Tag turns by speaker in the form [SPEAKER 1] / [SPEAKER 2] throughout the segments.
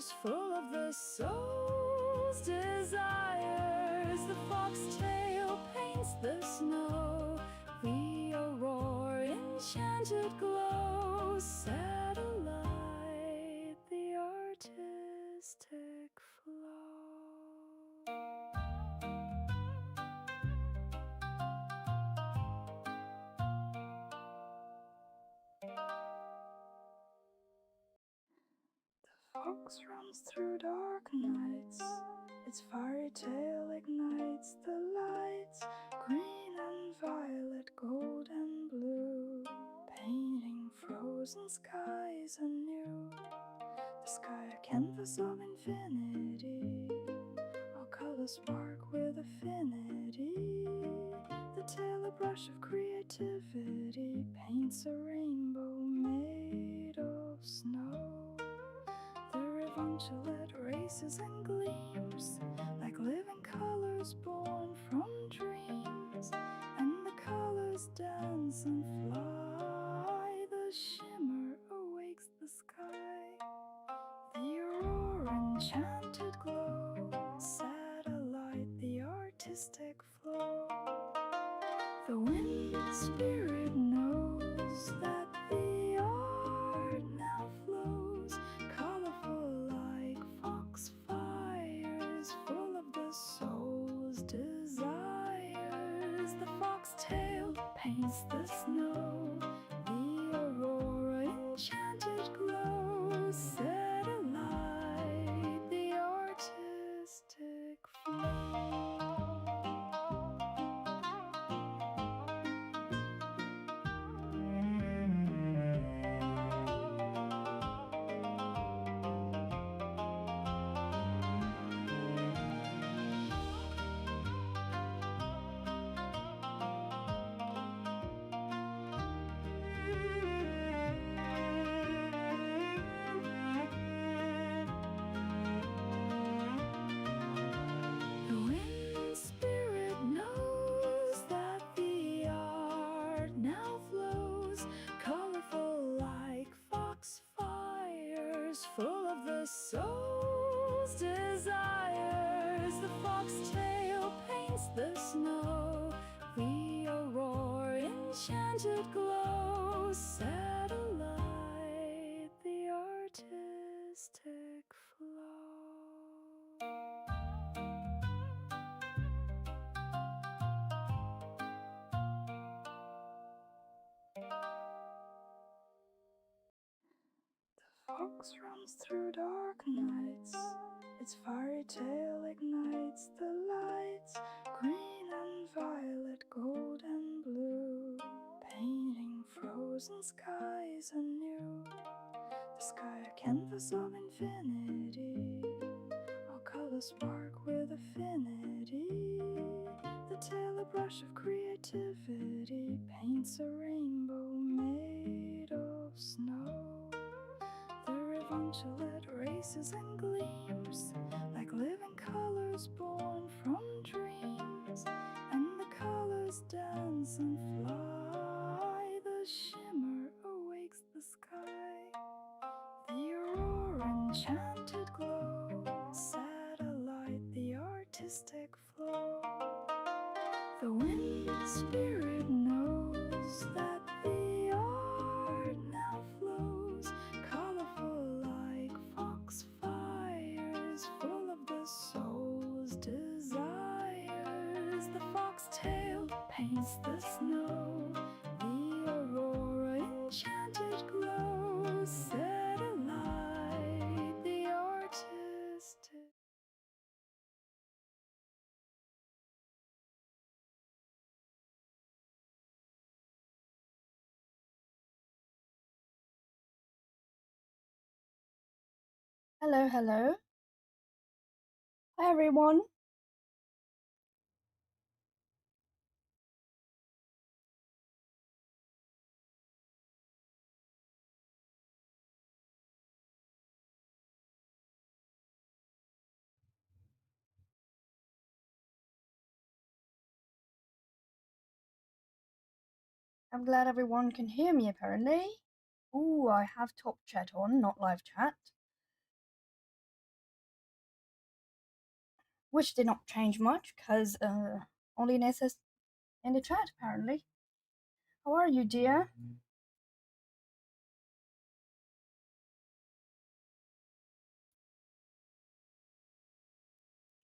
[SPEAKER 1] flowers, full of the soul's desires. The foxtail paints the snow, the aurora enchanted glow. Satellite, the artistic flow. Fox runs through dark nights, its fiery tail ignites the lights, green and violet, gold and blue, painting frozen skies anew. The sky a canvas of infinity, all colors spark with affinity. The tail a brush of creativity, paints a rainbow made of snow. The undulate races and gleams like living colors born from dreams, and the colors dance and fly. The shimmer awakes the sky, the aurora enchanted glow. Satellite, the artistic flow. The wind spirit knows that the art now flows, colorful like foxfires, full of the soul's desires. The foxtail paints the snow, the aurora enchanted glow. Satellite, the artistic flow. Full of the soul's desires. The foxtail paints the snow, the aurora enchanted glow. Satellite, the artistic flow. Fox runs through dark nights, its fiery tail ignites the lights, green and violet, gold and blue, painting frozen skies anew. The sky a canvas of infinity, all colors spark with affinity. The tail a brush of creativity, paints a rainbow made of snow. The undulate races and gleams like living colors born from dreams, and the colors dance and fly. The shimmer awakes the sky, the aurora enchanted glow. Satellite, the artistic flow. The wind spirit knows that the art now flows, colorful like foxfires, full of the soul's desires. The foxtail paints the snow, the aurora enchanted glow. Satellite, the artistic.
[SPEAKER 2] Hello, hello. Hi, everyone. I'm glad everyone can hear me, apparently. Ooh, I have top chat on, not live chat. which did not change much because only Ness is in the chat apparently. How are you, dear?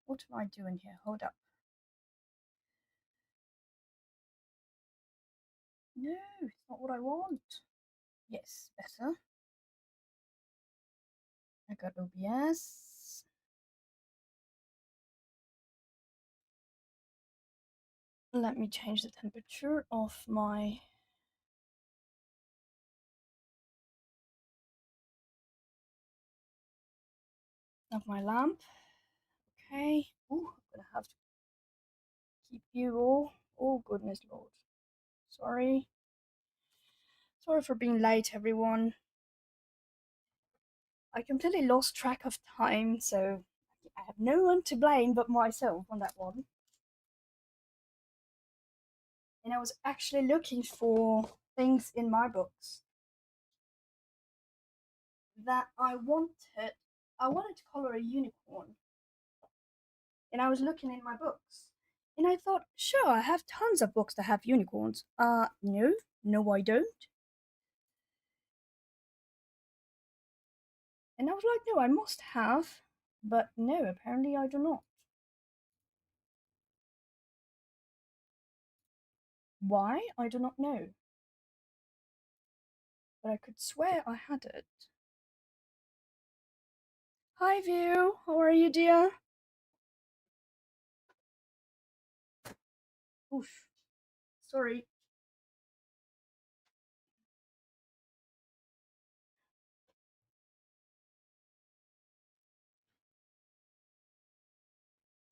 [SPEAKER 2] What am I doing here? Hold up. No, it's not what I want. Yes, better. I got OBS. Let me change the temperature of my lamp. Okay. Ooh, I'm gonna have to keep you all. Oh goodness lord. Sorry. Sorry for being late, everyone. I completely lost track of time, so I have no one to blame but myself on that one. And I was actually looking for things in my books that I wanted. I wanted to color a unicorn, and I was looking in my books, and I thought, sure, I have tons of books that have unicorns. No, I don't. And I was like, no, I must have, but no, apparently I do not. Why? I do not know. But I could swear I had it. Hi, View. How are you, dear? Oof. Sorry.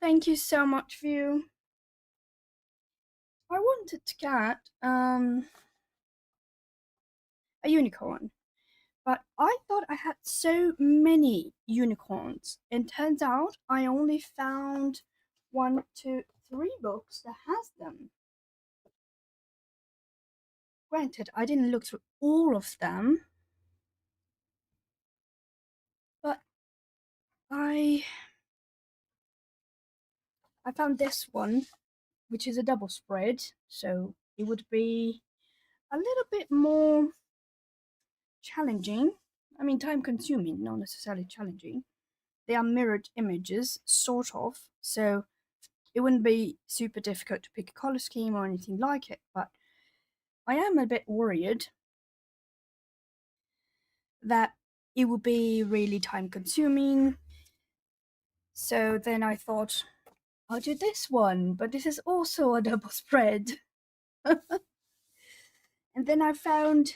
[SPEAKER 2] Thank you so much, View. I wanted to get a unicorn, but I thought I had so many unicorns, and turns out I only found 1, 2, 3 books that has them. Granted, I didn't look through all of them, but I found this one, which is a double spread, so it would be a little bit more challenging. I mean, time consuming, not necessarily challenging. They are mirrored images, sort of, so it wouldn't be super difficult to pick a color scheme or anything like it, but I am a bit worried that it would be really time consuming. So then I thought, I'll do this one, but this is also a double spread. And then I found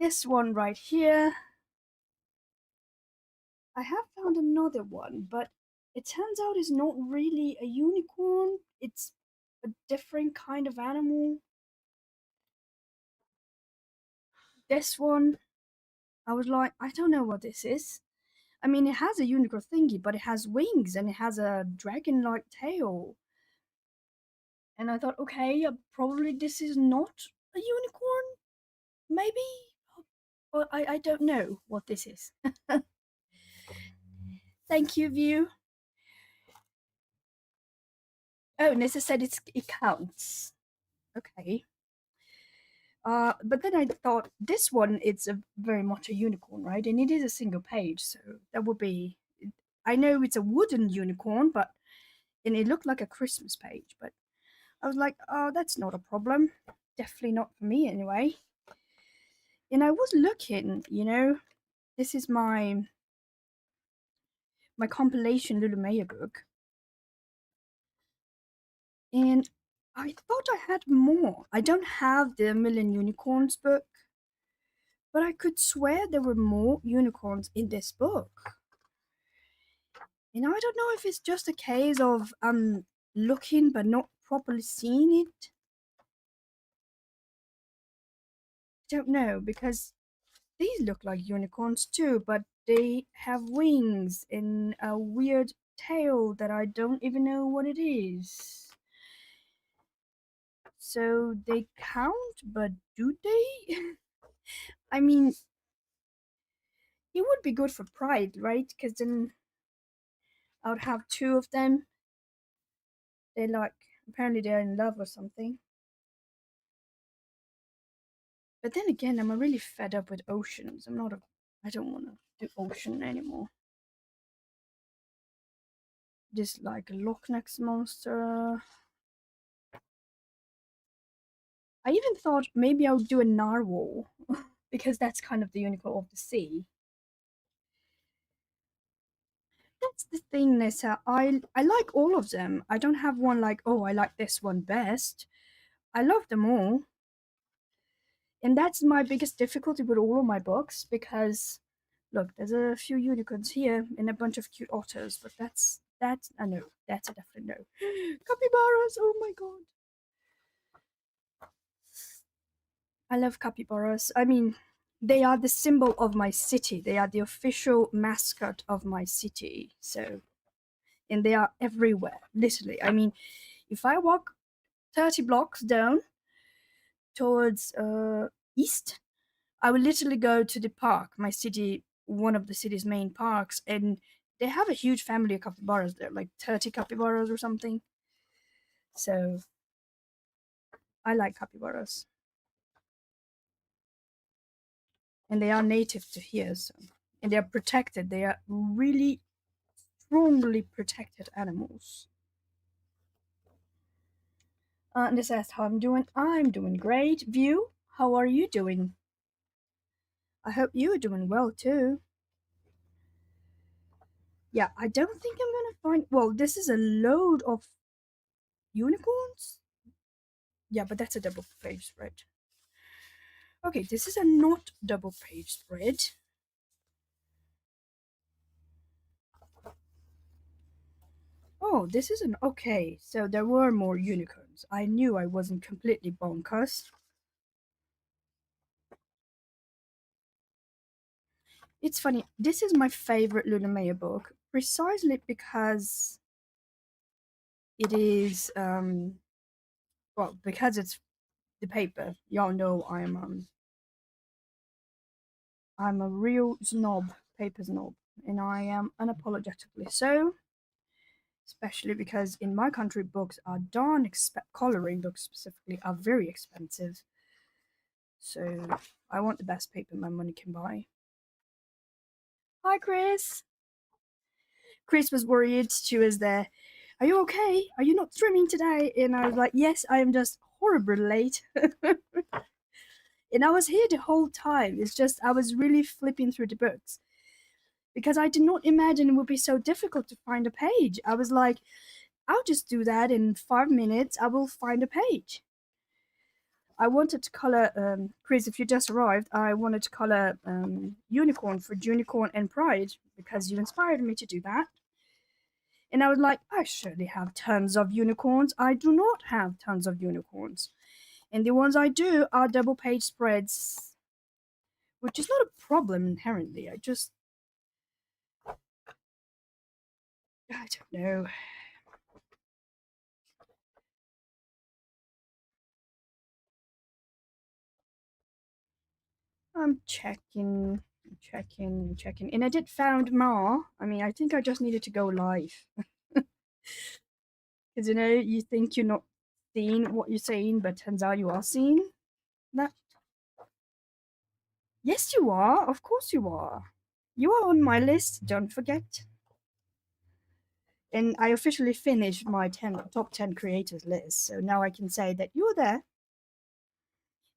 [SPEAKER 2] this one right here. I have found another one, but it turns out it's not really a unicorn. It's a different kind of animal. This one, I was like, I don't know what this is. I mean, it has a unicorn thingy, but it has wings and it has a dragon-like tail. And I thought, okay, probably this is not a unicorn. Maybe, but I don't know what this is. Thank you, View. Oh, Nissa said it counts. Okay. But then I thought this one it's a very much a unicorn, right? And it is a single page, so that would be. I know it's a wooden unicorn, but and it looked like a Christmas page, but I was like, oh, that's not a problem. Definitely not for me anyway. And I was looking, this is my compilation Little Maya book, and I thought I had more. I don't have the Million Unicorns book, but I could swear there were more unicorns in this book. And I don't know if it's just a case of looking but not properly seeing it. I don't know because these look like unicorns too, but they have wings and a weird tail that I don't even know what it is. So they count, but do they? I mean, it would be good for pride, right? Because then I would have two of them. They like, apparently they're in love or something. But then again, I'm really fed up with oceans. I don't want to do ocean anymore. Just like a Loch Ness monster. I even thought maybe I would do a narwhal because that's kind of the unicorn of the sea. That's the thing, Nessa. I like all of them. I don't have one like, oh, I like this one best. I love them all. And that's my biggest difficulty with all of my books because look, there's a few unicorns here and a bunch of cute otters, but that's a no. That's a definite no. Capybaras, oh my god. I love capybaras. I mean, they are the symbol of my city. They are the official mascot of my city. So, and they are everywhere, literally. I mean, if I walk 30 blocks down towards east, I will literally go to the park, my city, one of the city's main parks, and they have a huge family of capybaras there, like 30 capybaras or something. So I like capybaras. And they are native to here, so and they are protected. They are really strongly protected animals. And this asks how I'm doing. I'm doing great. View, how are you doing? I hope you are doing well too. Yeah, I don't think I'm gonna find. Well, this is a load of unicorns. Yeah, but that's a double page spread. Okay, this is a not double page spread. Oh, this is an okay. So there were more unicorns. I knew I wasn't completely bonkers. It's funny. This is my favorite Luna Maya book precisely because it is well because it's the paper. Y'all know I'm a real snob, paper snob, and I am unapologetically so. Especially because in my country, books are coloring books specifically are very expensive. So I want the best paper my money can buy. Hi, Chris. Chris was worried. She was there. Are you okay? Are you not streaming today? And I was like, yes, I am just horribly late. And I was here the whole time. It's just I was really flipping through the books because I did not imagine it would be so difficult to find a page. I was like, I'll just do that in 5 minutes. I will find a page. I wanted to color, Chris, if you just arrived, I wanted to color Unicorn for Junicorn and Pride because you inspired me to do that. And I was like, I surely have tons of unicorns. I do not have tons of unicorns. And the ones I do are double page spreads, which is not a problem inherently. I don't know. I'm checking. And I did found more. I mean, I think I just needed to go live. Because, you think you're not seeing what you're saying, but turns out you are seeing that. Yes, you are. Of course you are. You are on my list, don't forget. And I officially finished my top 10 creators list. So now I can say that you're there.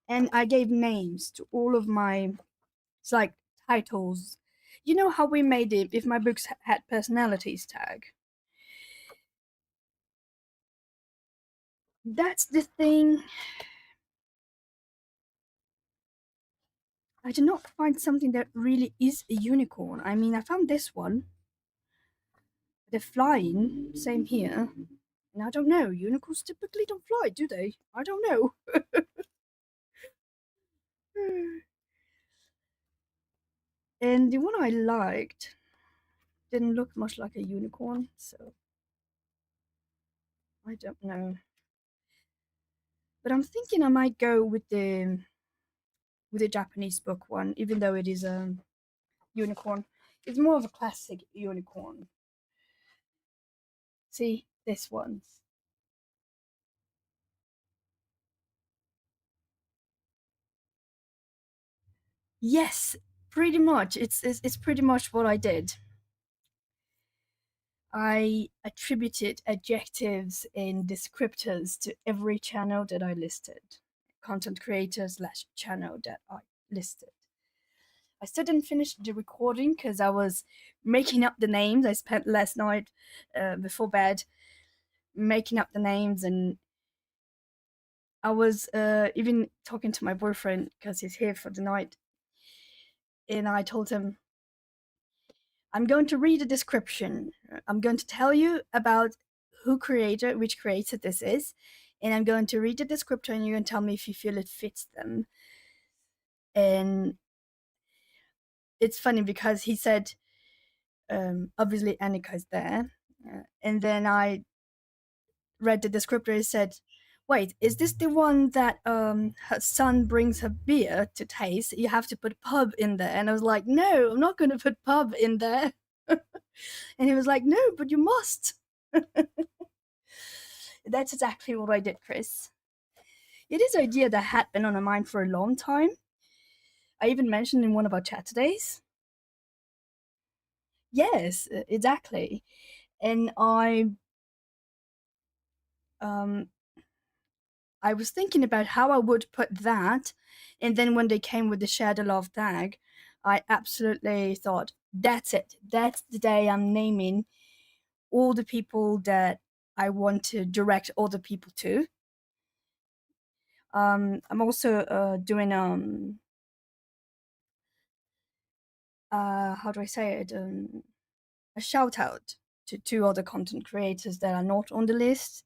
[SPEAKER 2] And I gave names to all of my, it's like titles. You know how we made it if my books had personalities tag? That's the thing. I did not find something that really is a unicorn. I mean, I found this one. They're flying, same here. And I don't know, unicorns typically don't fly, do they? I don't know. And the one I liked didn't look much like a unicorn, so I don't know. But I'm thinking I might go with the Japanese book one, even though it is a unicorn. It's more of a classic unicorn. See this one. Yes, pretty much. It's pretty much what I did. I attributed adjectives and descriptors to every channel that I listed, content creator slash channel that I listed. I still didn't finish the recording because I was making up the names. I spent last night before bed making up the names, and I was even talking to my boyfriend because he's here for the night. And I told him, I'm going to read a description. I'm going to tell you about which creator this is, and I'm going to read the description, and you're going to tell me if you feel it fits them. And it's funny because he said, obviously Annika is there, and then I read the descriptor. It said, "Wait, is this the one that her son brings her beer to taste? You have to put pub in there." And I was like, "No, I'm not going to put pub in there." And he was like, "No, but you must." That's exactly what I did, Chris. It is an idea that had been on my mind for a long time. I even mentioned in one of our Chaturdays. Yes, exactly. And um, I was thinking about how I would put that, and then when they came with the Share the Love tag, I absolutely thought, that's it. That's the day I'm naming all the people that I want to direct other people to. I'm also doing how do I say it? A shout out to two other content creators that are not on the list,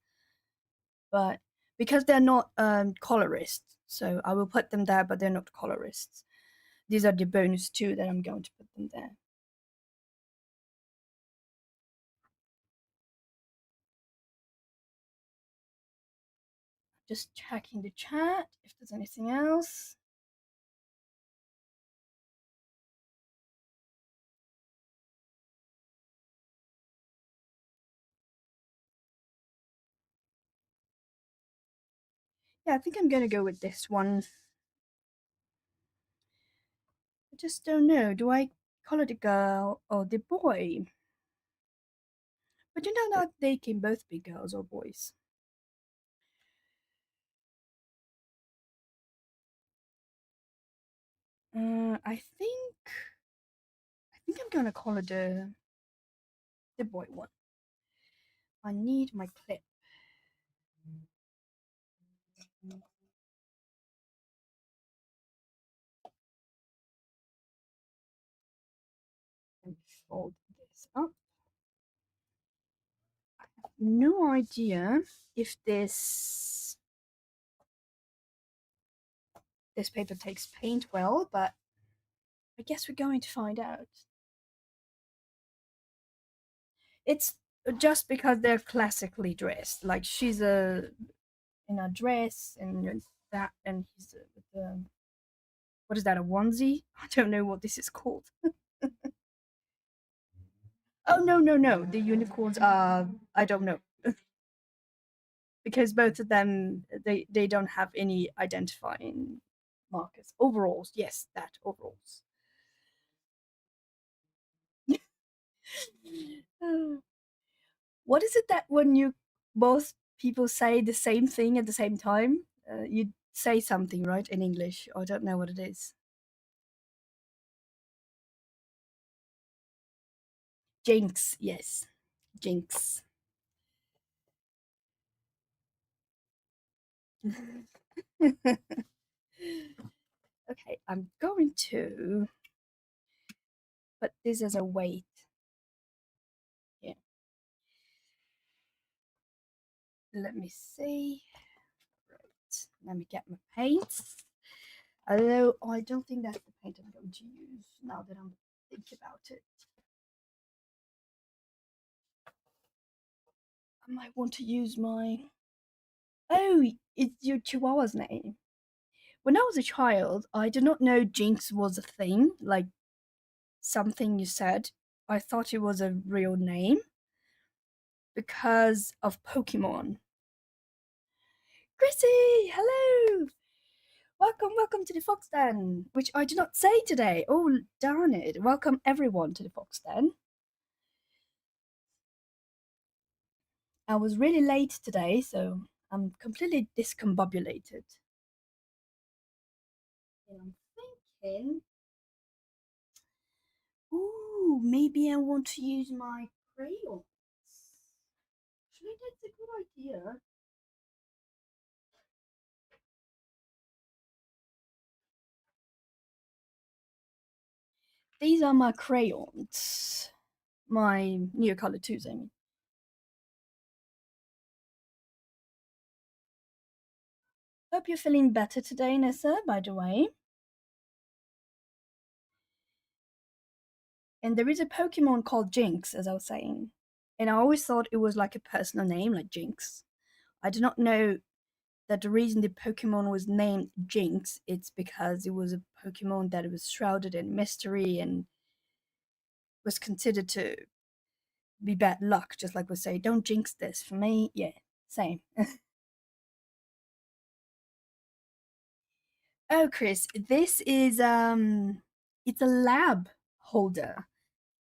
[SPEAKER 2] but because they're not colorists, so I will put them there, but they're not colorists. These are the bonus two that I'm going to put them there. Just checking the chat if there's anything else. Yeah, I think I'm gonna go with this one. I just don't know. Do I color the girl or the boy? But you know that they can both be girls or boys. I think I'm gonna color the boy one. I need my clip. And fold this up. I have no idea if this paper takes paint well, but I guess we're going to find out. It's just because they're classically dressed. Like she's in a dress and that, and he's with the, what is that, a onesie? I don't know what this is called. Oh no, no, no! The unicorns are, I don't know, because both of them they don't have any identifying markers. Overalls, yes, that overalls. What is it that when you both people say the same thing at the same time, you say something right in English? I don't know what it is. Jinx, yes, jinx. Okay, I'm going to put this as a weight. Yeah, let me see. Right, let me get my paints. Although I don't think that's the paint I'm going to use now that I'm thinking about it. I might want to use my. Oh, it's your Chihuahua's name. When I was a child, I did not know Jinx was a thing, like something you said. I thought it was a real name. because of Pokemon. Chrissy, hello! Welcome to the Fox Den, which I did not say today. Oh, darn it. Welcome everyone to the Fox Den. I was really late today, so I'm completely discombobulated. And I'm thinking, ooh, maybe I want to use my crayons. Actually, that's a good idea. These are my crayons. My new color twos, I mean. Hope you're feeling better today, Nessa, by the way. And there is a Pokemon called Jinx, as I was saying. And I always thought it was like a personal name, like Jinx. I do not know that the reason the Pokemon was named Jinx, it's because it was a Pokemon that was shrouded in mystery and was considered to be bad luck, just like we say, don't jinx this. For me, yeah, same. Oh, Chris, this is it's a lab holder.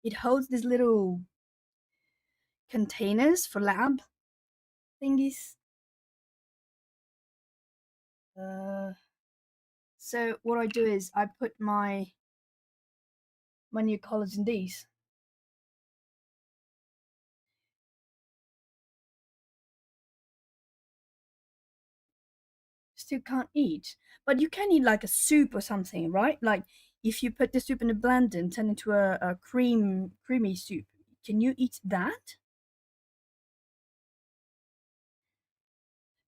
[SPEAKER 2] It holds these little containers for lab thingies. Uh, so what I do is I put my new colors in these. Still can't eat, but you can eat like a soup or something, right? Like if you put the soup in a blender and turn into a creamy soup, can you eat that?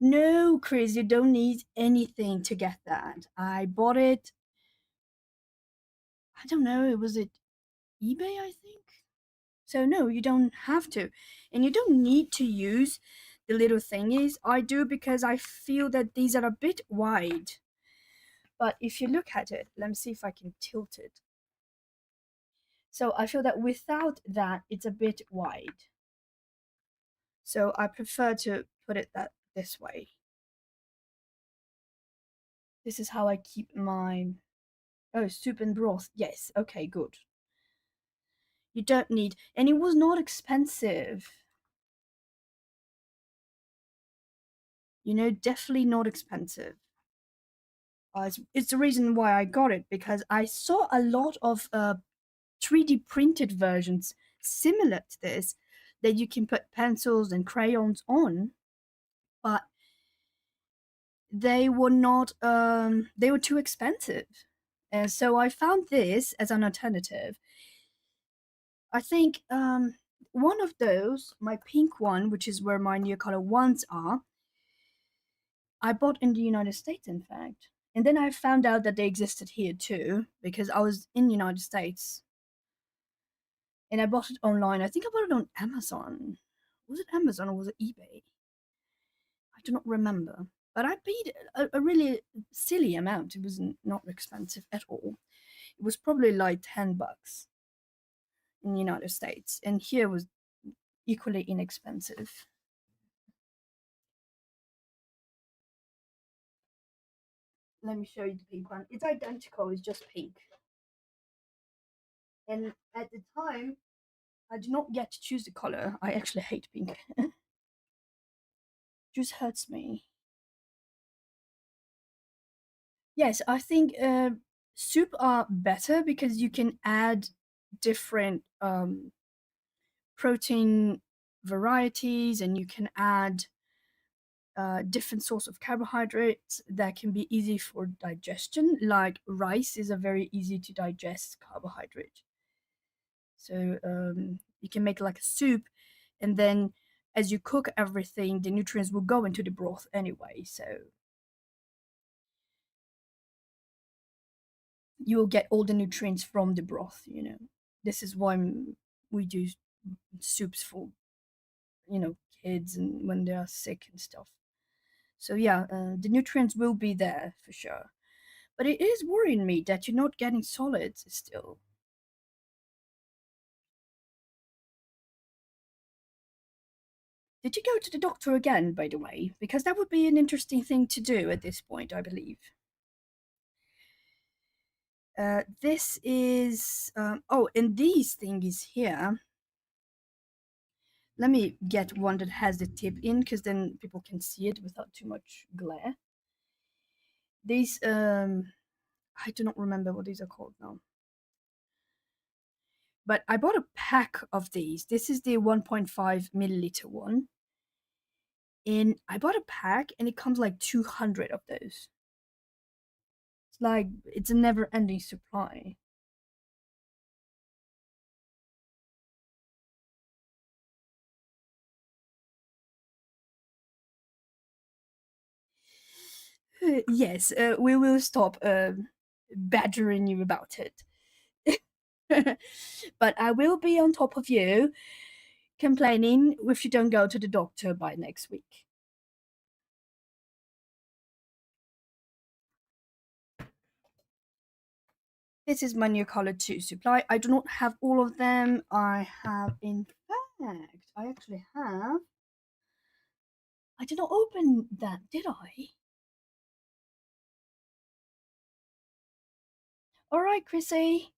[SPEAKER 2] No, Chris, you don't need anything to get that. I bought it. I don't know. Was it eBay? I think. So no, you don't have to, and you don't need to use the little thingies. I do because I feel that these are a bit wide. But if you look at it, let me see if I can tilt it. So I feel that without that, it's a bit wide. So I prefer to put it that this way. This is how I keep my soup and broth. Yes, okay, good. You don't need, and it was not expensive. You know, definitely not expensive. It's the reason why I got it because I saw a lot of 3D printed versions similar to this that you can put pencils and crayons on, but they were not they were too expensive. And so I found this as an alternative. I think one of those, my pink one, which is where my new color ones are, I bought in the United States, in fact. And then I found out that they existed here too, because I was in the United States and I bought it online. I think I bought it on Amazon. Was it Amazon or was it eBay? I do not remember. But I paid a really silly amount. It was not expensive at all. It was probably like $10 in the United States, and here was equally inexpensive. Let me show you the pink one. It's identical, it's just pink. And at the time, I did not get to choose the color. I actually hate pink. Just hurts me. Yes, I think soup are better because you can add different protein varieties and you can add different source of carbohydrates that can be easy for digestion. Like rice is a very easy to digest carbohydrate. So you can make like a soup, and then as you cook everything, the nutrients will go into the broth anyway. So you will get all the nutrients from the broth. You know, this is why we do soups for kids and when they are sick and stuff. So yeah, the nutrients will be there for sure. But it is worrying me that you're not getting solids still. Did you go to the doctor again, by the way? Because that would be an interesting thing to do at this point, I believe. This is oh, and these thingies here. Let me get one that has the tip in, because then people can see it without too much glare. These I do not remember what these are called now. But I bought a pack of these. This is the 1.5 milliliter one. And I bought a pack and it comes like 200 of those. It's like it's a never ending supply. Yes, we will stop badgering you about it. But I will be on top of you, complaining if you don't go to the doctor by next week. This is my new color 2 supply. I do not have all of them. I have, in fact, I actually have. I did not open that, did I? All right, Chrissy.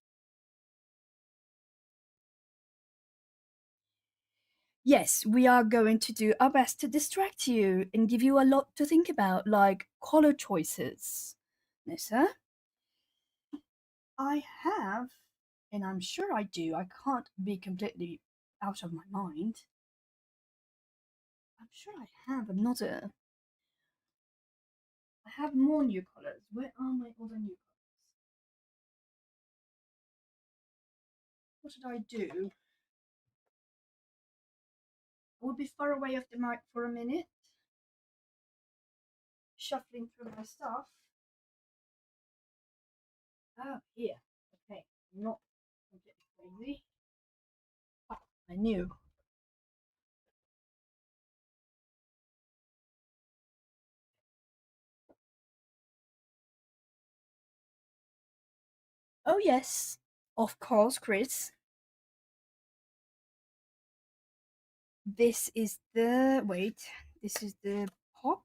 [SPEAKER 2] Yes, we are going to do our best to distract you and give you a lot to think about, like color choices. Nissa, I have, and I'm sure I do, I can't be completely out of my mind. I'm sure I have another. I have more new colors. Where are my other new colors? What did I do? I will be far away off the mic for a minute, shuffling through my stuff. Oh, here. Okay, not completely crazy. Ah, I knew. Oh, yes. Of course, Chris. This is the. Wait. This is the pop.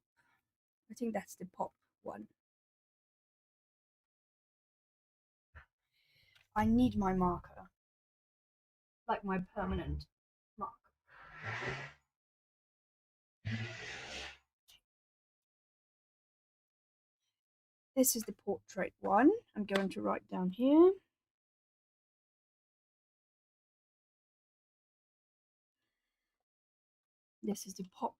[SPEAKER 2] I think that's the pop one. I need my marker. Like my permanent marker. This is the portrait one. I'm going to write down here. This is the pop.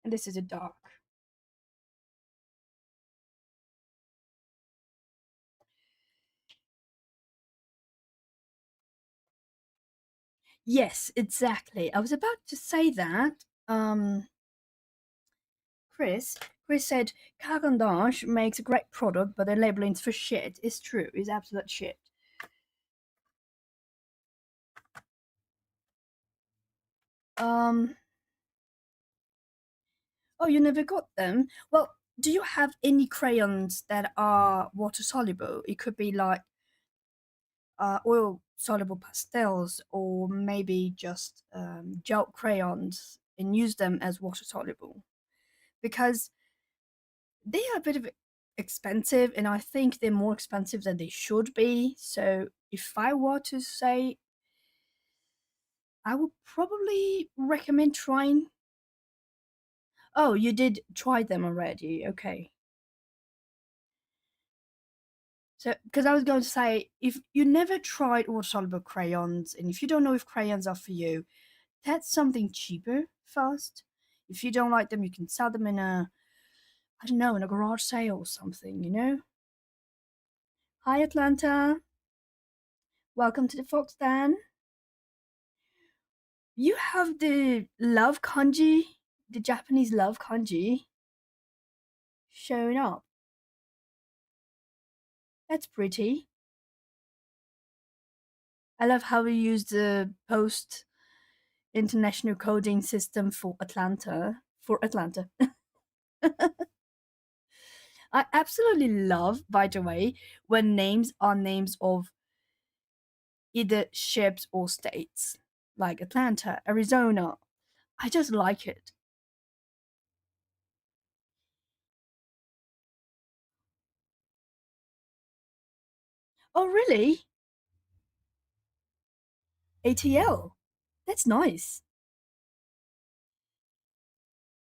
[SPEAKER 2] And this is a dark. Yes, exactly. I was about to say that. Chris. Chris said Cargandage makes a great product, but their labeling's for shit. It's true. It's absolute shit. Um. Oh, you never got them? Well, do you have any crayons that are water soluble? It could be like oil soluble pastels, or maybe just gel crayons and use them as water soluble, because they are a bit of expensive, and I think they're more expensive than they should be. So if I were to say, I would probably recommend trying. Oh, you did try them already. Okay. So, because I was going to say, if you never tried water soluble crayons, and if you don't know if crayons are for you, that's something cheaper first. If you don't like them, you can sell them in a, I don't know, in a garage sale or something, you know? Hi, Atlanta. Welcome to the Fox Den. You have the love kanji, the Japanese love kanji showing up. That's pretty. I love how we use the post international coding system for Atlanta. For Atlanta. I absolutely love, by the way, when names are names of either ships or states. like Atlanta, Arizona. I just like it. Oh, really? ATL. That's nice.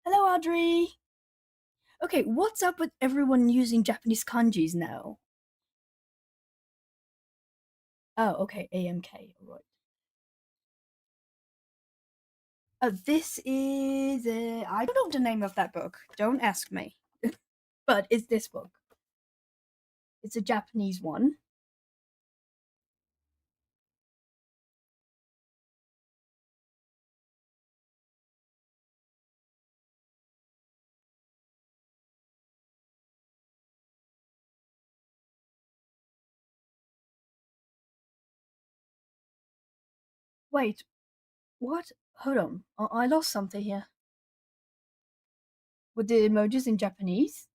[SPEAKER 2] Hello, Audrey. Okay, what's up with everyone using Japanese kanjis now? Oh, okay, AMK. All right. Oh, this is. I don't know the name of that book. Don't ask me. But it's this book. It's a Japanese one. Wait, what? Hold on. I lost something here. With the emojis in Japanese?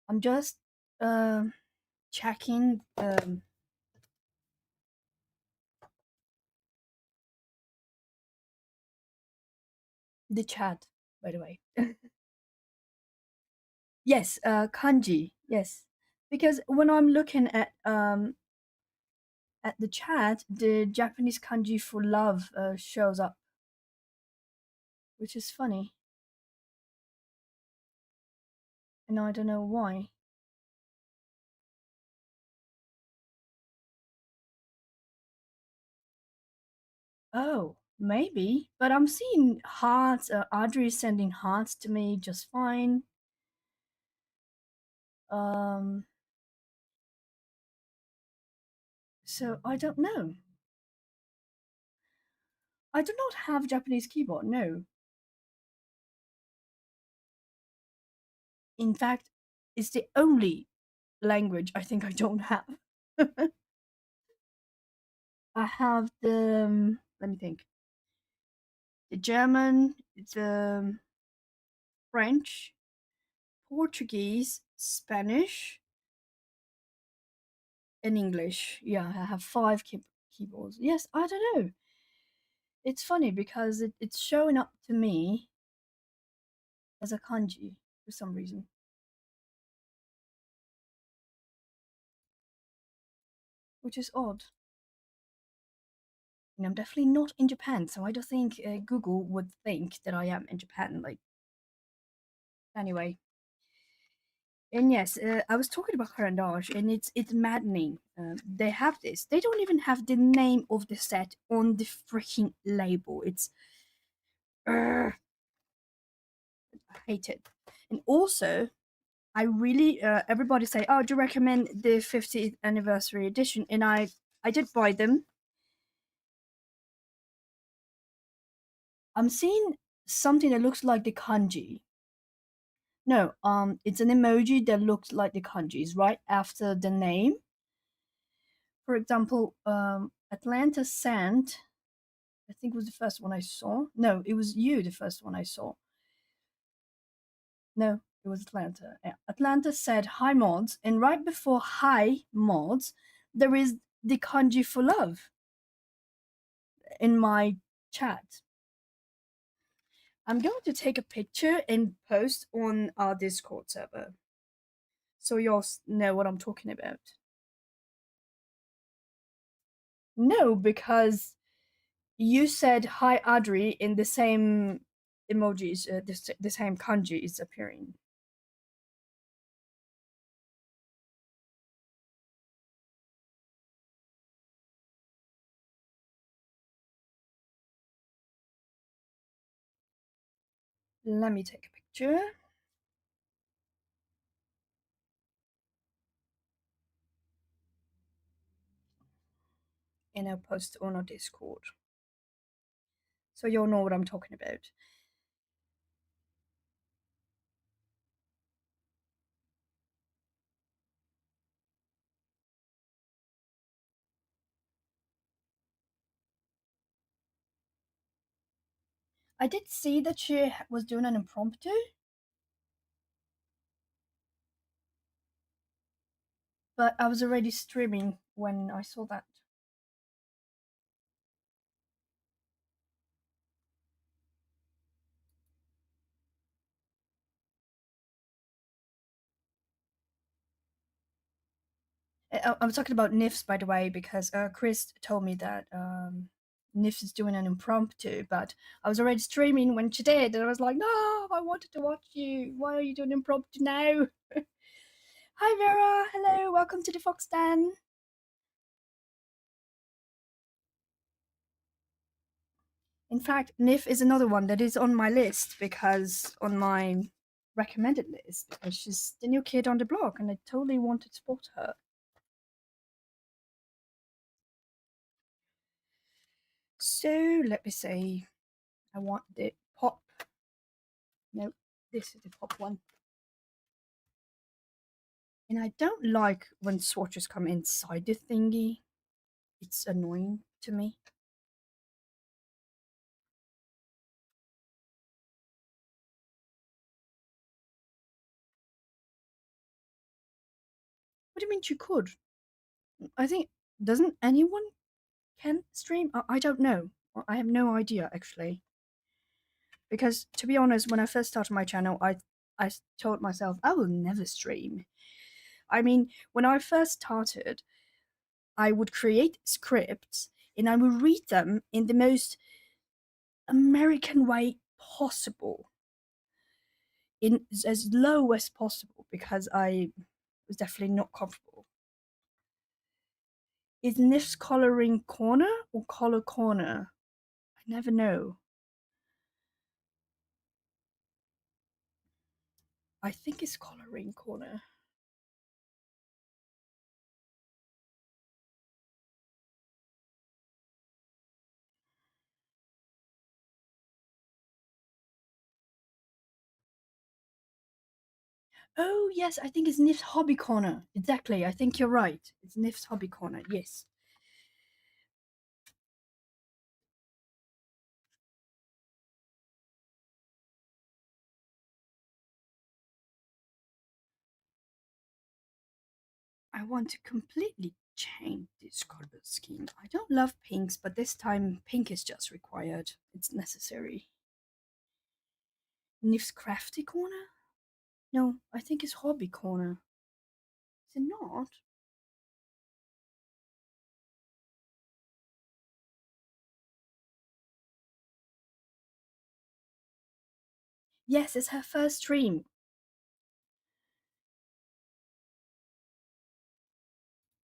[SPEAKER 2] I'm just um checking the chat, by the way. Yes, kanji. Yes, because when I'm looking at the chat, the Japanese kanji for love shows up, which is funny, and I don't know why. Oh, maybe, but I'm seeing hearts. Audrey is sending hearts to me just fine. Um, so I don't know. I do not have Japanese keyboard. No, in fact, it's the only language I think I don't have. I have the let me think. The German, the French, Portuguese, Spanish, and English. Yeah, I have five keyboards. Yes, I don't know. It's funny because it's showing up to me as a kanji for some reason, which is odd. And I'm definitely not in Japan, so I don't think Google would think that I am in Japan. Like, anyway. And yes, I was talking about Karandash, and it's maddening. They have this. They don't even have the name of the set on the freaking label. It's I hate it. And also, I really everybody say, "Oh, do you recommend the 50th anniversary edition?" And I did buy them. I'm seeing something that looks like the kanji. No, it's an emoji that looks like the kanjis right after the name. For example, Atlanta Sand, I think was the first one I saw. No, it was you, the first one I saw. No, it was Atlanta. Yeah. Atlanta said hi mods, and right before hi mods, there is the kanji for love in my chat. I'm going to take a picture and post on our Discord server so you all know what I'm talking about. No, because you said hi Adri in the same emojis, the same kanji is appearing. Let me take a picture and I'll post on our Discord so you'll know what I'm talking about. I did see that she was doing an impromptu, but I was already streaming when I saw that. I was talking about NIFs, by the way, because Chris told me that NIFs is doing an impromptu, but I was already streaming when she did, and I was like, no, I wanted to watch you. Why are you doing impromptu now? Hi, Vera. Hello. Welcome to the Fox Den. In fact, NIF is another one that is on my list because on my recommended list because she's the new kid on the block and I totally want to support her. So let me see. I want the pop. No, this is the pop one. And I don't like when swatches come inside the thingy. It's annoying to me. What do you mean you could? I think doesn't anyone can stream? I don't know. I have no idea actually. Because to be honest, when I first started my channel, I told myself I will never stream. I mean, when I first started, I would create scripts and I would read them in the most American way possible, in as low as possible, because I was definitely not comfortable. Is Nif's coloring corner or color corner? I never know. I think it's coloring corner. Oh yes, I think it's Nif's hobby corner. Exactly. I think you're right. It's Nif's hobby corner. Yes. I want to completely change this color scheme. I don't love pinks, but this time pink is just required. It's necessary. Nif's crafty corner? No, I think it's hobby corner. Is it not? Yes, it's her first stream.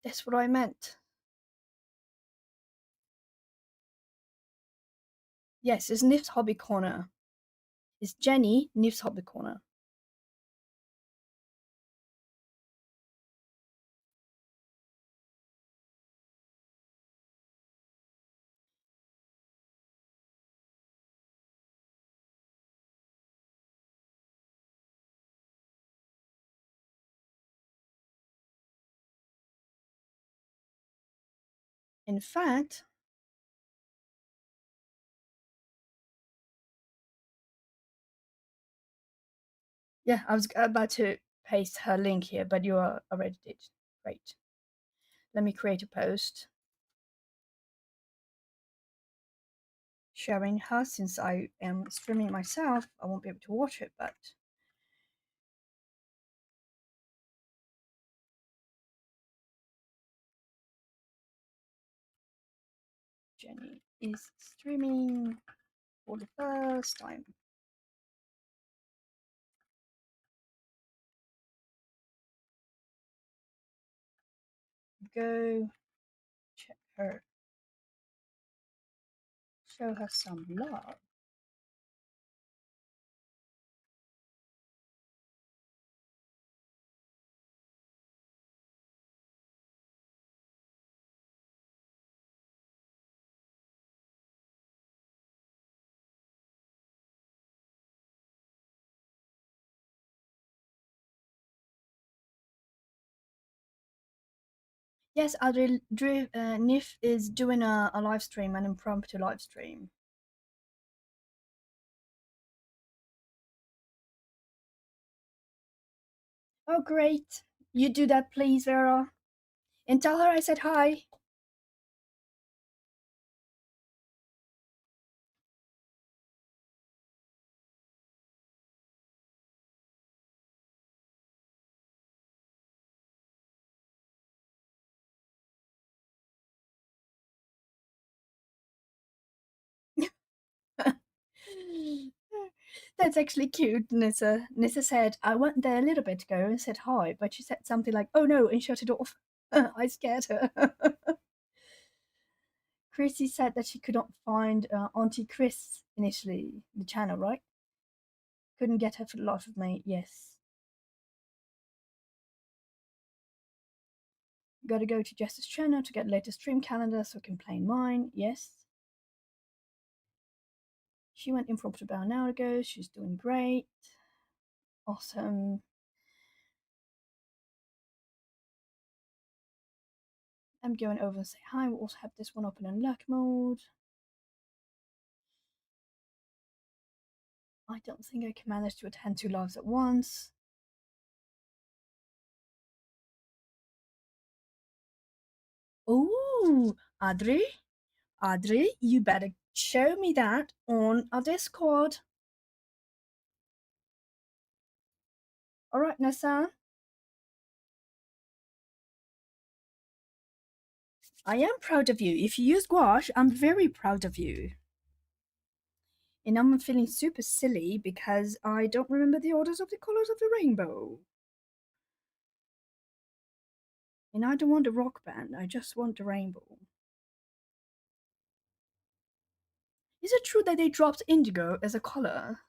[SPEAKER 2] That's what I meant. Yes, it's Nif's hobby corner. It's Jenny, Nif's hobby corner. In fact, yeah, I was about to paste her link here, but you already did. Great. Let me create a post showing her. Since I am streaming myself, I won't be able to watch it, but Jenny is streaming for the first time. Go check her. Show her some love. Yes, Adri Nif is doing a live stream, an impromptu live stream. Oh, great. You do that, please, Vera. And tell her I said hi. That's actually cute, Nissa. Nissa said, I went there a little bit ago and said hi, but she said something like, oh no, and shut it off. I scared her. Chrissy said that she could not find Auntie Chris initially, the channel, right? Couldn't get her for the life of me. Yes. Gotta go to Jess's channel to get latest stream calendar so I can play in mine. Yes. She went in for about an hour ago. She's doing great. Awesome. I'm going over and say hi. We'll also have this one open in lurk mode. I don't think I can manage to attend two lives at once. Oh, Adri, Adri, you better show me that on our Discord. All right, Nessa. I am proud of you. If you use gouache, I'm very proud of you. And I'm feeling super silly because I don't remember the orders of the colors of the rainbow. And I don't want a rock band, I just want the rainbow. Is it true that they dropped indigo as a color?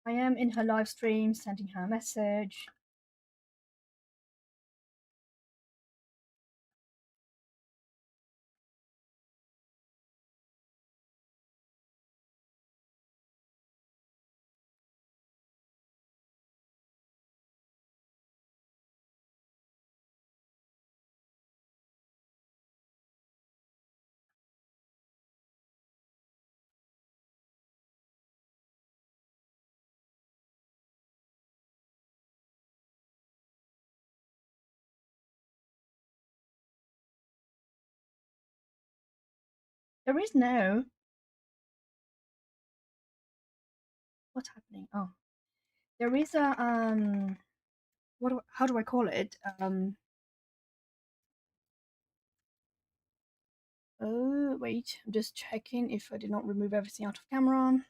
[SPEAKER 2] I am in her live stream sending her a message. There is no. What's happening? Oh, there is a how do I call it? Oh wait, I'm just checking if I did not remove everything out of camera.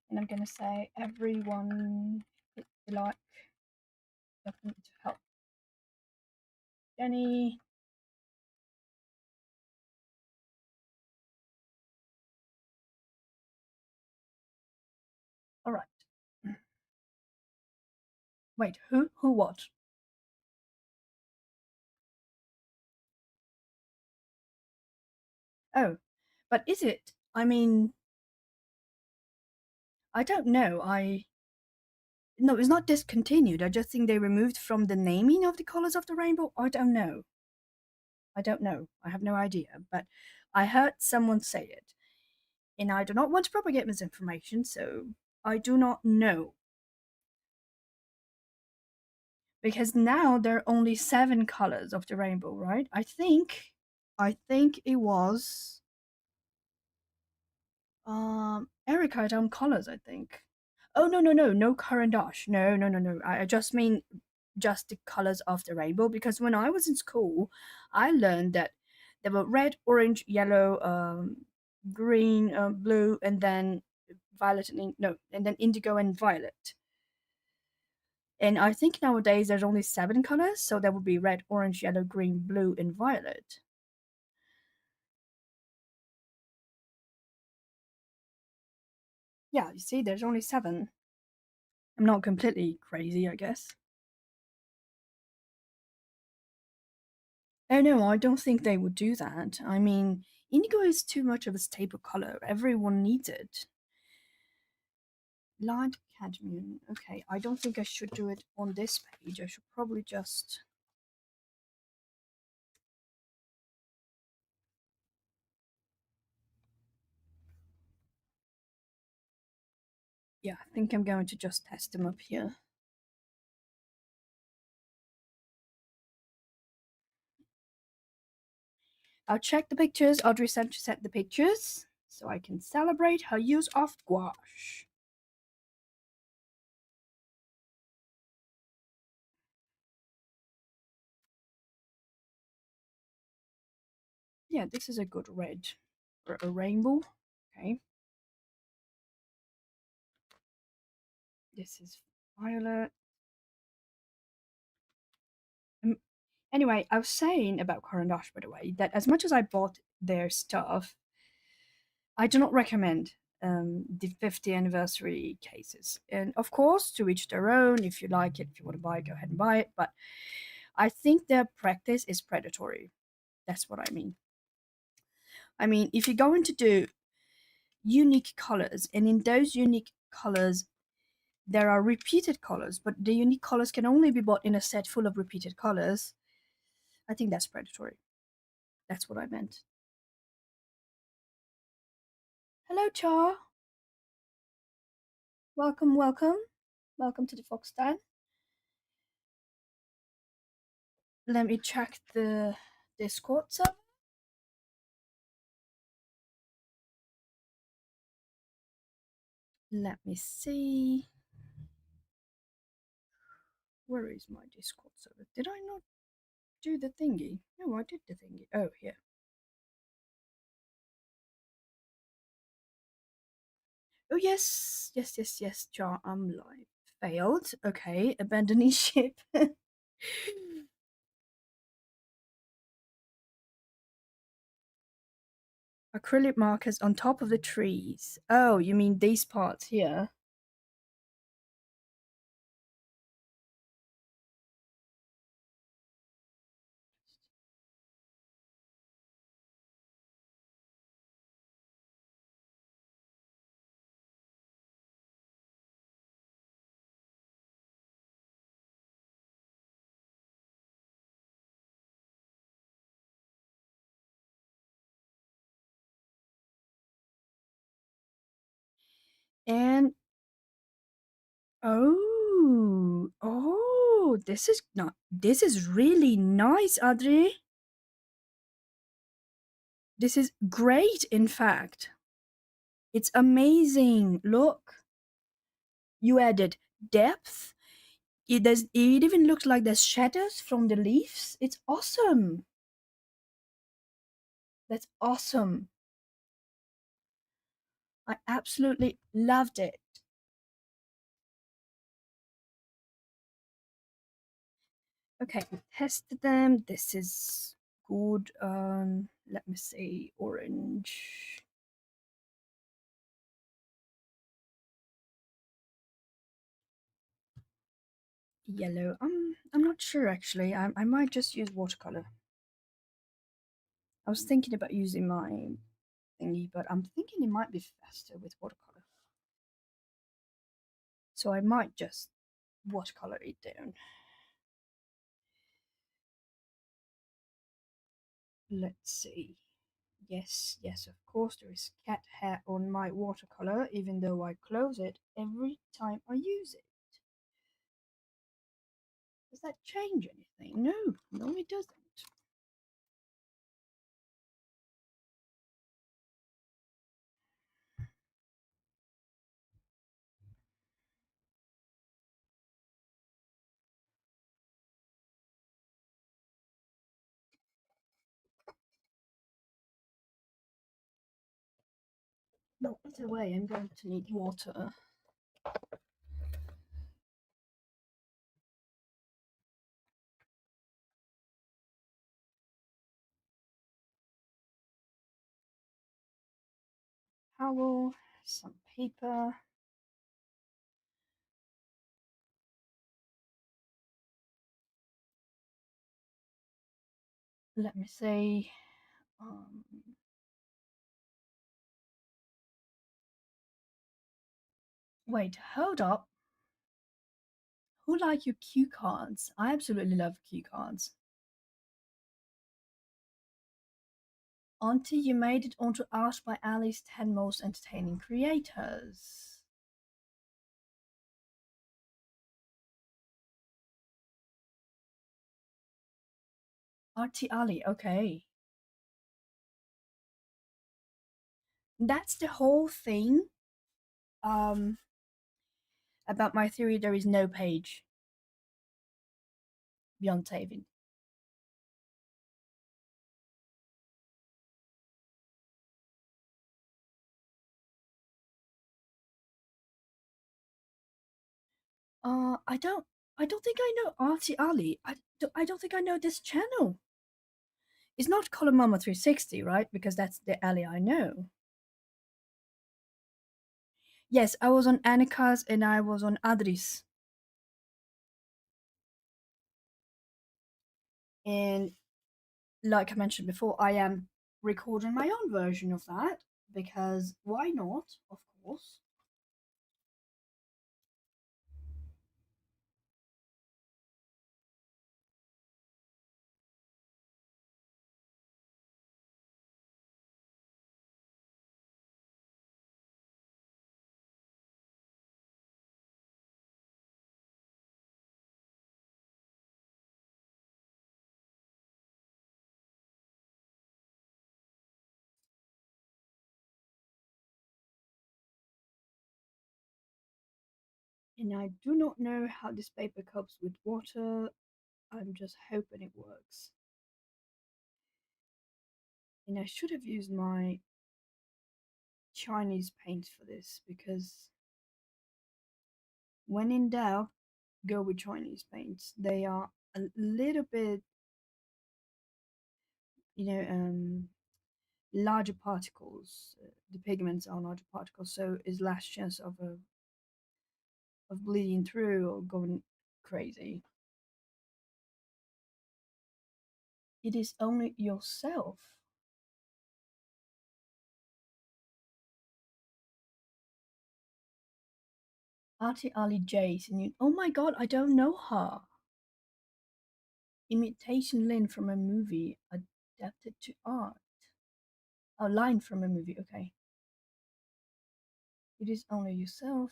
[SPEAKER 2] And I'm gonna say everyone hit the like button to help Jenny. All right. Wait, who? Who what? Oh, but is it? I mean, I don't know. No, it's not discontinued. I just think they removed from the naming of the colors of the rainbow. I don't know. I don't know. I have no idea. But I heard someone say it. And I do not want to propagate misinformation, so I do not know. Because now there are only 7 colors of the rainbow, right? I think it was Erica down colors, I think. Oh no current dash. No. I just mean just the colors of the rainbow because when I was in school, I learned that there were red, orange, yellow, green, blue, and then violet and no, and then indigo and violet. And I think nowadays there's only 7 colors, so there would be red, orange, yellow, green, blue, and violet. Yeah, you see, there's only 7. I'm not completely crazy, I guess. Oh no, I don't think they would do that. I mean, indigo is too much of a staple color. Everyone needs it. Light cadmium. Okay, I don't think I should do it on this page. I should probably just. Yeah, I think I'm going to just test them up here. I'll check the pictures. Audrey sent the pictures so I can celebrate her use of gouache. Yeah, this is a good red. Or a rainbow. Okay. This is violet. Anyway, I was saying about Caran d'Ache, by the way, that as much as I bought their stuff, I do not recommend the 50th anniversary cases. And of course, to each their own. If you like it, if you want to buy it, go ahead and buy it. But I think their practice is predatory. That's what I mean. I mean, if you're going to do unique colors, and in those unique colors, there are repeated colors, but the unique colors can only be bought in a set full of repeated colors, I think that's predatory. That's what I meant. Hello, Char. Welcome, welcome. Welcome to the Fox Den. Let me check the Discord server. Let me see. Where is my Discord server? Did I not do the thingy? No, I did the thingy. Oh, here. Oh, yes. Yes, yes, yes, Char. I'm live. Failed. Okay. Abandoning ship. Acrylic markers on top of the trees. Oh, you mean these parts here? And this is not. This is really nice, Adri. This is great. In fact, it's amazing. Look, you added depth. It even looks like there's shadows from the leaves. It's awesome. That's awesome. I absolutely loved it. Okay, we tested them. This is good. Let me see. Orange. Yellow. I'm not sure actually. I might just use watercolor. I was thinking about using my thingy, but I'm thinking it might be faster with watercolor. So I might just watercolor it down. Let's see. Yes, yes, of course there is cat hair on my watercolor, even though I close it every time I use it. Does that change anything? No, no it doesn't. No, either way, I'm going to need water. Towel, some paper. let me say, um, wait, hold up. Who like your cue cards? I absolutely love cue cards. Auntie, you made it onto Asked by Ali's 10 most entertaining creators. Auntie Ali, okay. That's the whole thing um, about my theory. There is no page beyond Tavin. I don't. I don't think I know Auntie Ali. I don't think I know this channel. It's not Color Mama 360, right? Because that's the Ali I know. Yes, I was on Annika's and I was on Adris. And like I mentioned before, I am recording my own version of that because why not? Of course. And I do not know how this paper copes with water. I'm just hoping it works. And I should have used my Chinese paint for this because when in doubt, go with Chinese paints. They are a little bit, you know, larger particles. The pigments are larger particles, so is less chance of bleeding through or going crazy. It is only yourself. Auntie Ali Jason, oh my god, I don't know her. Imitation Lynn from a movie adapted to art. A line from a movie, okay. It is only yourself.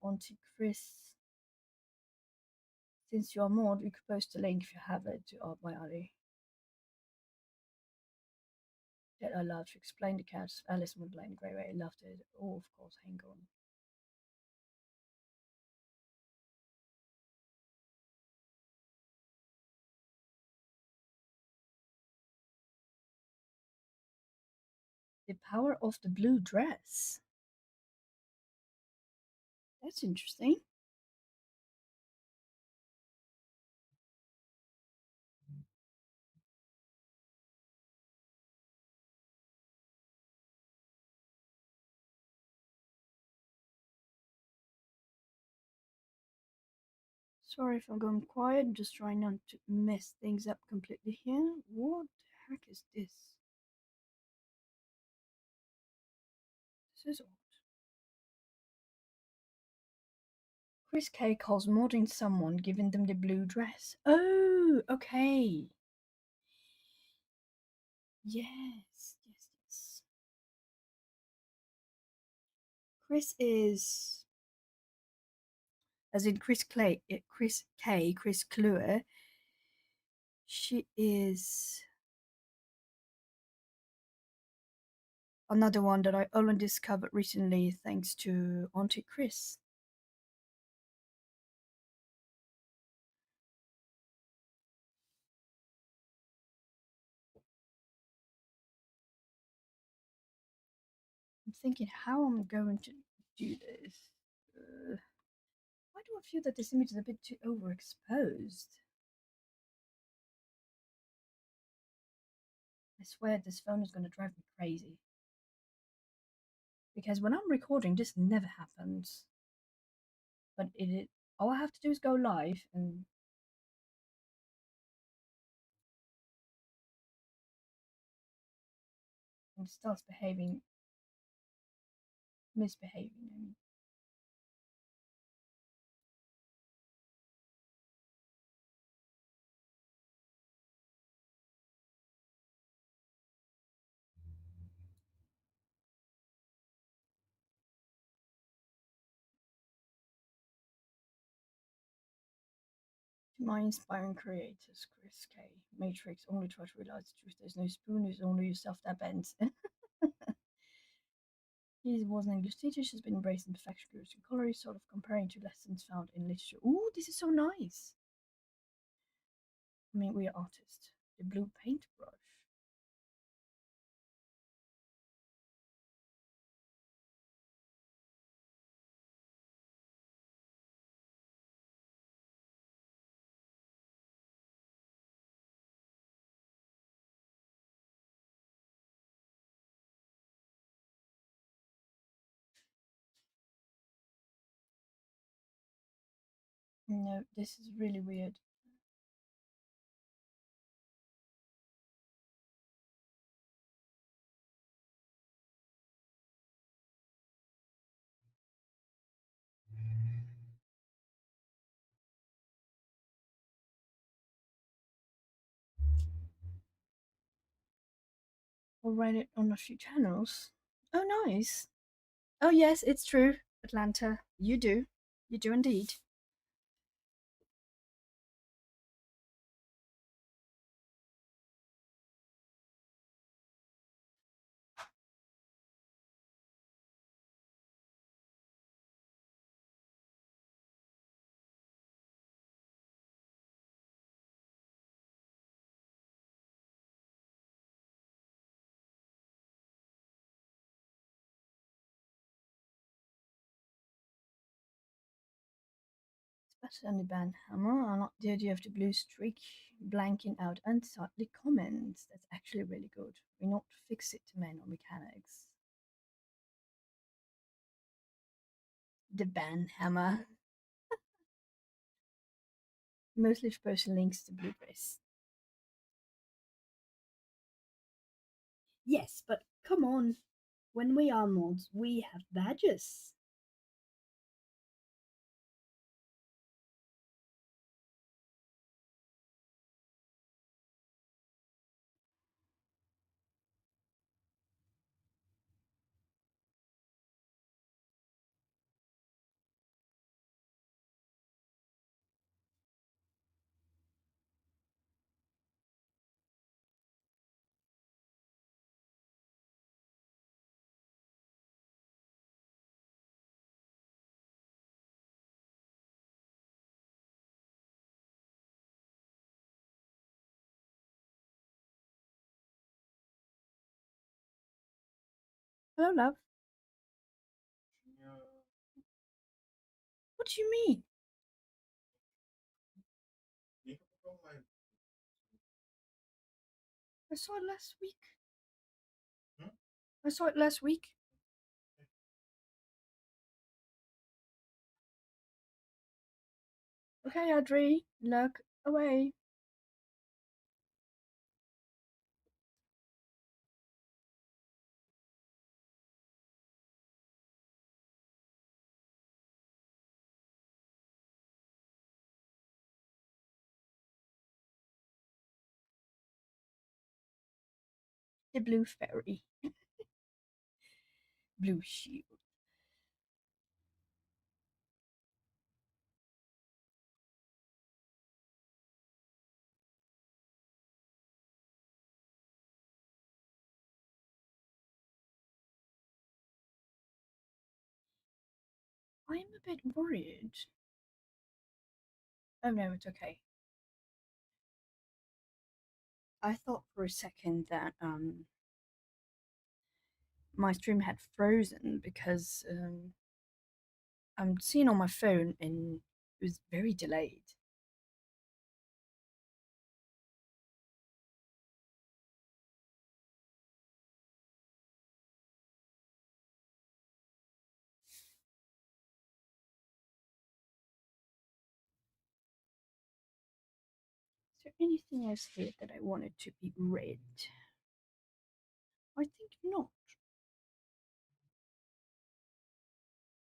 [SPEAKER 2] Auntie Chris. Since you're mod, you could post a link if you have it to Art by Ali. That I love to explain the cats. Alice would blame Grey Ray. Loved it. Oh, of course, hang on. The power of the blue dress. That's interesting. Sorry if I'm going quiet. I'm just trying not to mess things up completely here. What the heck is this? This is odd. Chris K calls modding someone, giving them the blue dress. Oh, okay. Yes, yes, yes. Chris is, as in Chris Clay, Chris K, Chris Kluwer. She is another one that I only discovered recently thanks to Auntie Chris. I'm thinking how I'm going to do this. Why do I feel that this image is a bit too overexposed? I swear this phone is going to drive me crazy. Because when I'm recording, this never happens. But all I have to do is go live and and starts behaving, misbehaving. I mean, to my inspiring creators, Chris K. Matrix only try to realize the truth. There's no spoon, there's only yourself that bends. He was an English teacher. She's been embracing perfection, purity, and color, sort of comparing to lessons found in literature. Ooh, this is so nice. I mean, we are artists. The blue paintbrush. No, this is really weird. I'll write it on a few channels. Oh, nice. Oh, yes, it's true, Atlanta. You do. You do indeed. It's better than the band hammer. I like the idea of the blue streak blanking out unsightly comments. That's actually really good. We're not fix it to men or mechanics. The band hammer. Mostly for person links to blueberries. Yes, but come on. When we are mods, we have badges. Hello, love. What do you mean? I saw it last week. I saw it last week. Okay, Audrey, look away. The blue fairy. Blue shield. I'm a bit worried. Oh no, it's okay. I thought for a second that my stream had frozen because I'm seeing on my phone and it was very delayed. Is there anything else here that I wanted to be read? I think not.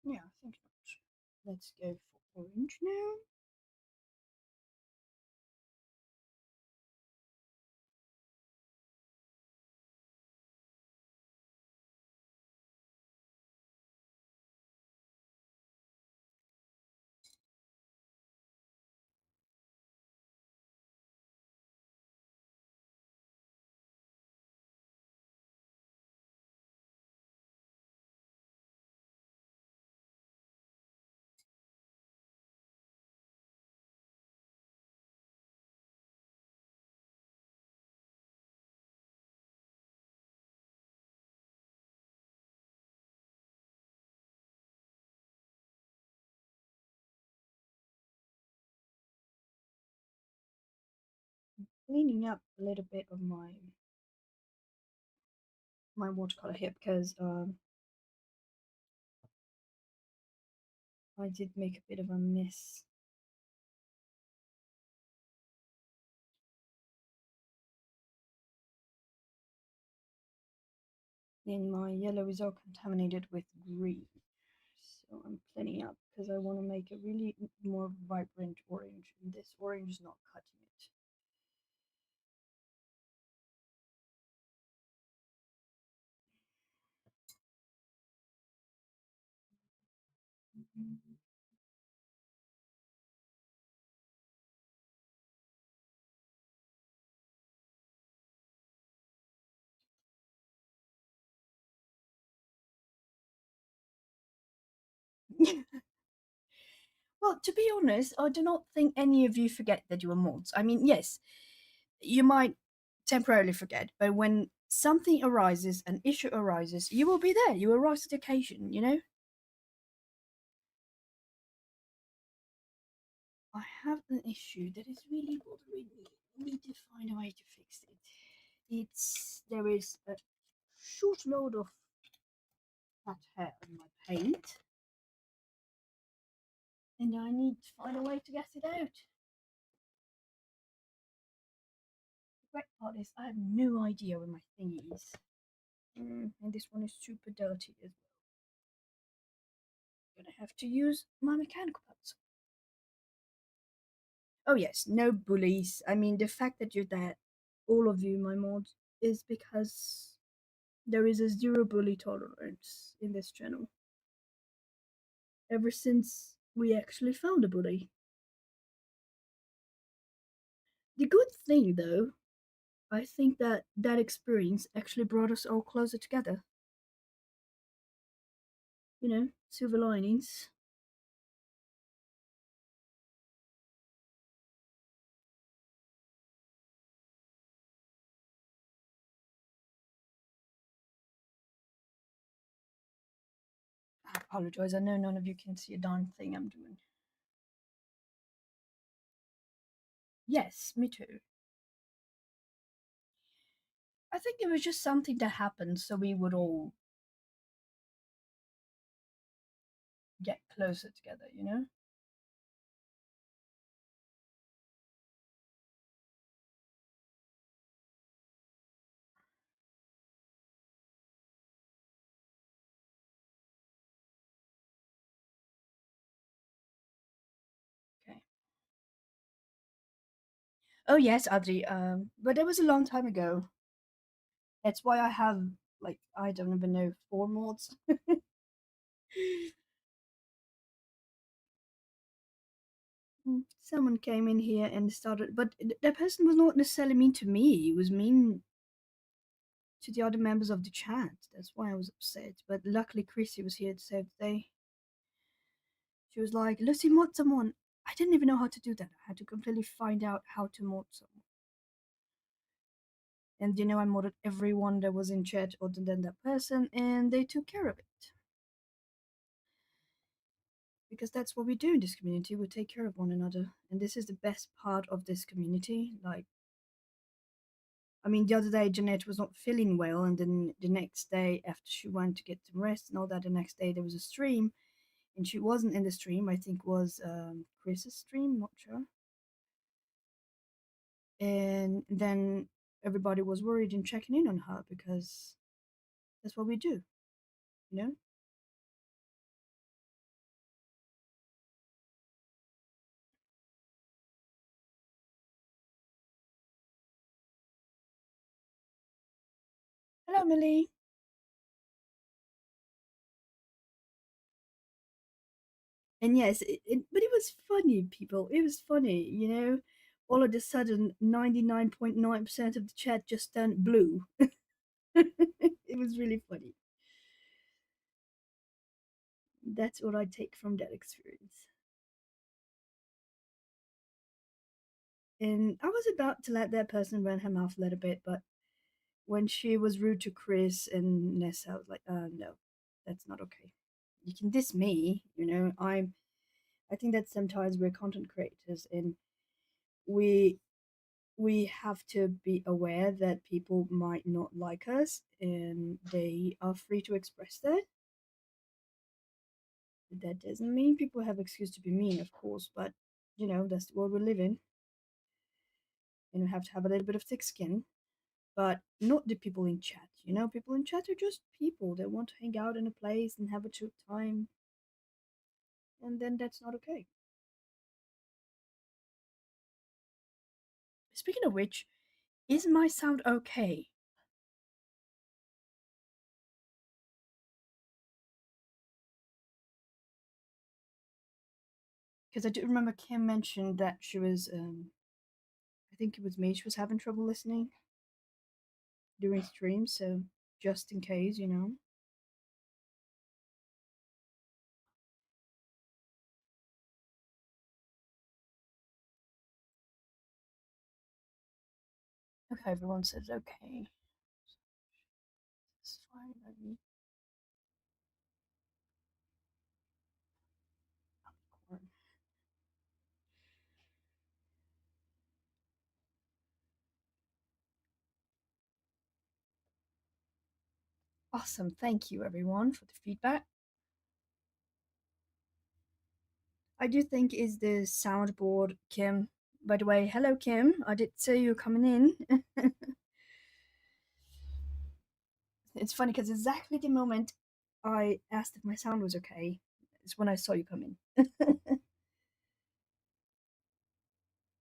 [SPEAKER 2] Yeah, I think not. Let's go for orange now. Cleaning up a little bit of my watercolor here because I did make a bit of a mess. And my yellow is all contaminated with green. So I'm cleaning up because I want to make a really more vibrant orange, and this orange is not cutting it. Well, to be honest, I do not think any of you forget that you are mods. I mean, yes, you might temporarily forget, but when something arises, an issue arises, you will be there. You will rise to the occasion, you know? I have an issue that is really bothering me. I need to find a way to fix it. There is a short load of fat hair on my paint, and I need to find a way to get it out. The great part is I have no idea where my thing is. And this one is super dirty as well. I'm gonna have to use my mechanical parts. Oh yes, no bullies. I mean, the fact that you're there, all of you, my mods, is because there is a zero bully tolerance in this channel. Ever since we actually found a bully. The good thing, though, I think that that experience actually brought us all closer together. You know, silver linings. I apologize. I know none of you can see a darn thing I'm doing. Yes, me too. I think it was just something that happened so we would all get closer together, you know? Okay. Oh yes, Adri. But it was a long time ago. That's why I have like I don't even know 4 mods. Someone came in here and started, but that person was not necessarily mean to me. It was mean to the other members of the chat. That's why I was upset. But luckily, Chrissy was here to save the day. She was like, "Lucy, mod someone." I didn't even know how to do that. I had to completely find out how to mod someone. And you know, I modded everyone that was in chat other than that person, and they took care of it. Because that's what we do in this community. We take care of one another, and this is the best part of this community. Like, I mean, the other day Jeanette was not feeling well, and then the next day after she went to get some rest and all that, the next day there was a stream, and she wasn't in the stream. I think was Chris's stream, not sure. And then everybody was worried and checking in on her because That's what we do, you know? Hello, Millie. And yes, but it was funny, people. It was funny, you know? All of a sudden, 99.9% of the chat just turned blue. It was really funny. That's what I take from that experience. And I was about to let that person run her mouth a little bit, but when she was rude to Chris and Nessa, I was like, no, that's not okay. You can diss me, you know. I think that sometimes we're content creators and we we have to be aware that people might not like us and they are free to express that. That doesn't mean people have excuse to be mean, of course, but you know, that's the world we live in and we have to have a little bit of thick skin. But not the people in chat, you know, people in chat are just people that want to hang out in a place and have a good time, and then that's not okay. Speaking of which, is my sound okay? Because I do remember Kim mentioned that she was, I think it was me, she was having trouble listening during streams, so just in case, you know. Okay, everyone says okay. It's fine. Awesome. Thank you, everyone, for the feedback. I do think is the soundboard, Kim. By the way, hello, Kim. I did say you were coming in. It's funny because exactly the moment I asked if my sound was okay is when I saw you come in.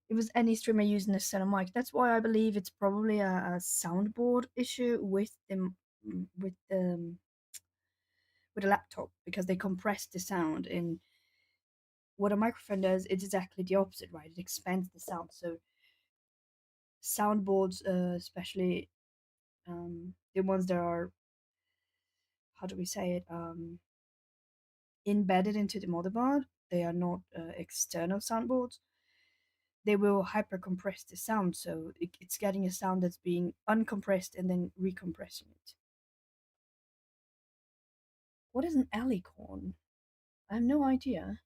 [SPEAKER 2] It was any streamer using a center mic. That's why I believe it's probably a soundboard issue with the with a laptop because they compress the sound. And what a microphone does, it's exactly the opposite, right? It expands the sound. So soundboards, especially the ones that are, how do we say it, embedded into the motherboard, they are not external soundboards. They will hyper compress the sound, so it's getting a sound that's being uncompressed and then recompressing it. What is an alicorn? I have no idea.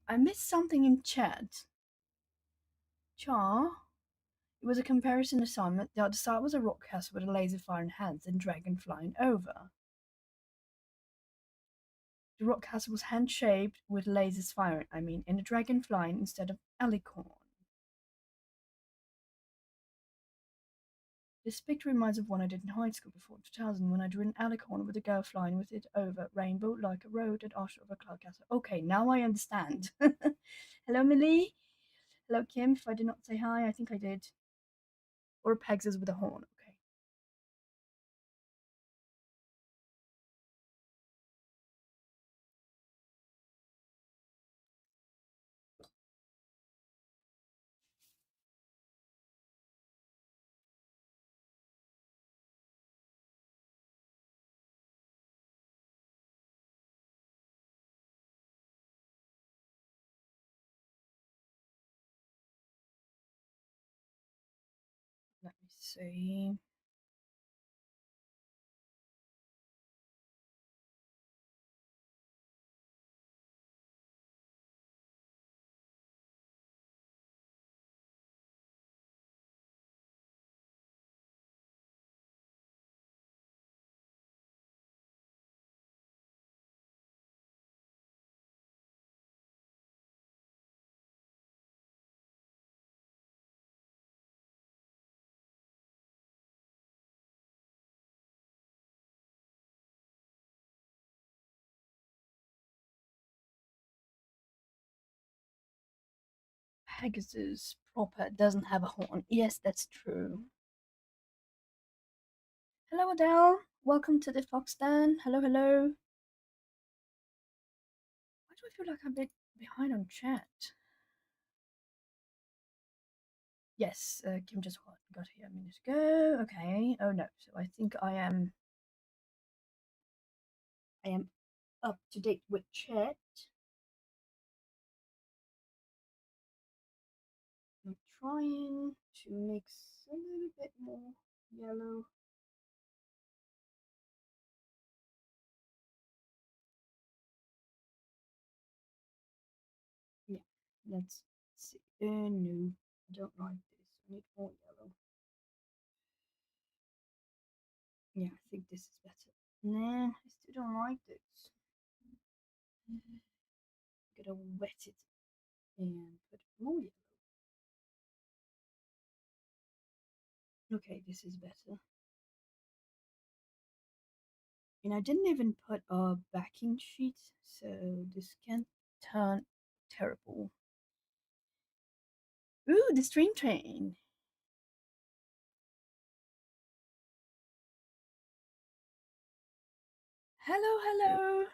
[SPEAKER 2] I missed something in chat. Char? It was a comparison assignment. The other side was a rock castle with a laser fire in hands and dragon flying over. The rock castle was hand shaped with lasers firing, and a dragon flying instead of alicorn. This picture reminds of one I did in high school before 2000 when I drew an alicorn with a girl flying with it over rainbow like a road at arch of a cloud castle. Okay, now I understand. Hello, Millie. Hello, Kim. If I did not say hi, I think I did. Or Pegasus with a horn. Okay. Let me see. Pegasus proper doesn't have a horn. Yes, that's true. Hello, Adele. Welcome to the Fox Den. Hello, hello. Why do I feel like I'm a bit behind on chat? Yes, Kim just got here a minute ago. Okay. Oh no. So I think I am up to date with chat. I'm trying to mix a little bit more yellow. Yeah, let's see. No, I don't like this. I need more yellow. Yeah, I think this is better. Nah, I still don't like this. Gotta wet it and put more yellow. Okay, this is better. And I didn't even put a backing sheet, so this can turn terrible. Ooh, the stream train. Hello, hello.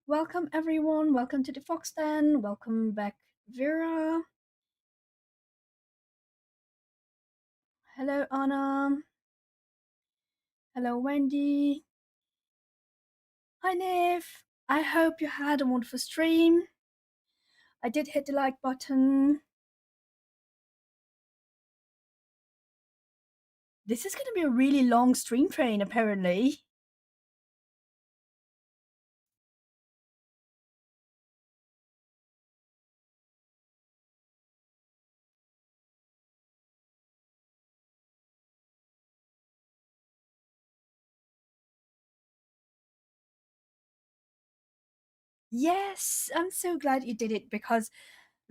[SPEAKER 2] Welcome everyone. Welcome to the Fox Den. Welcome back, Vera. Hello, Anna. Hello, Wendy. Hi, Niv. I hope you had a wonderful stream. I did hit the like button. This is going to be a really long stream train, apparently. Yes, I'm so glad you did it because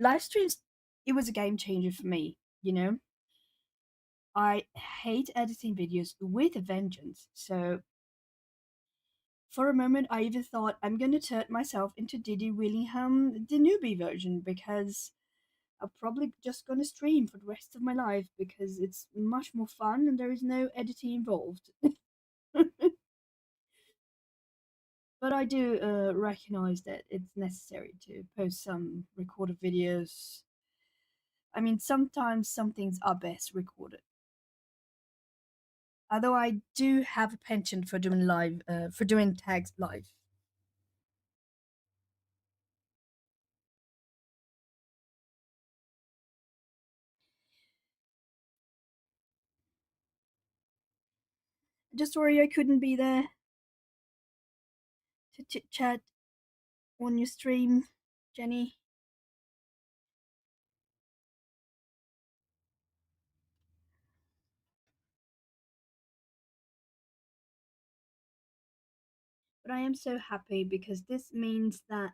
[SPEAKER 2] live streams, it was a game changer for me, you know? I hate editing videos with a vengeance. So for a moment, I even thought I'm going to turn myself into Diddy Willingham, the newbie version, because I'm probably just going to stream for the rest of my life because it's much more fun and there is no editing involved. But I do recognize that it's necessary to post some recorded videos. I mean, sometimes some things are best recorded. Although I do have a penchant for doing for doing tags live. Just sorry I couldn't be there to chit chat on your stream, Jenny. But I am so happy because this means that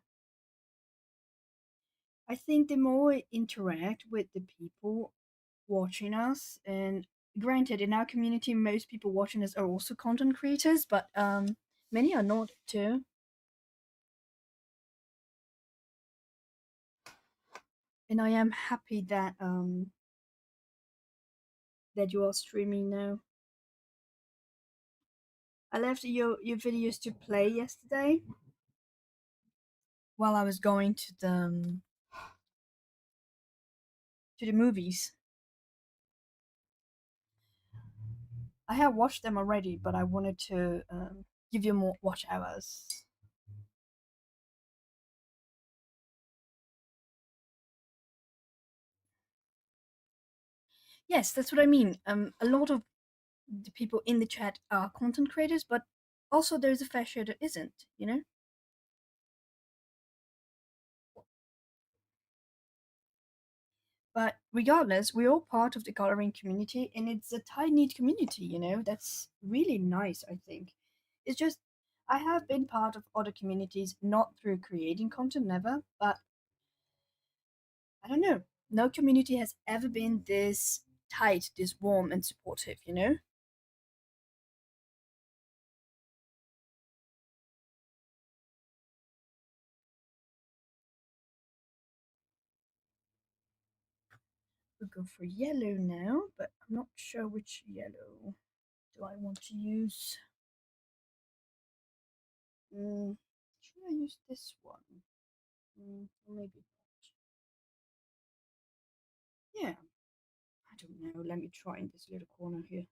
[SPEAKER 2] I think the more we interact with the people watching us, and granted, in our community, most people watching us are also content creators, but many are not too. And I am happy that you are streaming now. I left your videos to play yesterday while I was going to the movies. I have watched them already, but I wanted to give you more watch hours. Yes, that's what I mean. A lot of the people in the chat are content creators, but also there's a fair share that isn't. You know. But regardless, we're all part of the coloring community, and it's a tight knit community. You know, that's really nice. I think it's just I have been part of other communities, not through creating content, never, but I don't know. No community has ever been this tight, this warm and supportive, you know? We'll go for yellow now, but I'm not sure which yellow do I want to use. Should I use this one? Or maybe not. Yeah, I don't know. Let me try in this little corner here.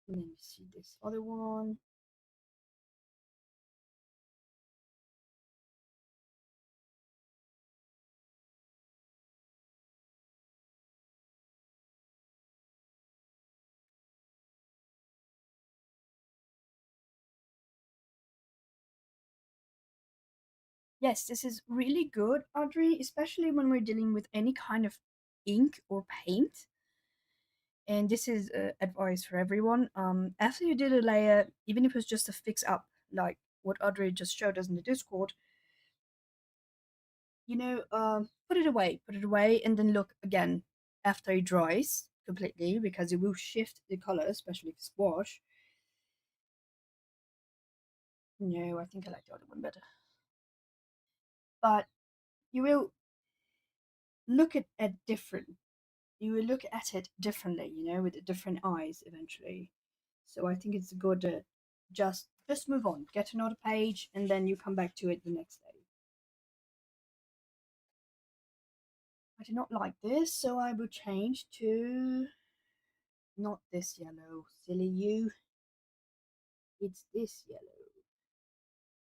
[SPEAKER 2] Let me see this other one. Yes, this is really good, Audrey, especially when we're dealing with any kind of ink or paint. And this is advice for everyone. After you did a layer, even if it's just a fix up, like what Audrey just showed us in the Discord, put it away, and then look again after it dries completely because it will shift the color, especially if it's wash. No, I think I like the other one better. But you will look at different. You will look at it differently, with different eyes eventually. So I think it's good to just move on, get another page, and then you come back to it the next day. I do not like this, so I will change to not this yellow, silly you. It's this yellow.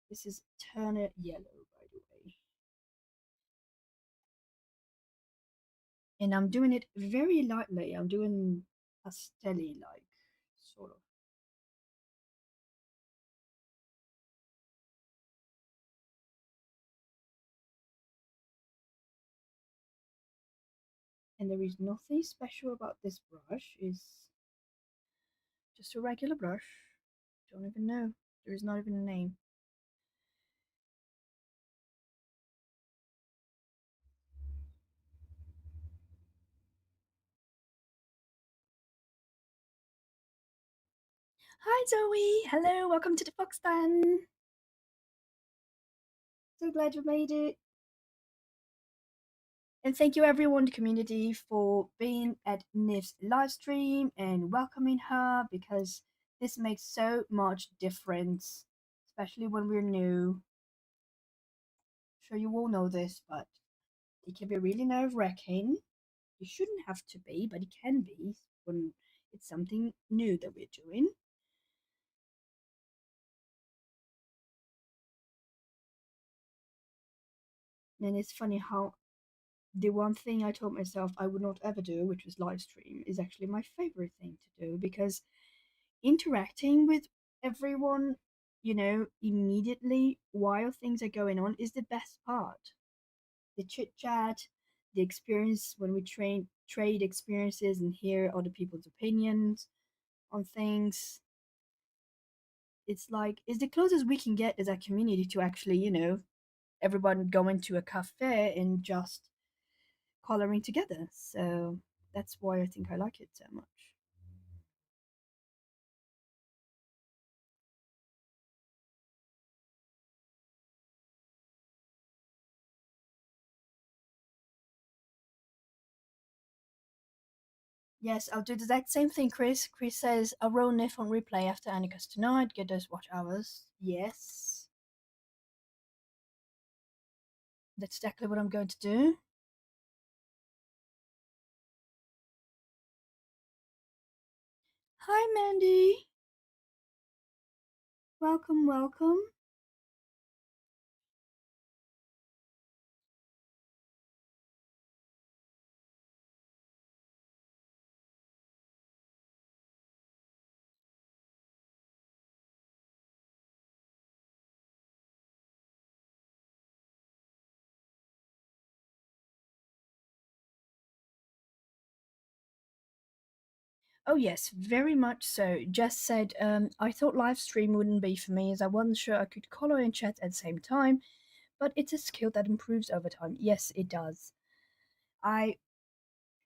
[SPEAKER 2] This is Turner yellow, by the way. And I'm doing it very lightly. I'm doing pastelly like, sort of. And there is nothing special about this brush. It's just a regular brush. Don't even know. There is not even a name. Hi Zoe! Hello, welcome to the Fox Den. So glad you made it. And thank you everyone, the community, for being at Nif's live stream and welcoming her because this makes so much difference, especially when we're new. I'm sure you all know this, but it can be really nerve-wracking. It shouldn't have to be, but it can be when it's something new that we're doing. And it's funny how the one thing I told myself I would not ever do, which was live stream, is actually my favorite thing to do because interacting with everyone, immediately while things are going on is the best part. The chit chat, the experience when we trade experiences and hear other people's opinions on things. It's like it's the closest we can get as a community to actually, everyone going to a cafe and just coloring together. So that's why I think I like it so much. Yes, I'll do the exact same thing, Chris. Chris says, I'll roll Nif on replay after Annika's tonight, get those watch hours. Yes. That's exactly what I'm going to do. Hi, Mandy. Welcome, welcome. Oh, yes, very much so. Jess said, I thought live stream wouldn't be for me as I wasn't sure I could color and chat at the same time, but it's a skill that improves over time. Yes, it does. I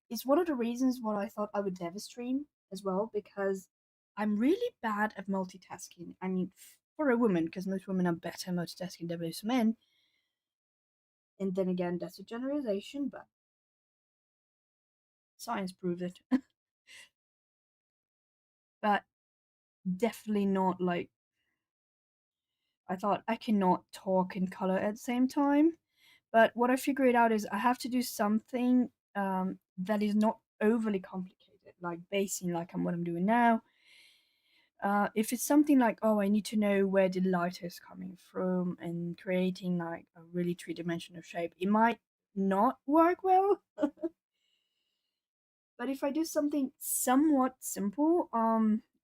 [SPEAKER 2] It's one of the reasons why I thought I would never stream as well because I'm really bad at multitasking. I mean, for a woman, because most women are better multitasking than most men. And then again, that's a generalization, but science proves it. But definitely not like I thought I cannot talk and color at the same time. But what I figured out is I have to do something that is not overly complicated, like basing like I'm what I'm doing now. If it's something like, oh, I need to know where the light is coming from and creating like a really three-dimensional shape, it might not work well. But if I do something somewhat simple,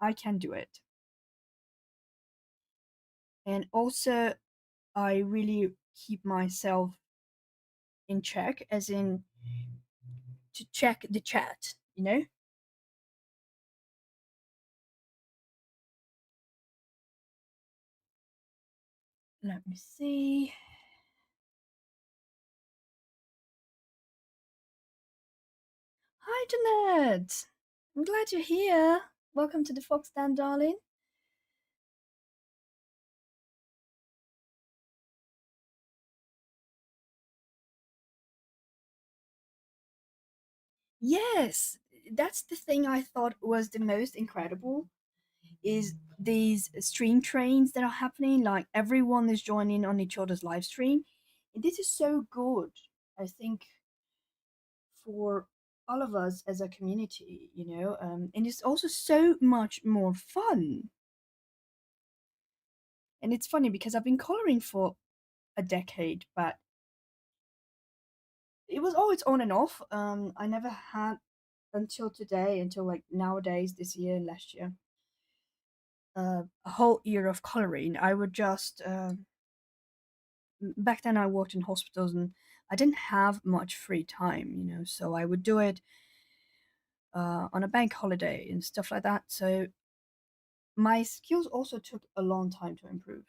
[SPEAKER 2] I can do it. And also, I really keep myself in check, as in to check the chat, you know? Let me see. Hi, Jeanette. I'm glad you're here. Welcome to the Fox Den, darling. Yes, that's the thing I thought was the most incredible is these stream trains that are happening. Like everyone is joining on each other's live stream. And this is so good, I think, for all of us as a community, you know, and it's also so much more fun. And it's funny because I've been coloring for a decade, but it was always on and off. I never had until today, until like nowadays, this year and last year, a whole year of coloring. I would just back then I worked in hospitals and I didn't have much free time, you know, so I would do it on a bank holiday and stuff like that. So my skills also took a long time to improve,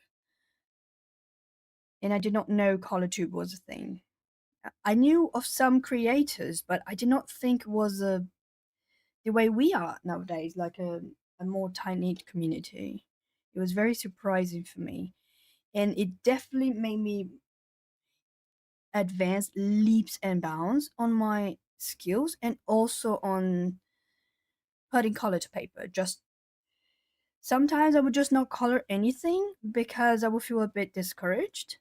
[SPEAKER 2] and I did not know color tube was a thing. I knew of some creators, but I did not think was the way we are nowadays, like a more tight knit community. It was very surprising for me, and it definitely made me advance leaps and bounds on my skills and also on putting color to paper. Just sometimes I would just not color anything because I would feel a bit discouraged.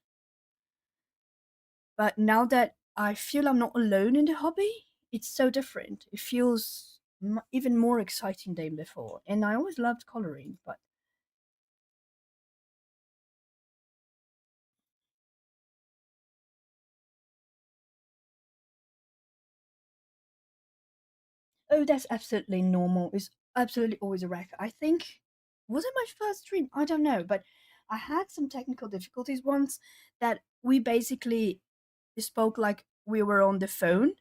[SPEAKER 2] But now that I feel I'm not alone in the hobby, it's so different. It feels even more exciting than before. And I always loved coloring, but oh, that's absolutely normal. It's absolutely always a wreck. I think, was it my first stream? I don't know, but I had some technical difficulties once that we basically spoke like we were on the phone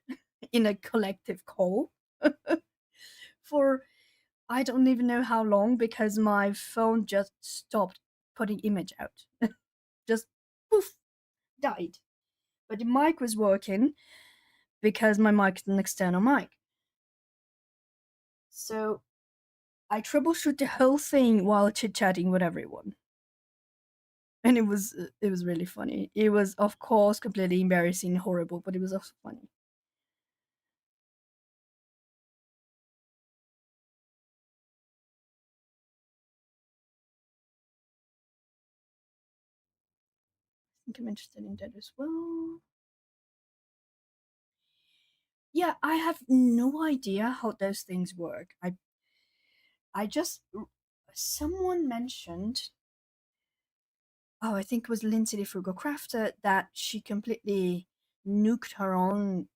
[SPEAKER 2] in a collective call for I don't even know how long because my phone just stopped putting image out. Just poof, died. But the mic was working because my mic is an external mic. So I troubleshoot the whole thing while chit chatting with everyone. And it was really funny. It was of course completely embarrassing and horrible, but it was also funny. I think I'm interested in that as well. Yeah, I have no idea how those things work. I just someone mentioned, oh, I think it was Lindsay the Frugal Crafter, that she completely nuked her own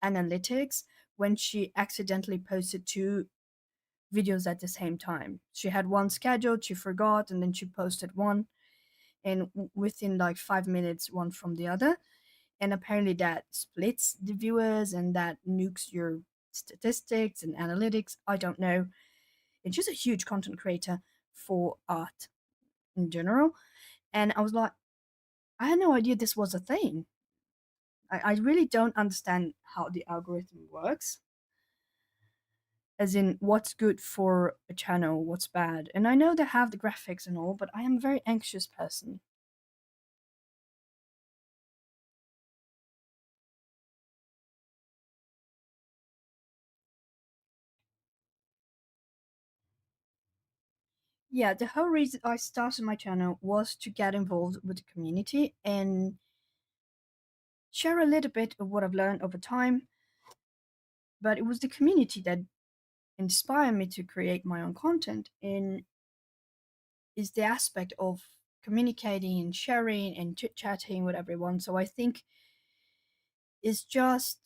[SPEAKER 2] analytics when she accidentally posted two videos at the same time. She had one scheduled, she forgot, and then she posted one, and within like 5 minutes, one from the other. And apparently that splits the viewers and that nukes your statistics and analytics. I don't know. And she's a huge content creator for art in general. And I was like, I had no idea this was a thing. I really don't understand how the algorithm works, as in what's good for a channel, what's bad. And I know they have the graphics and all, but I am a very anxious person. Yeah, the whole reason I started my channel was to get involved with the community and share a little bit of what I've learned over time. But it was the community that inspired me to create my own content, and is the aspect of communicating and sharing and chit chatting with everyone. So I think it's just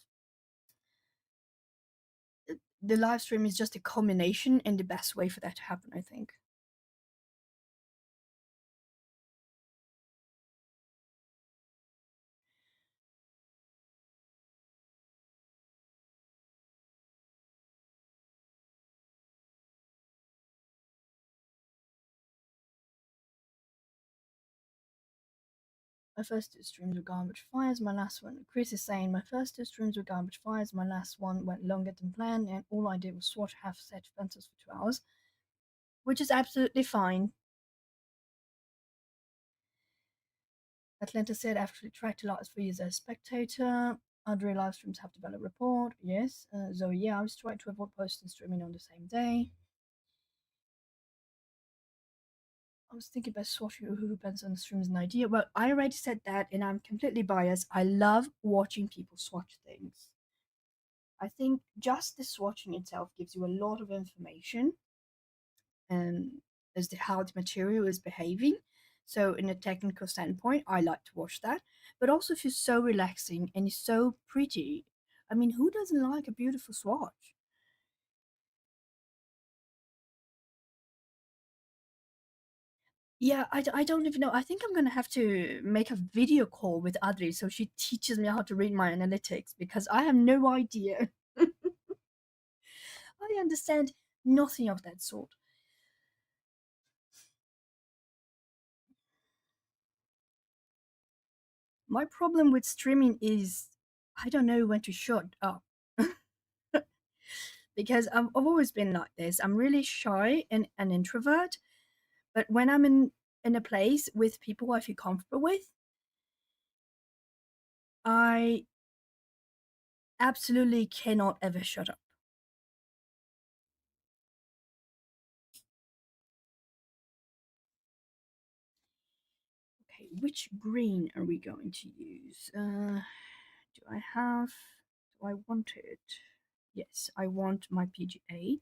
[SPEAKER 2] the live stream is just a combination and the best way for that to happen, I think. My first two streams were garbage fires, my last one. Chris is saying, my first two streams were garbage fires, my last one went longer than planned, and all I did was swatch half set fences for 2 hours, which is absolutely fine. Atlanta said, after tried to last 3 years as a spectator, other live streams have to valid report. Yes. Zoe, yeah, I was trying to avoid posting streaming on the same day. I was thinking about swatching who depends on the stream is an idea. Well, I already said that, and I'm completely biased. I love watching people swatch things. I think just the swatching itself gives you a lot of information as to how the material is behaving. So, in a technical standpoint, I like to watch that. But also, if you're so relaxing and it's so pretty, I mean, who doesn't like a beautiful swatch? Yeah, I don't even know. I think I'm gonna have to make a video call with Adri so she teaches me how to read my analytics because I have no idea. I understand nothing of that sort. My problem with streaming is I don't know when to shut up. Because I've always been like this. I'm really shy and an introvert, but when I'm in a place with people I feel comfortable with, I absolutely cannot ever shut up. Okay, which green are we going to use? Do I have? Do I want it? Yes, I want my PG8,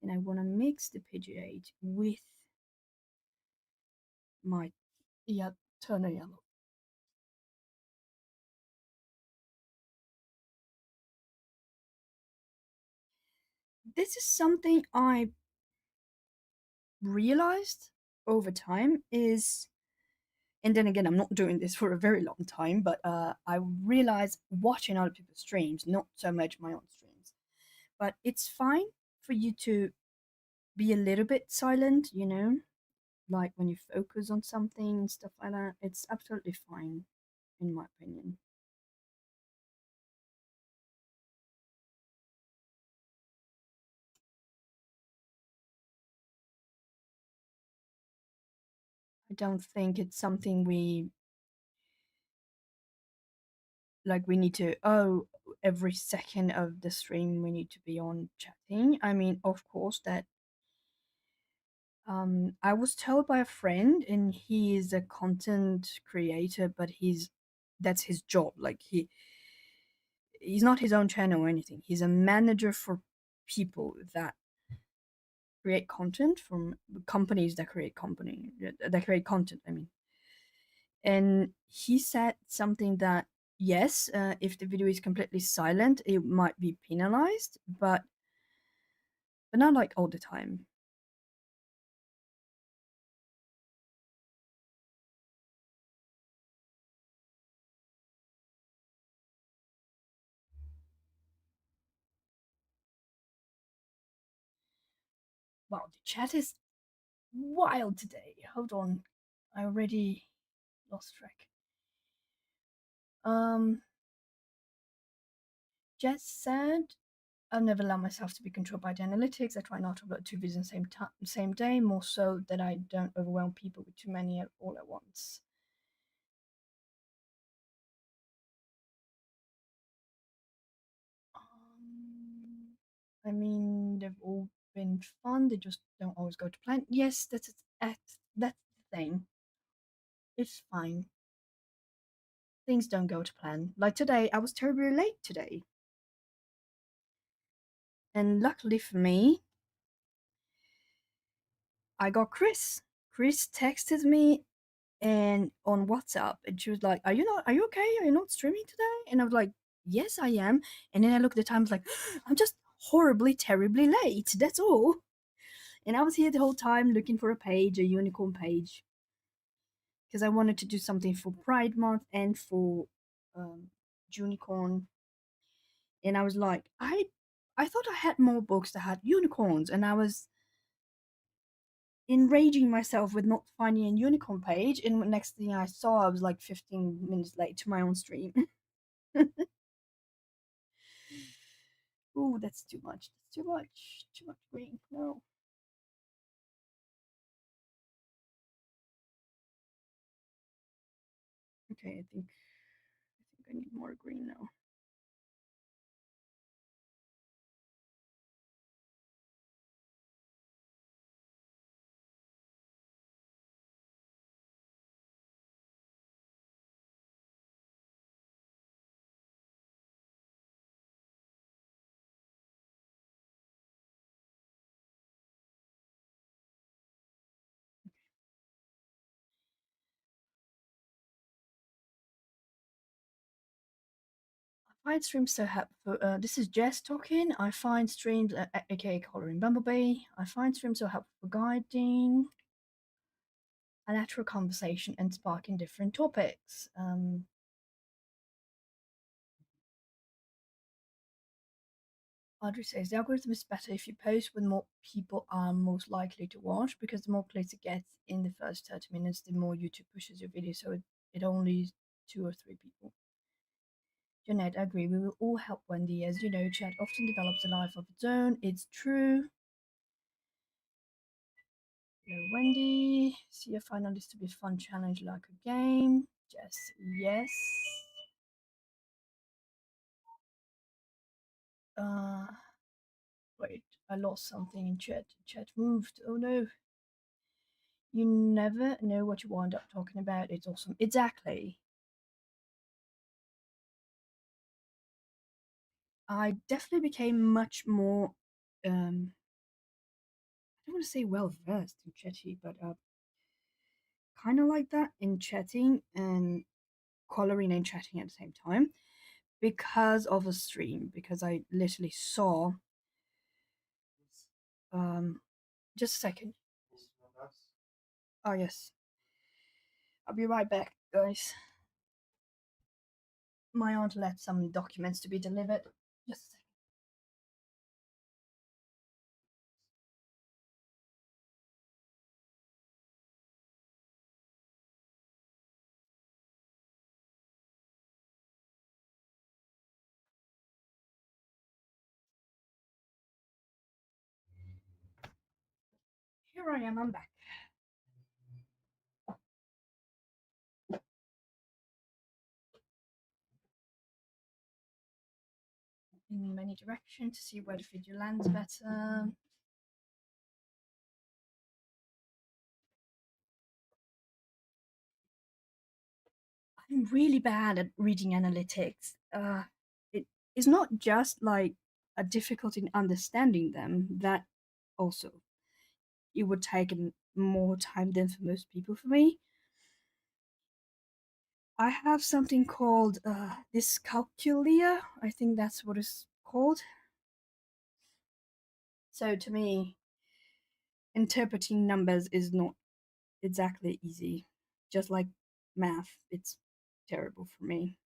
[SPEAKER 2] and I want to mix the PG8 with my, yeah, Turner yellow. This is something I realized over time is, and then again, I'm not doing this for a very long time, but I realized watching other people's streams, not so much my own streams, but it's fine for you to be a little bit silent, like when you focus on something and stuff like that. It's absolutely fine, in my opinion. I don't think it's something we need to, oh, every second of the stream we need to be on chatting. I mean, of course, that I was told by a friend, and he is a content creator, but that's his job. Like he's not his own channel or anything. He's a manager for people that create content, from companies that create content. I mean, and he said something that yes, if the video is completely silent, it might be penalized, but not like all the time. Wow, the chat is wild today. Hold on, I already lost track. Um, Jess said, I've never allowed myself to be controlled by the analytics. I try not to upload two videos on the same day, more so that I don't overwhelm people with too many all at once. I mean, they've all been fun. They just don't always go to plan. Yes, that's the thing. It's fine. Things don't go to plan. Like today, I was terribly late today. And luckily for me, I got Chris. Chris texted me and on WhatsApp, and she was like, are you okay? Are you not streaming today?" And I was like, "Yes, I am." And then I looked at the time, I was like, "I'm just horribly, terribly late. That's all." And I was here the whole time looking for a page, a unicorn page, because I wanted to do something for Pride Month and for um, Junicorn. And I was like, I thought I had more books that had unicorns, and I was enraging myself with not finding a unicorn page. And the next thing I saw, I was like 15 minutes late to my own stream. Ooh, that's too much. That's too much. Too much green. No. Okay, I think I need more green now. I find streams so helpful. This is Jess talking. I find streams, aka Coloring Bumblebee. I find streams so helpful for guiding a natural conversation and sparking different topics. Audrey says the algorithm is better if you post when more people are most likely to watch, because the more clicks it gets in the first 30 minutes, the more YouTube pushes your video. So it only is 2 or 3 people. Jeanette, I agree. We will all help Wendy. As you know, chat often develops a life of its own. It's true. Hello, Wendy. See, I find this to be a fun challenge like a game. Jess, yes. Uh, wait, I lost something in chat. Chat moved. Oh no. You never know what you wind up talking about. It's awesome. Exactly. I definitely became much more, I don't want to say well versed in chatty, but kind of like that in chatting and coloring and chatting at the same time because of a stream. Because I literally saw, just a second. Oh, yes. I'll be right back, guys. My aunt left some documents to be delivered. Just a second. Here I am, I'm back. In many directions to see where the video lands better. I'm really bad at reading analytics. It is not just like a difficulty in understanding them, that also it would take more time than for most people for me. I have something called dyscalculia. I think that's what it's called. So to me, interpreting numbers is not exactly easy. Just like math, it's terrible for me.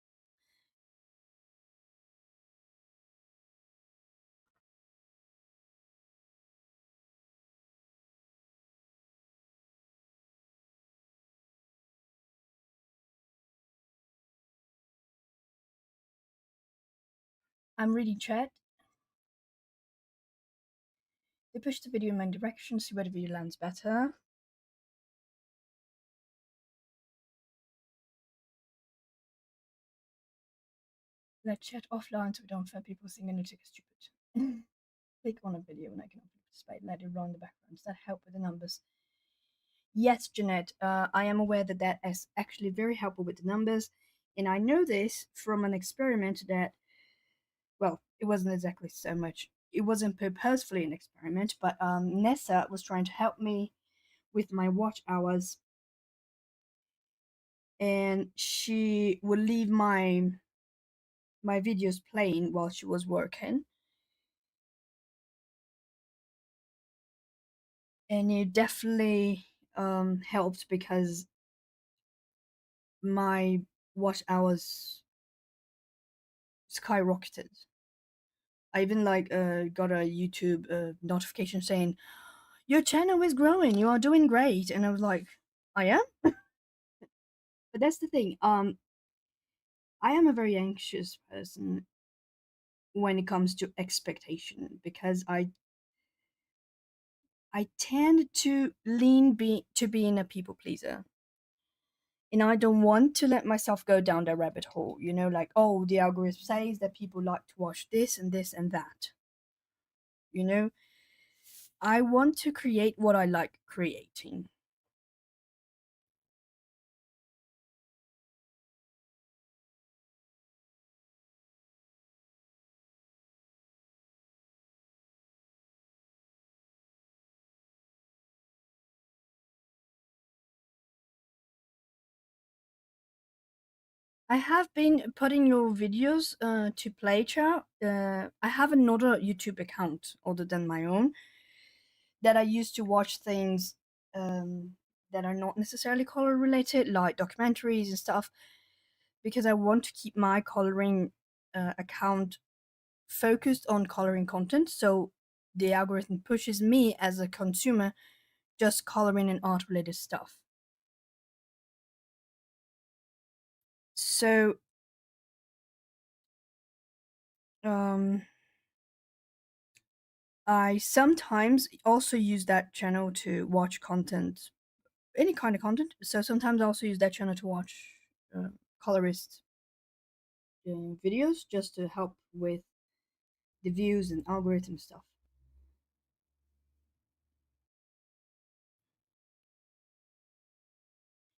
[SPEAKER 2] I'm reading chat. They push the video in many directions, see where the video lands better. Let chat offline so we don't find people thinking it's stupid. Click on a video and I can upload just by let it run in the background. Does that help with the numbers? Yes, Jeanette, I am aware that that is actually very helpful with the numbers. And I know this from an experiment that, well, it wasn't exactly so much, it wasn't purposefully an experiment, but Nessa was trying to help me with my watch hours. And she would leave my videos playing while she was working. And it definitely helped because my watch hours skyrocketed. I even like got a YouTube notification saying your channel is growing, you are doing great, and I was like, I am. But that's the thing. I am a very anxious person when it comes to expectation because I tend to to being a people pleaser. And I don't want to let myself go down that rabbit hole, like, oh, the algorithm says that people like to watch this and this and that. You know, I want to create what I like creating. I have been putting your videos to play chat. I have another YouTube account other than my own that I use to watch things that are not necessarily color related, like documentaries and stuff, because I want to keep my coloring account focused on coloring content. So the algorithm pushes me as a consumer just coloring and art related stuff. So um I sometimes also use that channel to watch content, any kind of content. So sometimes I also use that channel to watch colorist videos just to help with the views and algorithm stuff.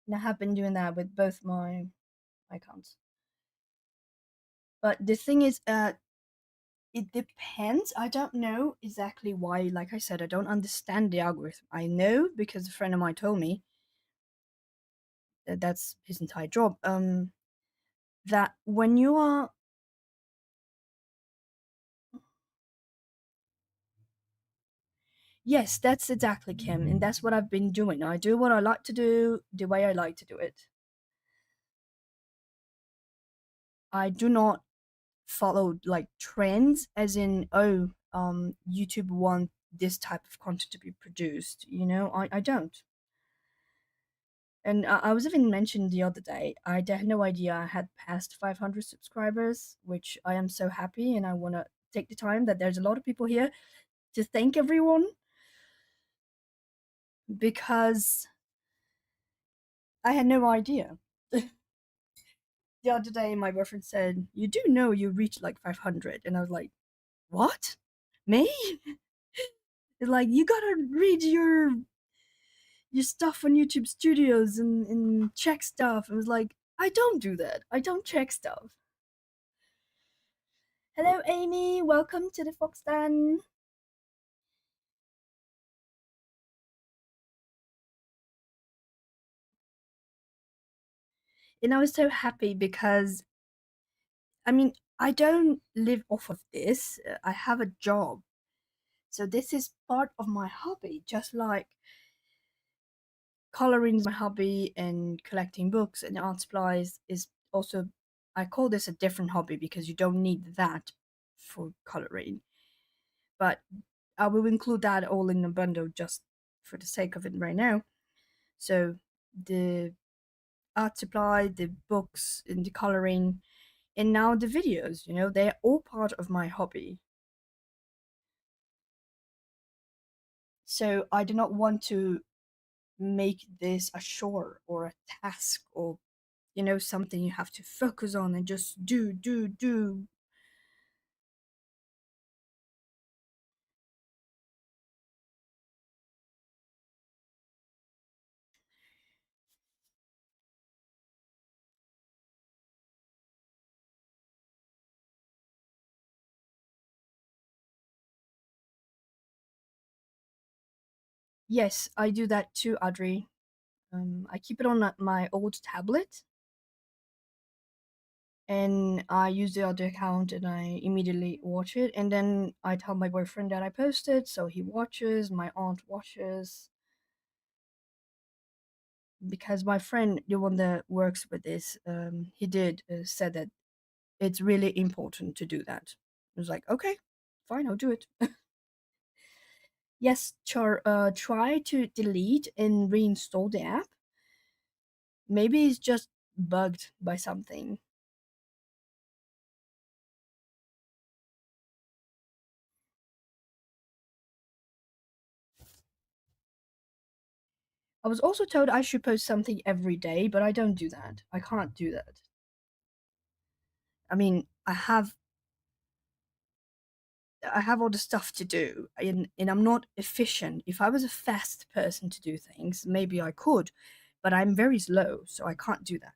[SPEAKER 2] And I have been doing that with both my accounts. But the thing is, it depends. I don't know exactly why. Like I said, I don't understand the algorithm. I know because a friend of mine told me that that's his entire job. That when you are, yes, that's exactly Kim, and that's what I've been doing. I do what I like to do the way I like to do it. I do not follow like trends, as in, oh, YouTube want this type of content to be produced. I don't. And I was even mentioned the other day, I had no idea I had passed 500 subscribers, which I am so happy. And I want to take the time that there's a lot of people here to thank everyone because I had no idea. The other day, my boyfriend said, "You do know you reached like 500." And I was like, "What? Me?" It's like, you gotta read your stuff on YouTube Studios and check stuff. I was like, I don't do that. I don't check stuff. Hello, Amy. Welcome to the Fox Den. And I was so happy because, I mean, I don't live off of this. I have a job. So this is part of my hobby, just like coloring is my hobby and collecting books and art supplies is also, I call this a different hobby because you don't need that for coloring. But I will include that all in a bundle just for the sake of it right now. So the art supply, the books, and the coloring, and now the videos, they're all part of my hobby. So I do not want to make this a chore or a task or, something you have to focus on and just do. Yes, I do that too, Audrey. I keep it on my old tablet, and I use the other account, and I immediately watch it, and then I tell my boyfriend that I posted, so he watches. My aunt watches because my friend, the one that works with this, he did said that it's really important to do that. I was like, okay, fine, I'll do it. Yes, try to delete and reinstall the app. Maybe it's just bugged by something. I was also told I should post something every day, but I don't do that. I can't do that. I mean, I have all the stuff to do, and I'm not efficient. If I was a fast person to do things, maybe I could, but I'm very slow, so I can't do that.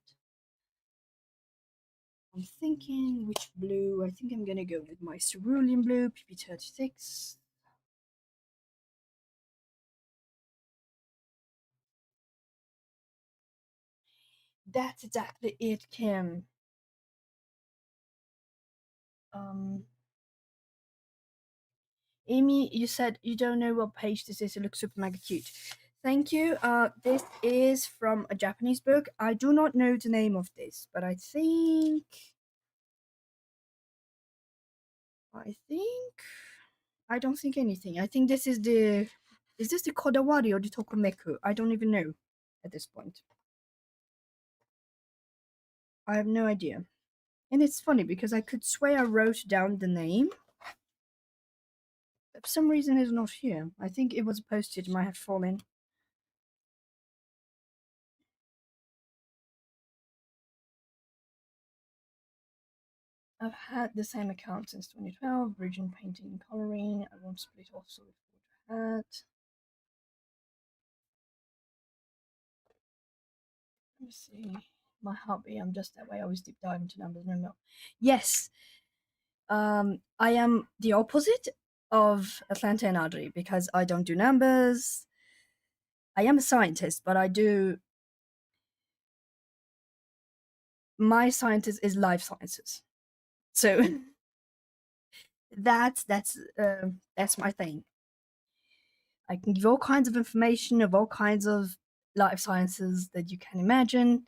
[SPEAKER 2] I'm thinking which blue. I think I'm gonna go with my cerulean blue, PP36. That's exactly it, Kim. Um, Amy, you said you don't know what page this is. It looks super mega cute. Thank you. This is from a Japanese book. I do not know the name of this, but I think I don't think anything. I think this is the is this the Kodawari or the Tokomeku? I don't even know at this point. I have no idea. And it's funny because I could swear I wrote down the name. But for some reason it's not here. I think it was posted, might have fallen. I've had the same account since 2012, Virgin Painting and Coloring. I won't split also with that. Let me see. My hobby, I'm just that way. I always deep dive into numbers. Remember? Yes, I am the opposite of Atlanta and Audrey because I don't do numbers. I am a scientist, but I do my scientist is life sciences. So that's my thing. I can give all kinds of information of all kinds of life sciences that you can imagine.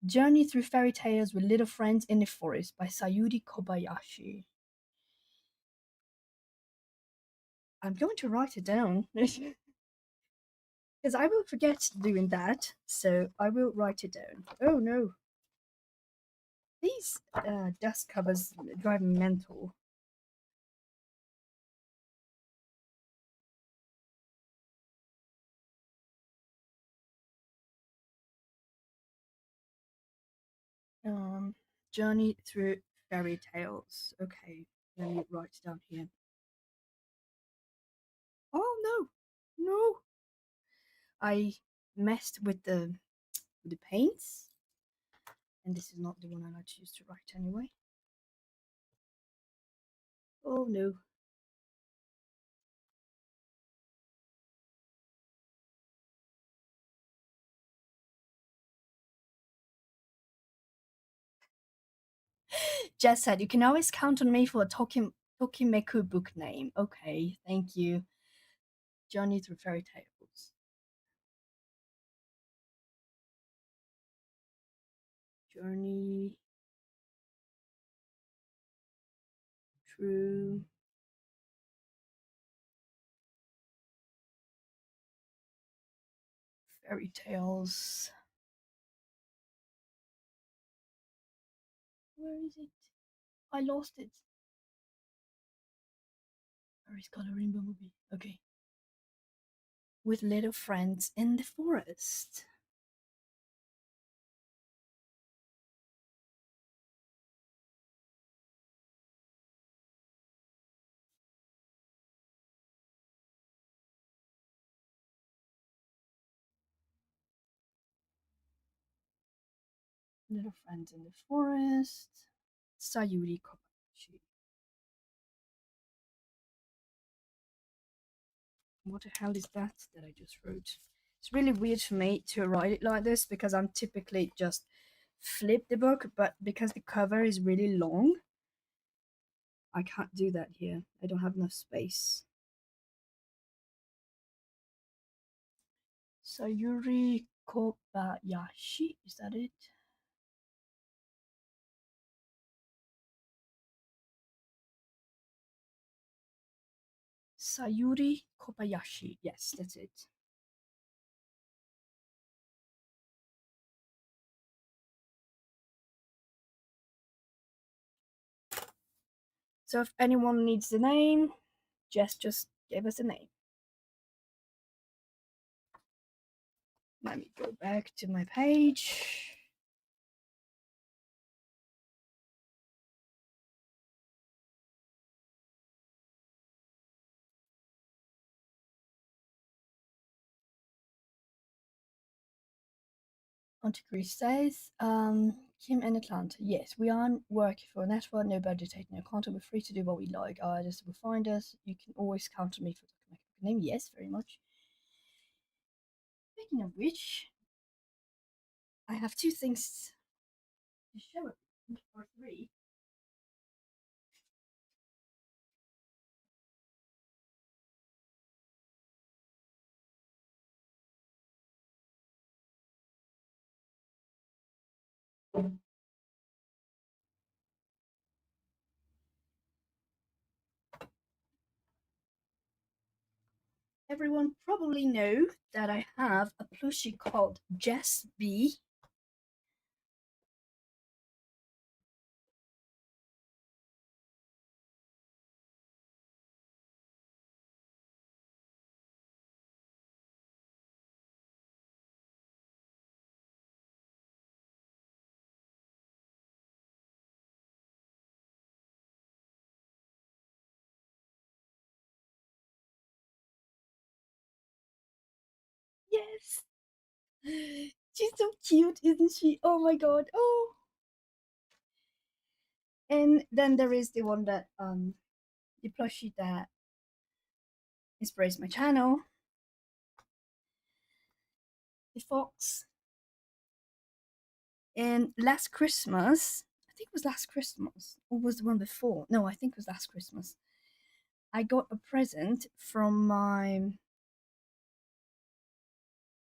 [SPEAKER 2] Journey Through Fairy Tales with Little Friends in the Forest by Sayuri Kobayashi. I'm going to write it down because I will forget doing that. So I will write it down. Oh no, these dust covers drive me mental. Um, Journey Through Fairy Tales. Okay, let me write it down here. Oh no, no! I messed with the paints, and this is not the one I like to use to write anyway. Oh no! Jess said you can always count on me for a Tokimeku book name. Okay, thank you. Journey Through Fairy Tales. Journey Through Fairy Tales. Where is it? I lost it. Where is Coloring Bumblebee? Okay. With little friends in the forest. Little friends in the forest. Sayuri Kobayashi. What the hell is that I just wrote? It's really weird for me to write it like this because I'm typically just flip the book, but because the cover is really long, I can't do that here. I don't have enough space. Sayuri Kobayashi, is that it? Sayuri Kobayashi, yes, that's it. So if anyone needs the name, Jess just gave us a name. Let me go back to my page. Antiquary says, Kim and Atlanta. Yes, we aren't working for a network, no budget, no content. We're free to do what we like. Our artists will find us. You can always count on me for the name. Yes, very much. Speaking of which, I have two things to show you, or three. Everyone probably know that I have a plushie called Jess B. Yes, she's so cute, isn't she? Oh my god! Oh, and then there is the one that the plushie that inspires my channel, the fox. And last Christmas, I think it was last Christmas, or was the one before? No, I think it was last Christmas. I got a present from my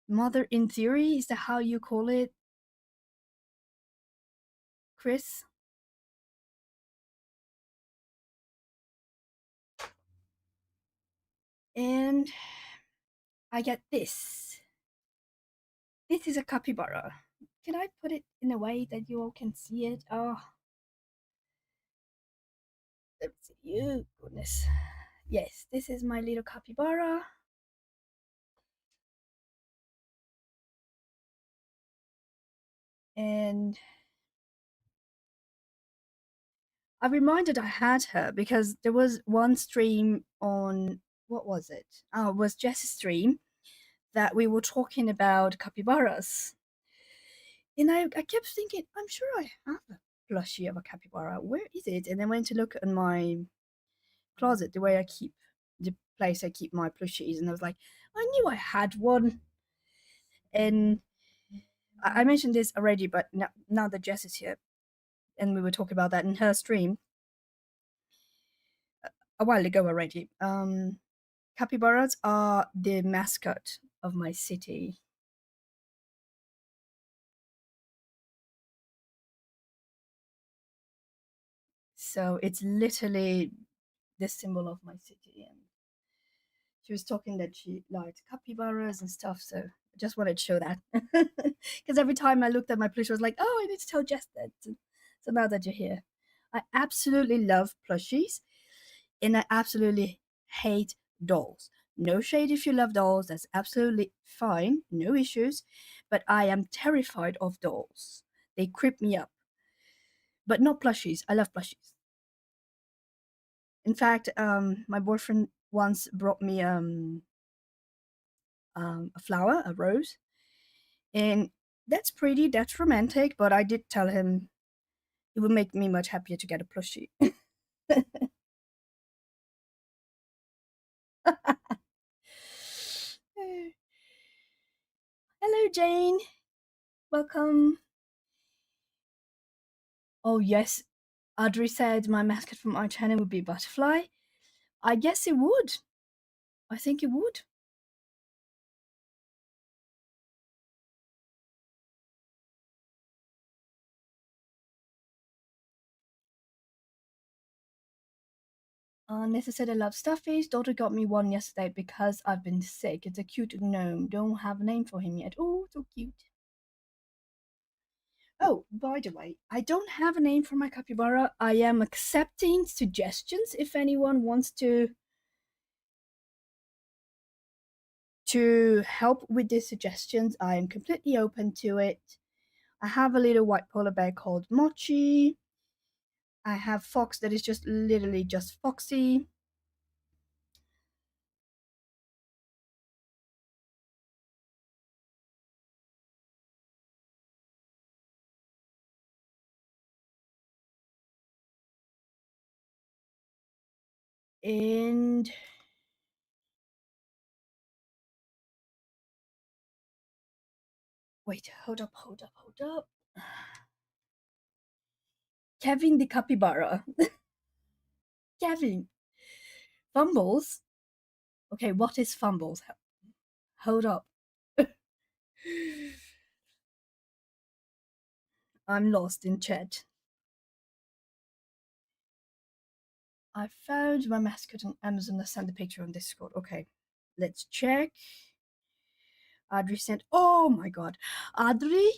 [SPEAKER 2] mother in theory. Is that how you call it, Chris? And I get this. This is a capybara. Can I put it in a way that you all can see it? Oh, let me see. You goodness. Yes, this is my little capybara. And I reminded I had her because there was one stream on, what was it? Oh, it was Jess's stream that we were talking about capybaras. And I kept thinking, I'm sure I have a plushie of a capybara. Where is it? And I went to look in my closet, the place I keep my plushies, and I was like, I knew I had one. And I mentioned this already, but now that Jess is here, and we were talking about that in her stream a while ago already. Capybaras are the mascot of my city. So it's literally the symbol of my city. And she was talking that she liked capybaras and stuff. So I just wanted to show that. Because every time I looked at my plushie, I was like, oh, I need to tell Jess that. So now that you're here, I absolutely love plushies and I absolutely hate dolls. No shade if you love dolls, that's absolutely fine, no issues. But I am terrified of dolls. They creep me up. But not plushies. I love plushies. In fact, my boyfriend once brought me a flower, a rose, and that's pretty, that's romantic. But I did tell him it would make me much happier to get a plushie. Jane. Welcome. Oh, yes. Audrey said my mascot from our channel would be butterfly. I guess it would. I think it would. Nessa said I love stuffies. Daughter got me one yesterday because I've been sick. It's a cute gnome. Don't have a name for him yet. Oh, so cute. Oh, by the way, I don't have a name for my capybara. I am accepting suggestions if anyone wants to help with the suggestions. I am completely open to it. I have a little white polar bear called Mochi. I have Fox that is just literally just Foxy. And wait, hold up. Kevin the capybara. Kevin. Fumbles? Okay, what is fumbles? Hold up. I'm lost in chat. I found my mascot on Amazon. I sent a picture on Discord. Okay, let's check. Adri sent. Oh my god, Adri,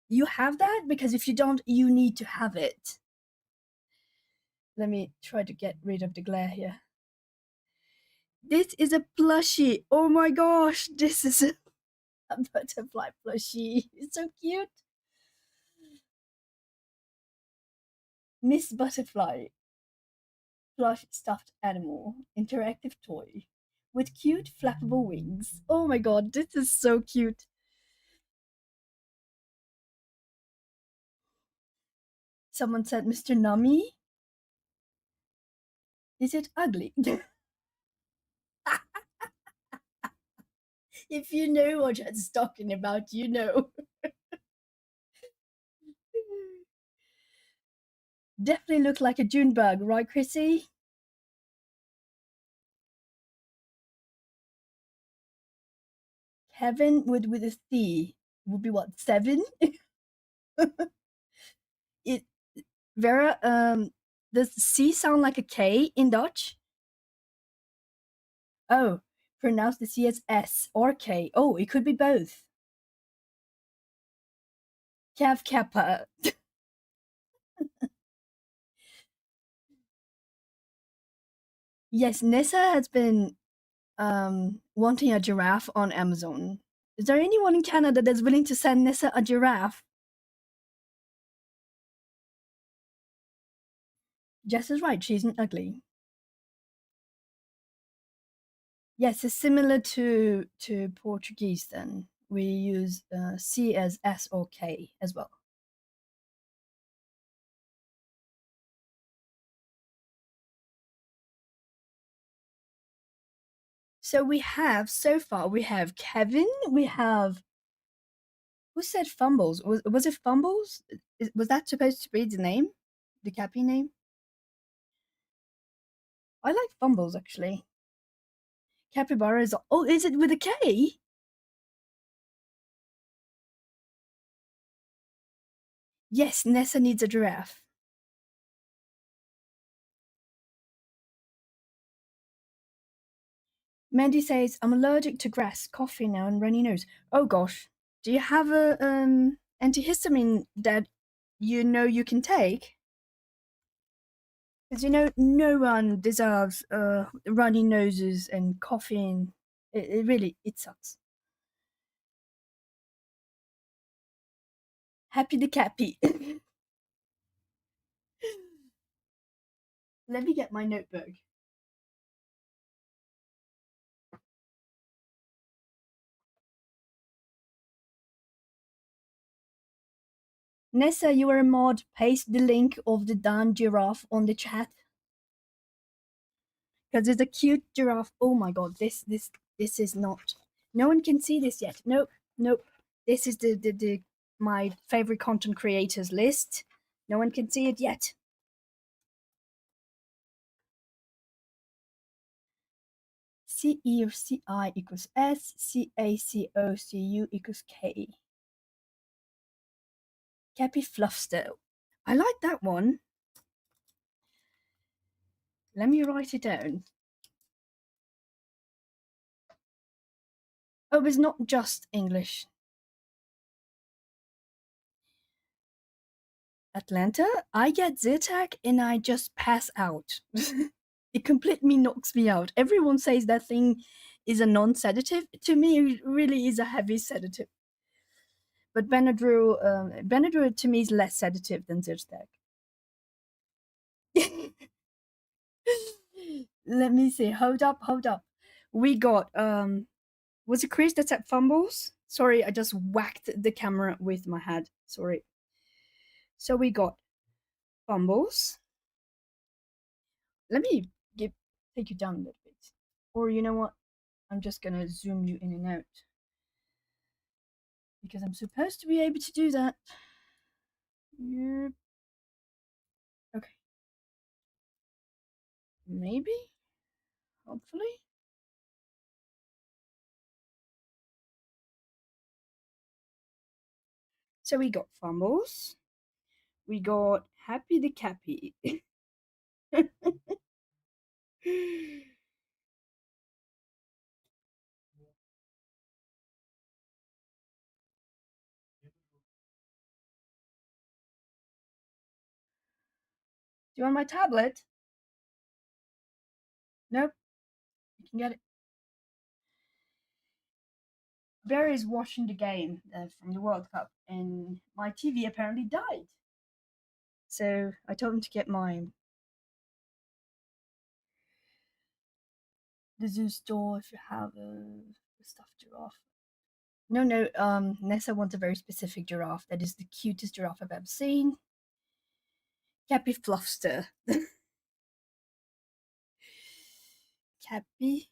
[SPEAKER 2] you have that? Because if you don't, you need to have it. Let me try to get rid of the glare here. This is a plushie. Oh my gosh, this is a butterfly plushie. It's so cute. Miss Butterfly, plush stuffed animal, interactive toy with cute flappable wings. Oh my god, this is so cute. Someone said, Mr. Nummy, is it ugly? If you know what I'm talking about, you know. Definitely look like a June bug, right, Chrissy? Kevin with a C would be what, 7? It Vera, does C sound like a K in Dutch? Oh, pronounce the C as S or K. Oh, it could be both. Cav Kappa. Yes, Nessa has been wanting a giraffe on Amazon. Is there anyone in Canada that's willing to send Nessa a giraffe? Jess is right, she isn't ugly. Yes, it's similar to Portuguese then. We use C as S or K as well. So we have, so far, we have Kevin, we have, who said Fumbles? Was it Fumbles? Was that supposed to be the name? The Cappy name? I like Fumbles, actually. Capybara is, oh, is it with a K? Yes, Nessa needs a giraffe. Mandy says, I'm allergic to grass, coffee now, and runny nose. Oh gosh. Do you have a antihistamine that you know you can take? Because you know no one deserves runny noses and coughing. It really it sucks. Happy the cappy. Let me get my notebook. Nessa, you are a mod. Paste the link of the Dan giraffe on the chat because it's a cute giraffe. Oh my god, this is not. No one can see this yet. Nope. Nope. This is the my favorite content creators list. No one can see it yet. CE or CI equals S, CACO CU equals K. Cappy Fluffster. I like that one. Let me write it down. Oh, it's not just English. Atlanta, I get Zyrtec and I just pass out. It completely knocks me out. Everyone says that thing is a non-sedative. To me, it really is a heavy sedative. But Benadryl to me is less sedative than Zyrtec. Let me see. Hold up, hold up. We got was it Chris that said fumbles? Sorry, I just whacked the camera with my head. Sorry. So we got fumbles. Let me take you down a little bit. Or you know what? I'm just gonna zoom you in and out. Because I'm supposed to be able to do that. Yep. Okay. Maybe? Hopefully? So we got fumbles. We got Happy the Cappy. Do you want my tablet? Nope. You can get it. Barry's watching the game from the World Cup, and my TV apparently died. So I told him to get mine. The zoo store if you have a stuffed giraffe. No, no. Nessa wants a very specific giraffe. That is the cutest giraffe I've ever seen. Cappy Fluffster. Cappy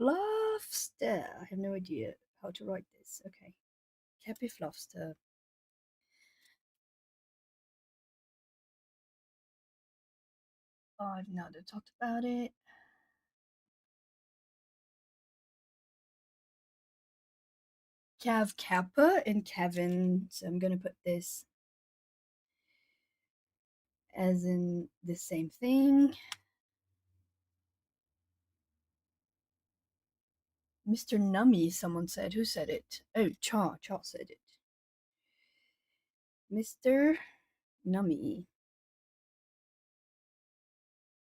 [SPEAKER 2] Fluffster. I have no idea how to write this. Okay. Cappy Fluffster. I've not talked about it. Cav Kappa and Kevin. So I'm gonna put this as in the same thing. Mr. Nummy, someone said. Who said it? Oh, Cha said it. Mr. Nummy.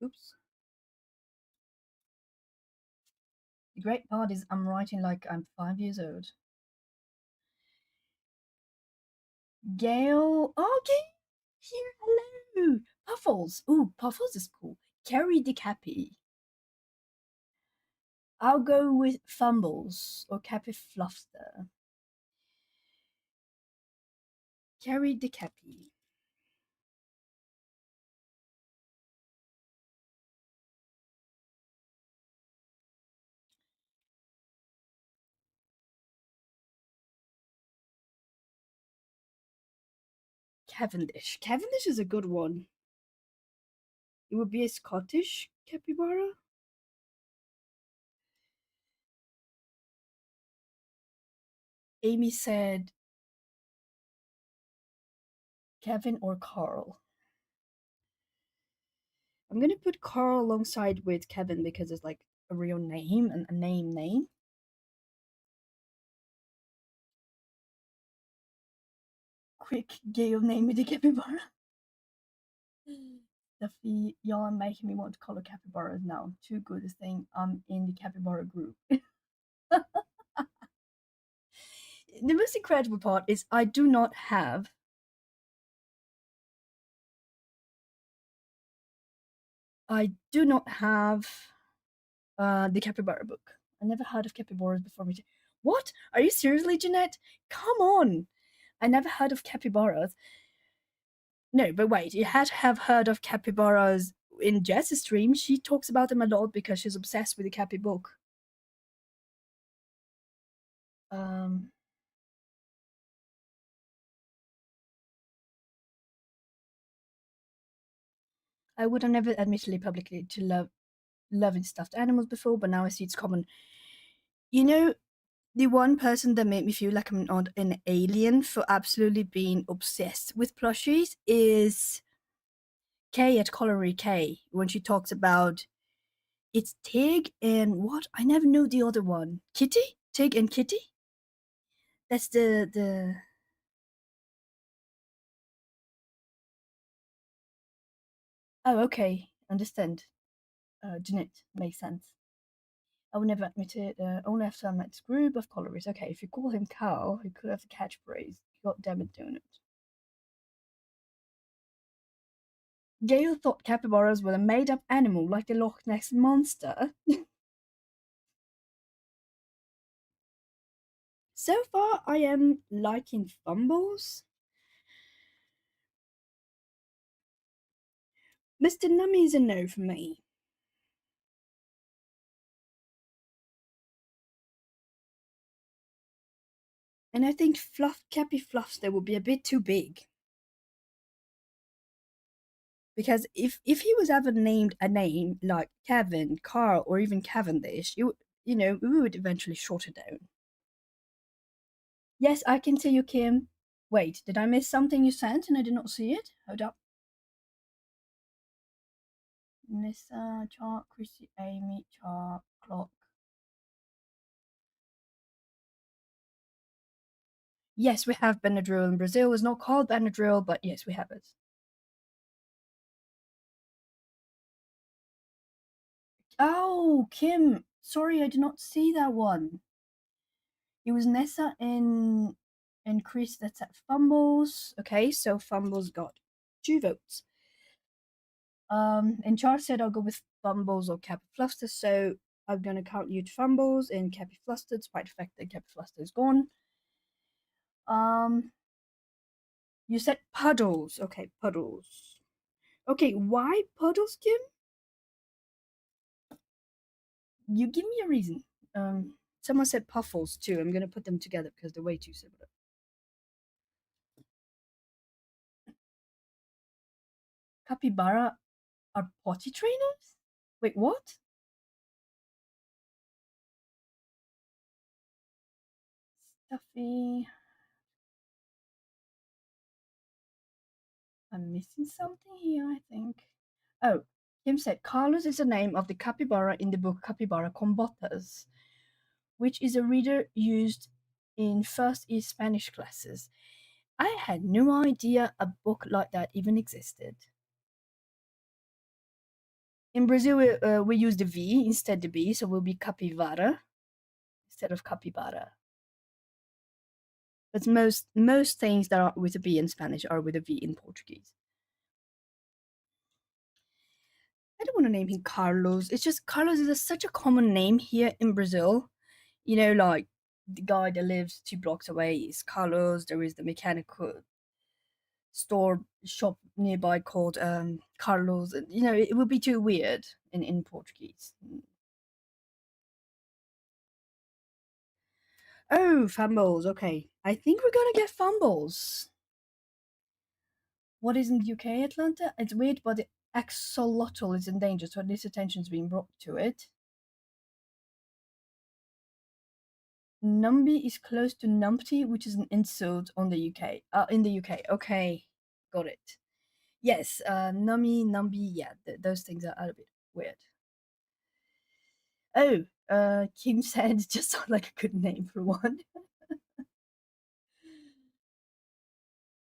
[SPEAKER 2] Oops. The great part is I'm writing like I'm 5 years old. Gail. Oh, okay. Here, hello. Puffles. Ooh, Puffles is cool. Carry the Cappy. I'll go with Fumbles or Cappy Fluffster. Carry the Cappy. Cavendish. Cavendish is a good one. It would be a Scottish capybara. Amy said Kevin or Carl. I'm gonna put Carl alongside with Kevin because it's like a real name and a name. Quick, Gail, name me the capybara. Duffy, y'all are making me want to color capybaras now. Too good a thing. I'm in the capybara group. The most incredible part is I do not have the capybara book. I never heard of capybaras before. What? Are you seriously, Jeanette? Come on! I never heard of capybaras. No, but wait, you had to have heard of capybaras in Jess's stream. She talks about them a lot because she's obsessed with the Cappy book. Um, I would have never admittedly publicly to loving stuffed animals before, but now I see it's common. You know, the one person that made me feel like I'm not an alien for absolutely being obsessed with plushies is Kay at Colliery K when she talks about it's Tig and what? I never know the other one. Kitty? Tig and Kitty? That's the Oh, okay. Understand. Jeanette. Makes sense. I would never admit it. Only after I met this group of colorists. Okay, if you call him Carl, he could have the catchphrase. God damn it, doing it. Gail thought capybaras were a made up animal like the Loch Ness Monster. So far, I am liking fumbles. Mr. Nummy is a no for me. And I think Cappy Fluffster would be a bit too big. Because if he was ever named a name like Kevin, Carl, or even Cavendish, we would eventually short it down. Yes, I can see you, Kim. Wait, did I miss something you sent and I did not see it? Hold up. Nissa, Chart, Chrissy, Amy, Chart, Clock. Yes, we have Benadryl in Brazil. It's not called Benadryl, but yes, we have it. Oh, Kim. Sorry, I did not see that one. It was Nessa and Chris that said fumbles. Okay, so fumbles got 2 votes. And Charles said I'll go with fumbles or Cappy Fluster, so I'm gonna count you to fumbles and Cappy Fluster, despite the fact that Cappy Fluster is gone. Um, you said puddles. Okay, puddles. Okay, why puddles, Kim? You give me a reason. Someone said puffles too. I'm gonna put them together because they're way too similar. Capybara are potty trainers? Wait, what? Stuffy. I'm missing something here, I think. Oh, Kim said Carlos is the name of the capybara in the book Capybara Combatas, which is a reader used in first year Spanish classes. I had no idea a book like that even existed. In Brazil, we use the V instead of the B, so we'll be capivara instead of capybara. But most things that are with a B in Spanish are with a V in Portuguese. I don't want to name him Carlos. It's just Carlos is such a common name here in Brazil. Like the guy that lives 2 blocks away is Carlos. There is the mechanical store shop nearby called Carlos. It would be too weird in Portuguese. Oh, fumbles. Okay, I think we're gonna get fumbles. What is in the UK, Atlanta? It's weird, but the axolotl is in danger, so at least attention's being brought to it. Numby is close to numpty, which is an insult on the UK. In the UK. Okay, got it. Yes, nummy, numby. Yeah, those things are a bit weird. Oh, Kim said just sounds like a good name for one.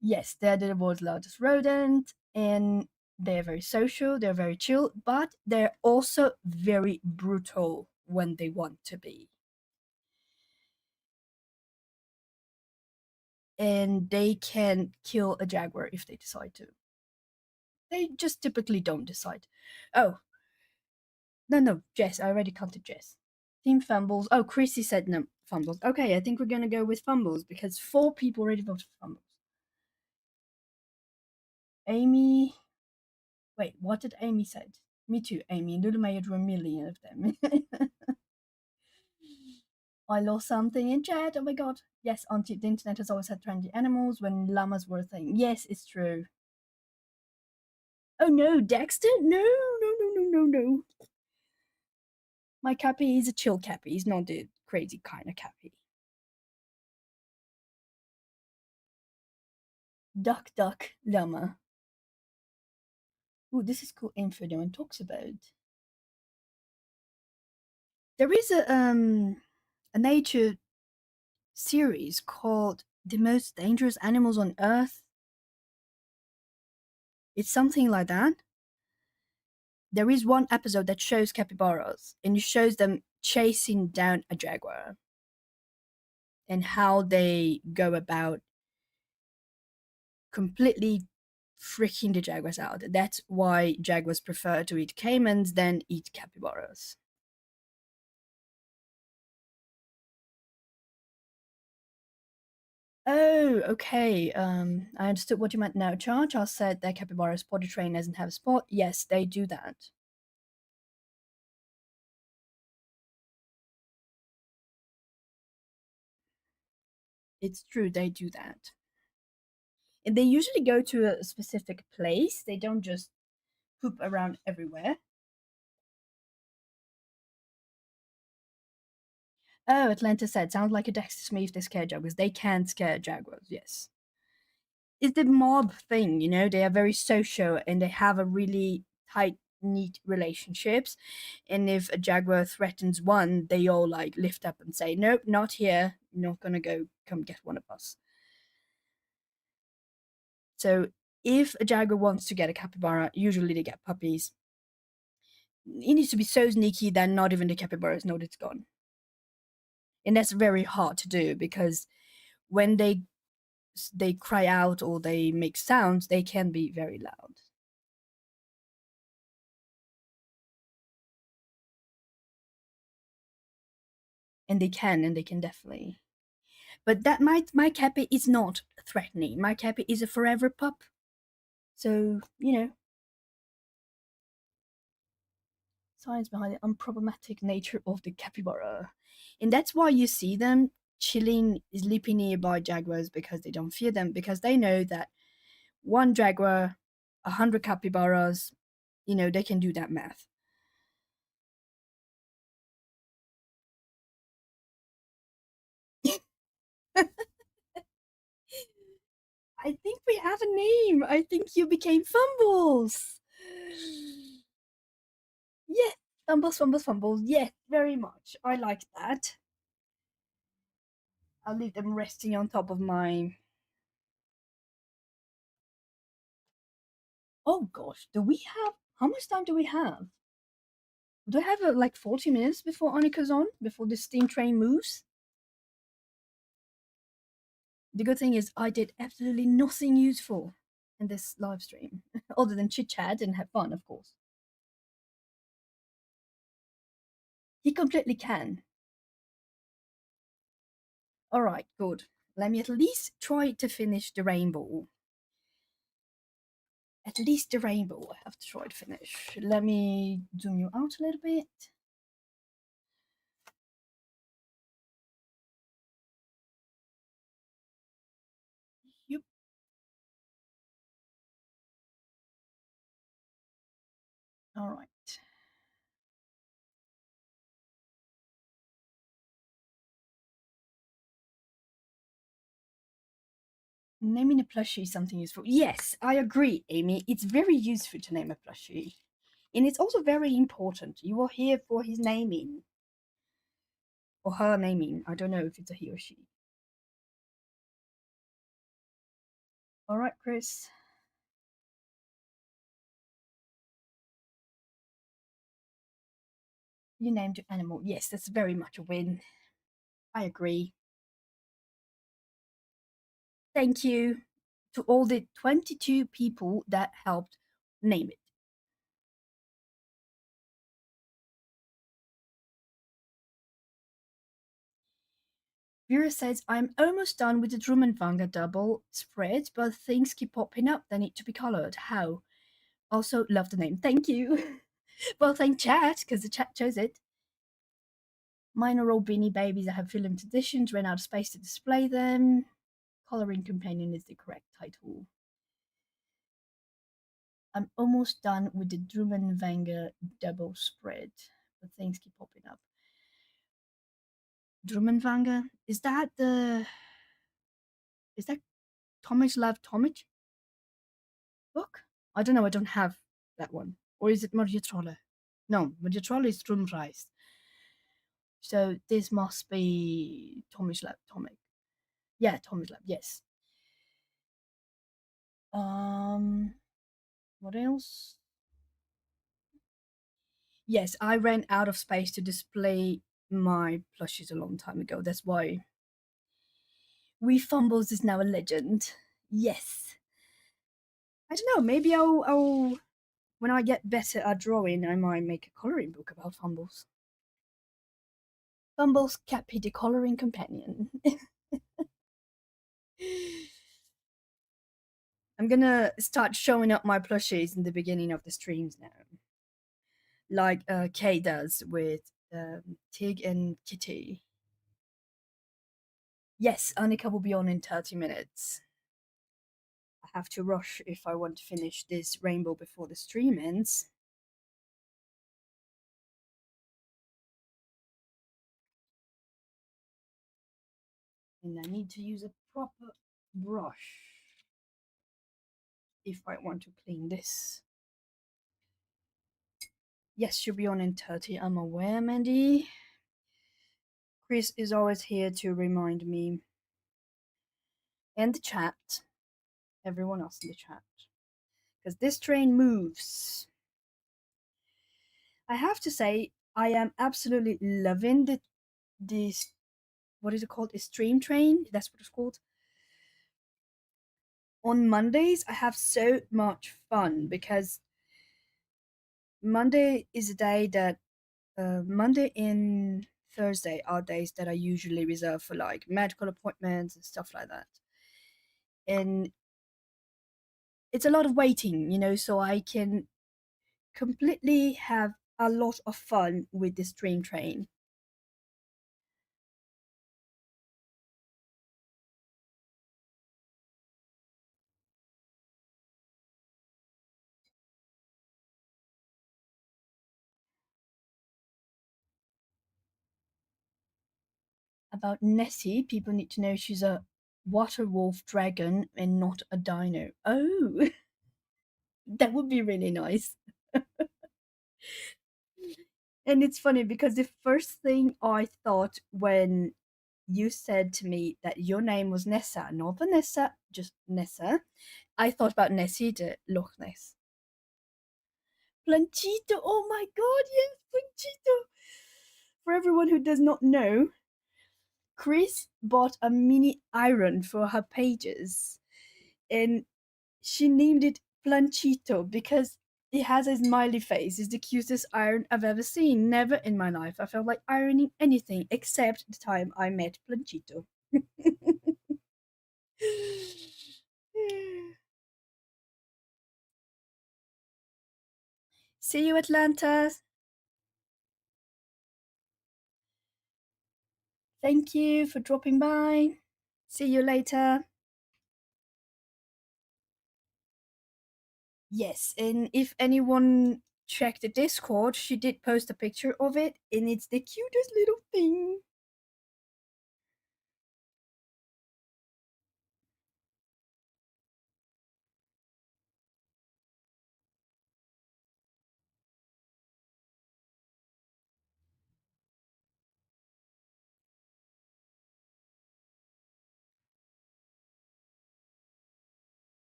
[SPEAKER 2] Yes, they're the world's largest rodent, and they're very social. They're very chill, but they're also very brutal when they want to be. And they can kill a jaguar if they decide to. They just typically don't decide. Oh, no, Jess. I already counted Jess. Team fumbles. Oh, Chrissy said no fumbles. Okay, I think we're gonna go with fumbles because 4 people already voted for fumbles. Amy. Wait, what did Amy said? Me too, Amy. Lulu Mayer drew a million of them. I lost something in chat. Oh my god. Yes, Auntie, the internet has always had trendy animals when llamas were a thing. Yes, it's true. Oh no, Dexter? No, no, no, no, no, no. My Cappy is a chill Cappy. He's not the crazy kind of Cappy. Duck, duck, llama. Ooh, this is cool info no one talks about. There is a nature series called The Most Dangerous Animals on Earth. It's something like that. There is one episode that shows capybaras and it shows them chasing down a jaguar and how they go about completely freaking the jaguars out. That's why jaguars prefer to eat caimans than eat capybaras. Oh, okay. I understood what you meant now. Char said that capybaras potty train doesn't have a spot. Yes, they do that. It's true, they do that. And they usually go to a specific place. They don't just poop around everywhere. Oh, Atlanta said, sounds like a Dexter Smith they scare jaguars. They can scare jaguars, yes. It's the mob thing, you know, they are very social and they have a really tight, neat relationships. And if a jaguar threatens one, they all like lift up and say, nope, not here. You're not gonna go come get one of us. So if a jaguar wants to get a capybara, usually they get puppies. It needs to be so sneaky that not even the capybaras know it's gone. And that's very hard to do because when they cry out or they make sounds, they can be very loud. And they can definitely. But that my cappy is not threatening. My cappy is a forever pup. So, you know, science behind the unproblematic nature of the capybara. And that's why you see them chilling, sleeping nearby jaguars because they don't fear them, because they know that one jaguar, 100 capybaras, you know, they can do that math. I think we have a name. I think you became Fumbles. Yes, Fumbles, Fumbles, Fumbles. Yes, very much. I like that. I'll leave them resting on top of my. Oh gosh, do we have. How much time do we have? Do I have like 40 minutes before Annika's on? Before the steam train moves? The good thing is, I did absolutely nothing useful in this live stream, other than chit chat and have fun, of course. He completely can. Alright, good. Let me at least try to finish the rainbow. At least the rainbow I have to try to finish. Let me zoom you out a little bit. Yep. Alright. Naming a plushie is something useful. Yes, I agree, Amy. It's very useful to name a plushie. And it's also very important. You are here for his naming. Or her naming. I don't know if it's a he or she. Alright, Chris. You named your animal. Yes, that's very much a win. I agree. Thank you to all the 22 people that helped name it. Vera says, I'm almost done with the Drummondwanger double spread, but things keep popping up. They need to be colored. How? Also, love the name. Thank you. Well, thank chat, because the chat chose it. Mine are all Beanie Babies. I have filmed editions, ran out of space to display them. Coloring Companion is the correct title. I'm almost done with the Drummond double spread, but things keep popping up. Drummond is that the is that Tommy's Love Tommage book? I don't know. I don't have that one, or is it Maria Trolle? No, Maria Trolle is Stromreist. So this must be Tommy's Love Tomic. Yeah, Tommy's Love. Yes. Um, what else? Yes, I ran out of space to display my plushies a long time ago. That's why We Fumbles is now a legend. Yes. I don't know. Maybe I'll when I get better at drawing, I might make a coloring book about Fumbles. Fumbles Cappy the Coloring Companion. I'm gonna start showing up my plushies in the beginning of the streams now, like Kay does with Tig and Kitty. Yes, Annika will be on in 30 minutes. I have to rush if I want to finish this rainbow before the stream ends. And I need to use a proper brush if I want to clean this. Yes, she'll be on in 30. I'm aware, Mandy. Chris is always here to remind me. And the chat. Everyone else in the chat. Because this train moves. I have to say, I am absolutely loving this. What is it called? A stream train? That's what it's called. On Mondays, I have so much fun because Monday is a day that Monday and Thursday are days that I usually reserve for like medical appointments and stuff like that. And it's a lot of waiting, so I can completely have a lot of fun with this stream train. About Nessie, people need to know she's a water wolf dragon and not a dino. Oh, that would be really nice. And it's funny because the first thing I thought when you said to me that your name was Nessa, not Vanessa, just Nessa, I thought about Nessie the Loch Ness. Planchito, oh my god, yes, Planchito. For everyone who does not know, Chris bought a mini iron for her pages and she named it Planchito because it has a smiley face. It's the cutest iron I've ever seen. Never in my life I felt like ironing anything except the time I met Planchito. See you, Atlanta. Thank you for dropping by. See you later. Yes, and if anyone checked the Discord, she did post a picture of it, and it's the cutest little thing.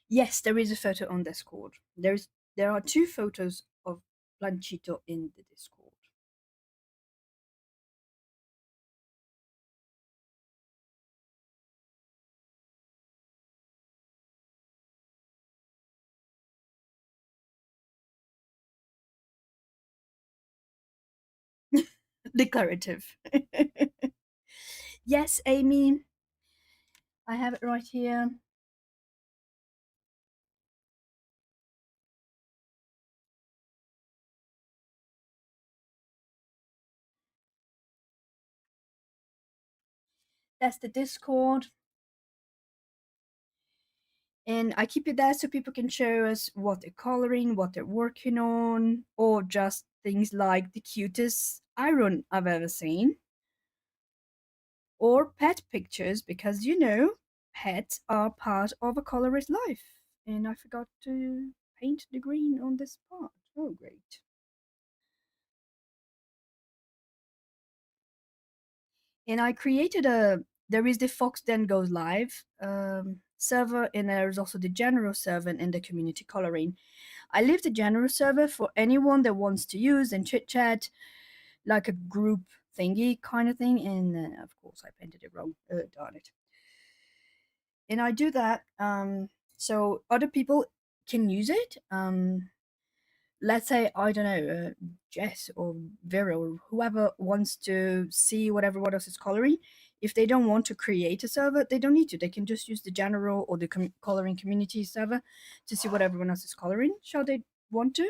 [SPEAKER 2] Yes, there is a photo on Discord. There are two photos of Planchito in the Discord. Declarative. Yes, Amy, I have it right here. That's the Discord. And I keep it there so people can show us what they're coloring, what they're working on, or just things like the cutest iron I've ever seen, or pet pictures, because pets are part of a colorist life. And I forgot to paint the green on this part. Oh, great. And I created there is the Fox Then Goes Live server, and there's also the general server and the community coloring. I leave the general server for anyone that wants to use and chit chat, like a group thingy kind of thing. And of course, I painted it wrong. Darn it. And I do that so other people can use it. Let's say, I don't know, Jess or Vera or whoever wants to see what everyone else is coloring. If they don't want to create a server, they don't need to. They can just use the general or the coloring community server to see what everyone else is coloring. Shall they want to?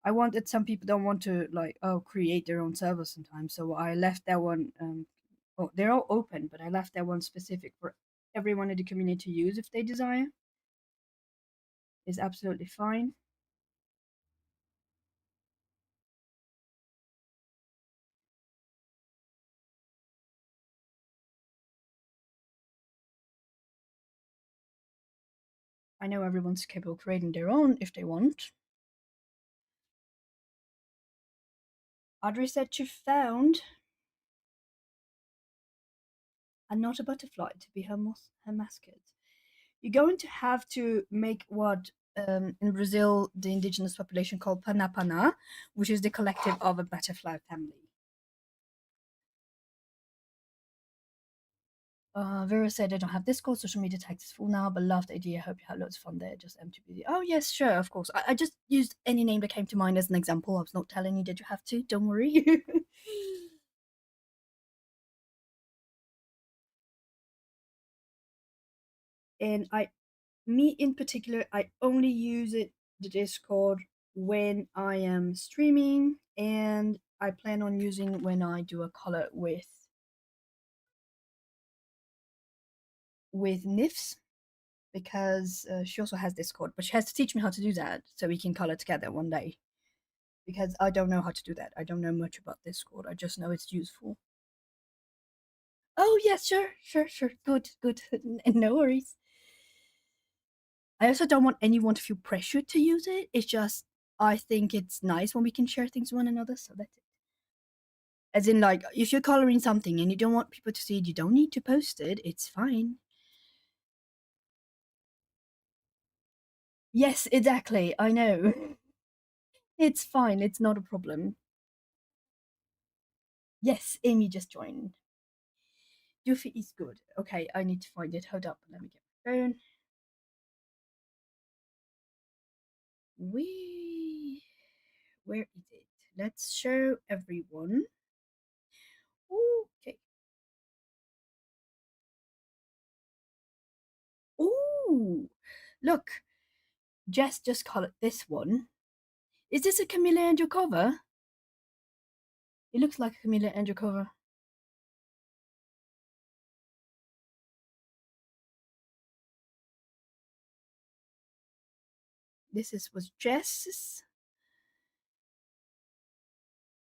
[SPEAKER 2] I want that some people don't want to like create their own server sometimes, so I left that one. Oh, they're all open, but I left that one specific for everyone in the community to use if they desire. Is absolutely fine. I know everyone's capable of creating their own if they want. Audrey said she found and not a butterfly to be her mascot. You're going to have to make what in Brazil the indigenous population called panapana, which is the collective of a butterfly family. Vera said I don't have Discord, social media tags is full now, but love the idea. Hope you have loads of fun there. Just MTBD. Oh yes, sure, of course. I just used any name that came to mind as an example. I was not telling you that you have to. Don't worry. And me in particular, I only use the Discord when I am streaming, and I plan on using when I do a color with Nifs, because she also has Discord, but she has to teach me how to do that so we can color together one day. Because I don't know how to do that. I don't know much about Discord. I just know it's useful. Oh yes, sure, sure, sure. Good, good. No worries. I also don't want anyone to feel pressured to use it. It's just I think it's nice when we can share things with one another. So that's it. As in, like, if you're coloring something and you don't want people to see it, you don't need to post it. It's fine. Yes, exactly. I know. It's fine. It's not a problem. Yes, Amy just joined. Doofy is good. Okay, I need to find it. Hold up. Let me get my phone. We. Where is it? Let's show everyone. Okay. Ooh, look. Jess just colored this one. Is this a Camilla Andrew cover? It looks like a Camilla Andrew cover. Was Jess's.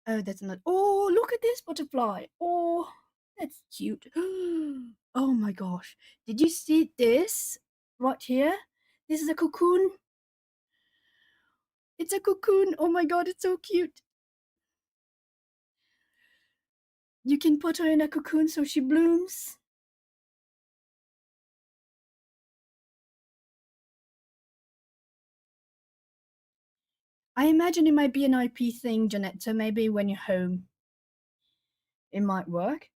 [SPEAKER 2] Oh, that's not. Oh, look at this butterfly. Oh, that's cute. Oh my gosh. Did you see this right here? This is a cocoon. It's a cocoon. Oh my god, it's so cute. You can put her in a cocoon so she blooms. I imagine it might be an IP thing, Jeanette, so maybe when you're home, it might work.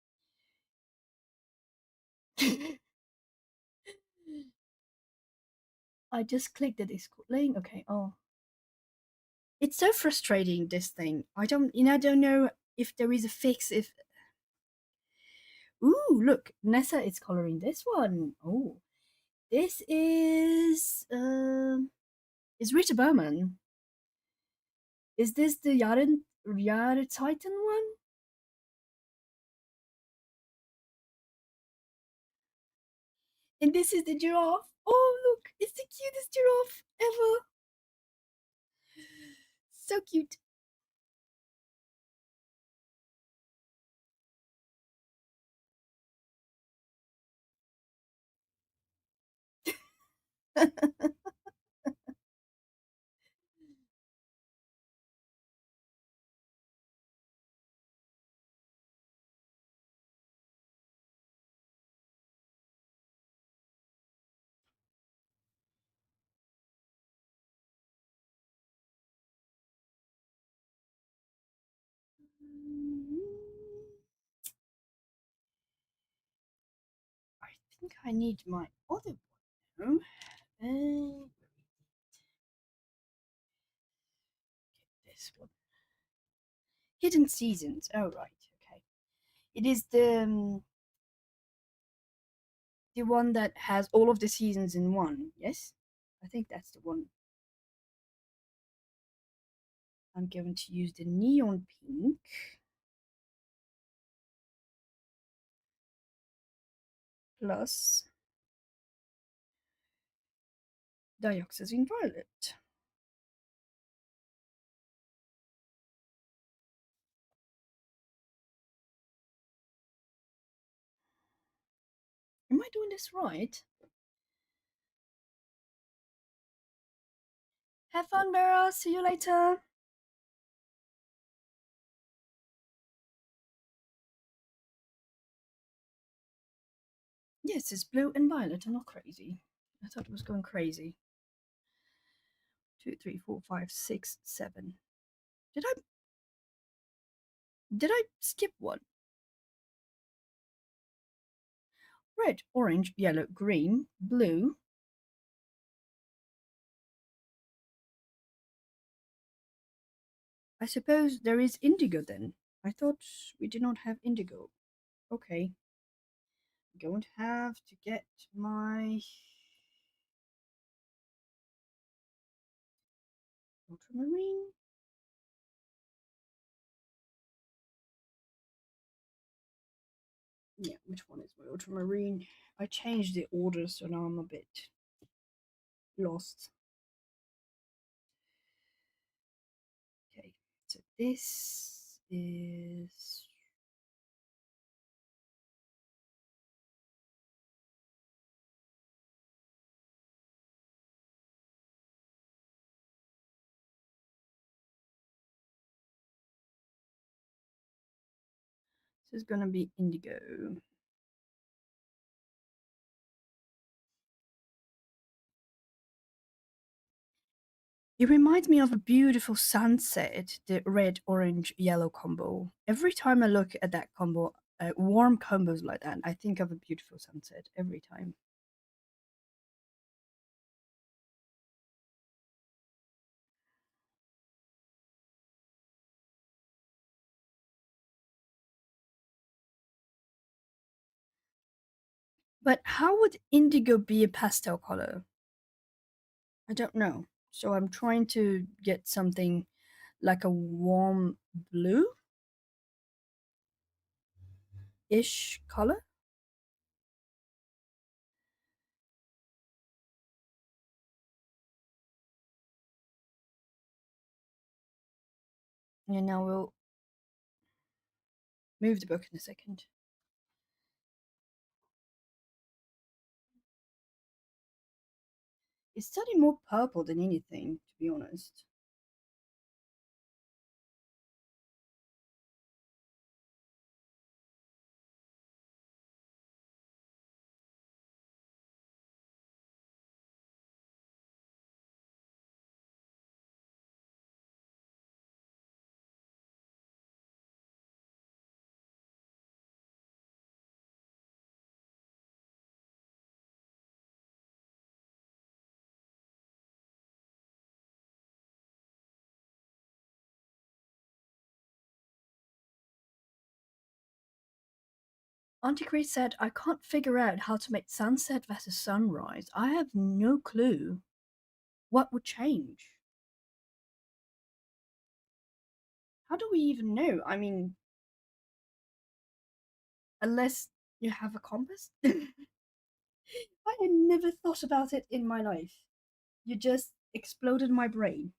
[SPEAKER 2] I just clicked the Discord link. Okay, oh. It's so frustrating, this thing. I don't know if there is a fix. If ooh, look, Nessa is coloring this one. Oh, this is Rita Berman. Is this the Yaren Titan one? And this is the giraffe. Oh, look, it's the cutest giraffe ever. So cute. I think I need my other one. This one. Hidden Seasons. Oh, right. Okay. It is the one that has all of the seasons in one. Yes, I think that's the one. I'm going to use the neon pink plus dioxazine violet. Am I doing this right? Have fun, Vera. See you later. Yes, it's blue and violet. I'm not crazy. I thought it was going crazy. 2, 3, 4, 5, 6, 7. Did I skip one? Red, orange, yellow, green, blue. I suppose there is indigo then. I thought we did not have indigo. Okay. I'm going to have to get my ultramarine. Yeah, which one is my ultramarine? I changed the order, so now I'm a bit lost. Okay, so this is gonna be indigo. It reminds me of a beautiful sunset, the red, orange, yellow combo. Every time I look at that combo, warm combos like that, I think of a beautiful sunset every time. But how would indigo be a pastel color? I don't know. So I'm trying to get something like a warm blue ish color. And now we'll move the book in a second. It's studying more purple than anything, to be honest. Auntie Grace said, I can't figure out how to make sunset versus sunrise. I have no clue what would change. How do we even know? I mean, unless you have a compass? I had never thought about it in my life. You just exploded my brain.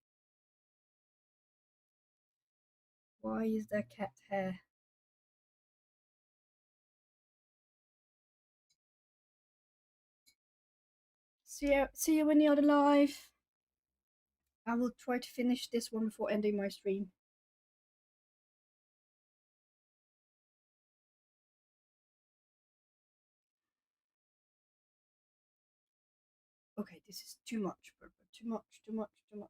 [SPEAKER 2] Why is there cat hair? See you in the other life. I will try to finish this one before ending my stream. Okay, this is too much, purple. Too much, too much, too much.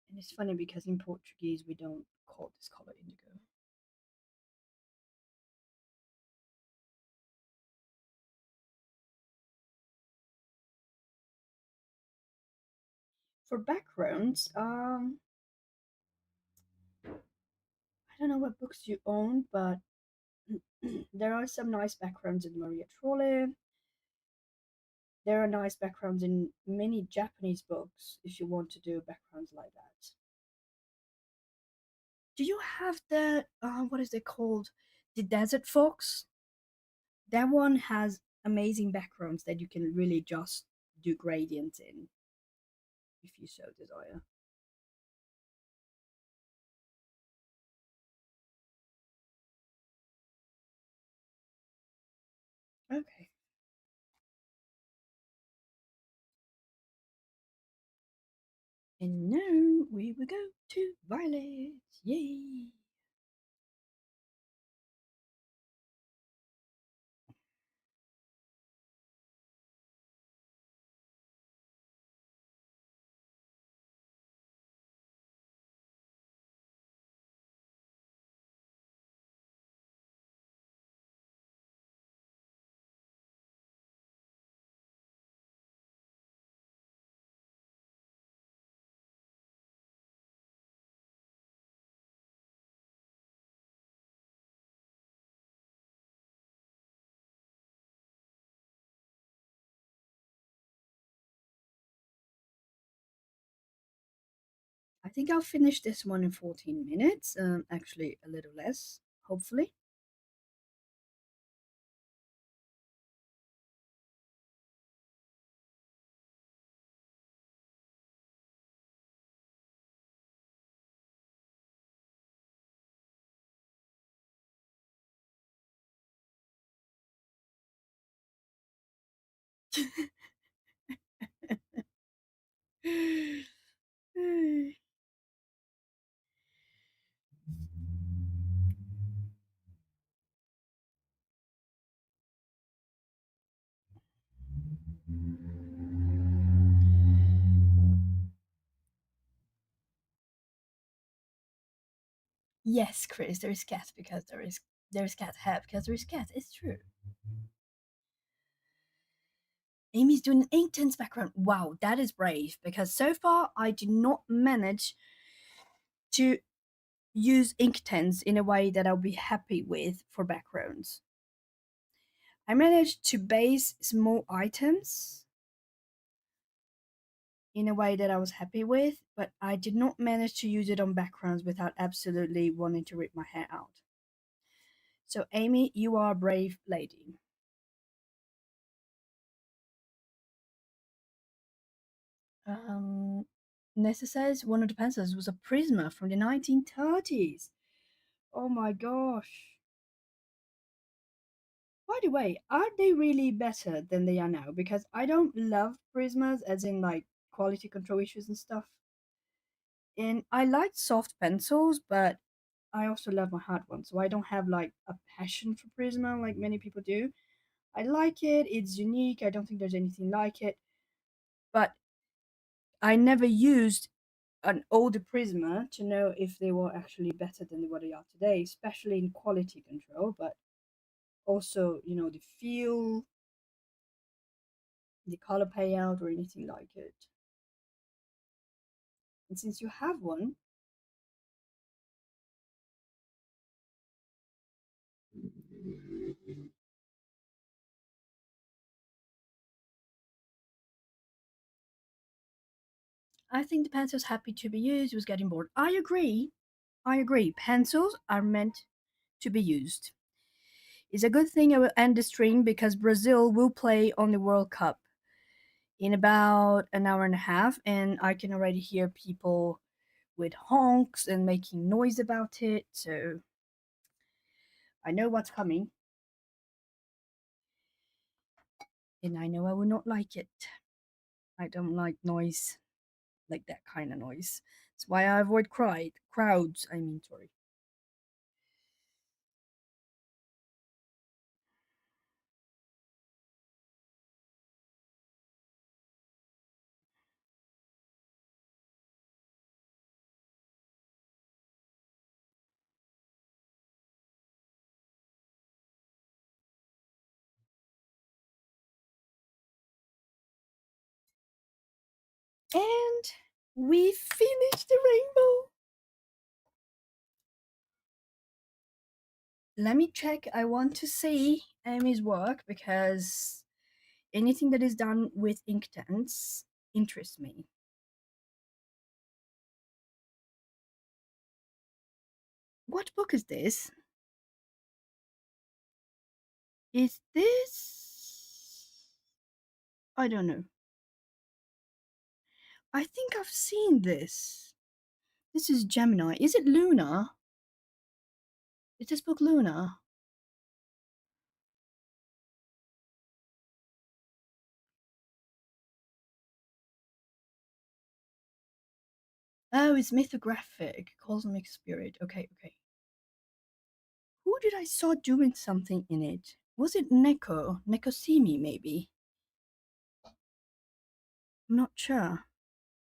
[SPEAKER 2] And it's funny because in Portuguese we don't call this color indigo. For backgrounds, I don't know what books you own, but there are some nice backgrounds in Maria Trolle. There are nice backgrounds in many Japanese books if you want to do backgrounds like that. Do you have the what is it called? The Desert Fox? That one has amazing backgrounds that you can really just do gradients in if you so desire. Okay. And now we will go to Violet. Yay! I think I'll finish this one in 14 minutes. Actually, a little less, hopefully. Yes, Chris, there is cat because there's cat hair because there is cat. It's true. Amy's doing an intense background. Wow, that is brave because so far I did not manage to use Inktense in a way that I'll be happy with for backgrounds. I managed to base small items in a way that I was happy with, but I did not manage to use it on backgrounds without absolutely wanting to rip my hair out. So, Amy, you are a brave lady. Nessa says one of the pencils was a Prisma from the 1930s. Oh my gosh. By the way, are they really better than they are now? Because I don't love Prismas, as in like quality control issues and stuff. And I like soft pencils, but I also love my hard ones. So I don't have like a passion for Prisma like many people do. I like it, it's unique. I don't think there's anything like it. But I never used an older Prisma to know if they were actually better than what they are today, especially in quality control, but also, the feel, the color payout, or anything like it. And since you have one, I think the pencil's happy to be used. It was getting bored. I agree. I agree. Pencils are meant to be used. It's a good thing I will end the stream because Brazil will play on the World Cup in about an hour and a half, and I can already hear people with honks and making noise about it. So I know what's coming, and I know I will not like it. I don't like noise, like that kind of noise. That's why I avoid crowds. I mean, sorry. And we finished the rainbow. Let me check. I want to see Amy's work because anything that is done with Inktense interests me. What book is this? Is this? I don't know. I think I've seen this. This is Gemini. Is it Luna? Is this book Luna? Oh, it's mythographic. Cosmic spirit. Okay, okay. Who did I saw doing something in it? Was it Neko? Nekosimi, maybe? I'm not sure.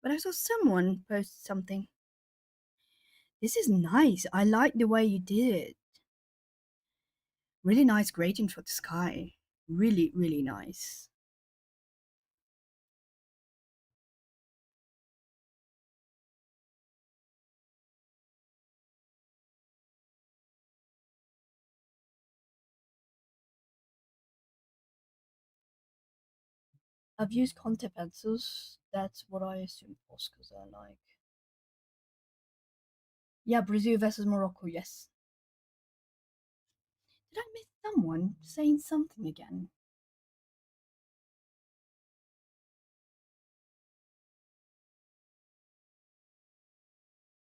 [SPEAKER 2] But I saw someone post something. This is nice. I like the way you did it. Really nice gradient for the sky. Really, really nice. I've used contact pencils. That's what I assume Oscars are like. Yeah, Brazil versus Morocco, yes. Did I miss someone saying something again?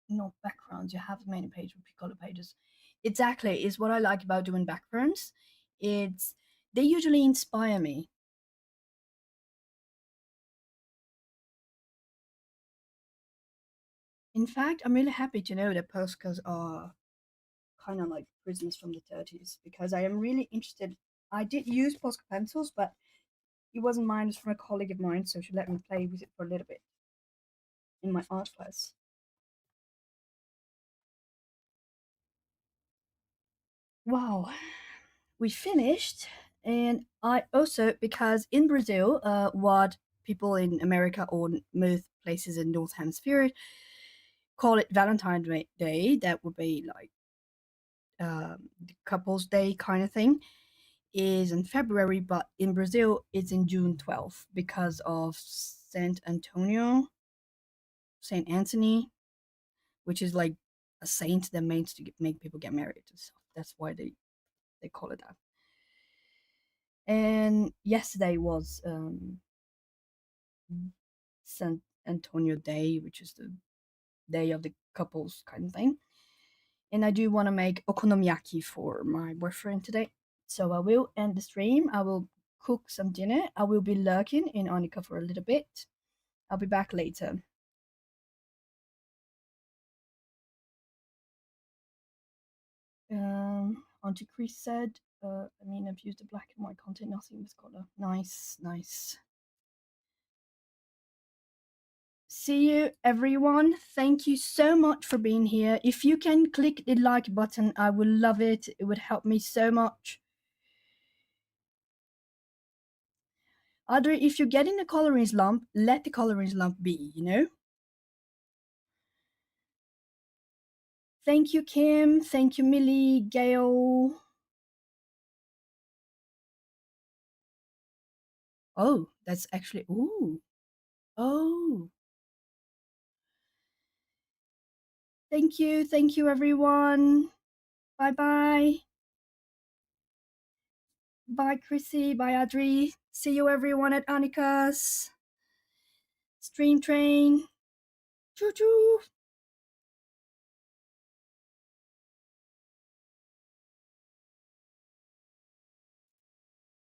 [SPEAKER 2] Not backgrounds, you have the main page with color pages. Exactly, is what I like about doing backgrounds. It's they usually inspire me. In fact, I'm really happy to know that postcards are kind of like prisms from the 30s because I am really interested. I did use Posca pencils, but it wasn't mine, it was from a colleague of mine, so she let me play with it for a little bit in my art class. Wow, we finished. And I also, because in Brazil, what people in America or most places in North Hemisphere call it Valentine's Day, that would be like the couples day kind of thing, is in February, but in Brazil it's in June 12th because of Saint Antonio, Saint Anthony, which is like a saint that means to make people get married and stuff. That's why they call it that. And yesterday was Saint Antonio Day, which is the day of the couples kind of thing. And I do want to make okonomiyaki for my boyfriend today. So I will end the stream. I will cook some dinner. I will be lurking in Annika for a little bit. I'll be back later. Auntie Chris said, I've used the black and white content, nothing with color. Nice, nice. See you, everyone. Thank you so much for being here. If you can click the like button, I would love it. It would help me so much. Other, if you're getting a coloring slump, let the coloring slump be, you know? Thank you, Kim. Thank you, Millie, Gail. Oh, that's actually, ooh. Oh, Thank you everyone. Bye bye. Bye Chrissy, bye Adri. See you everyone at Annika's Stream Train. Choo choo.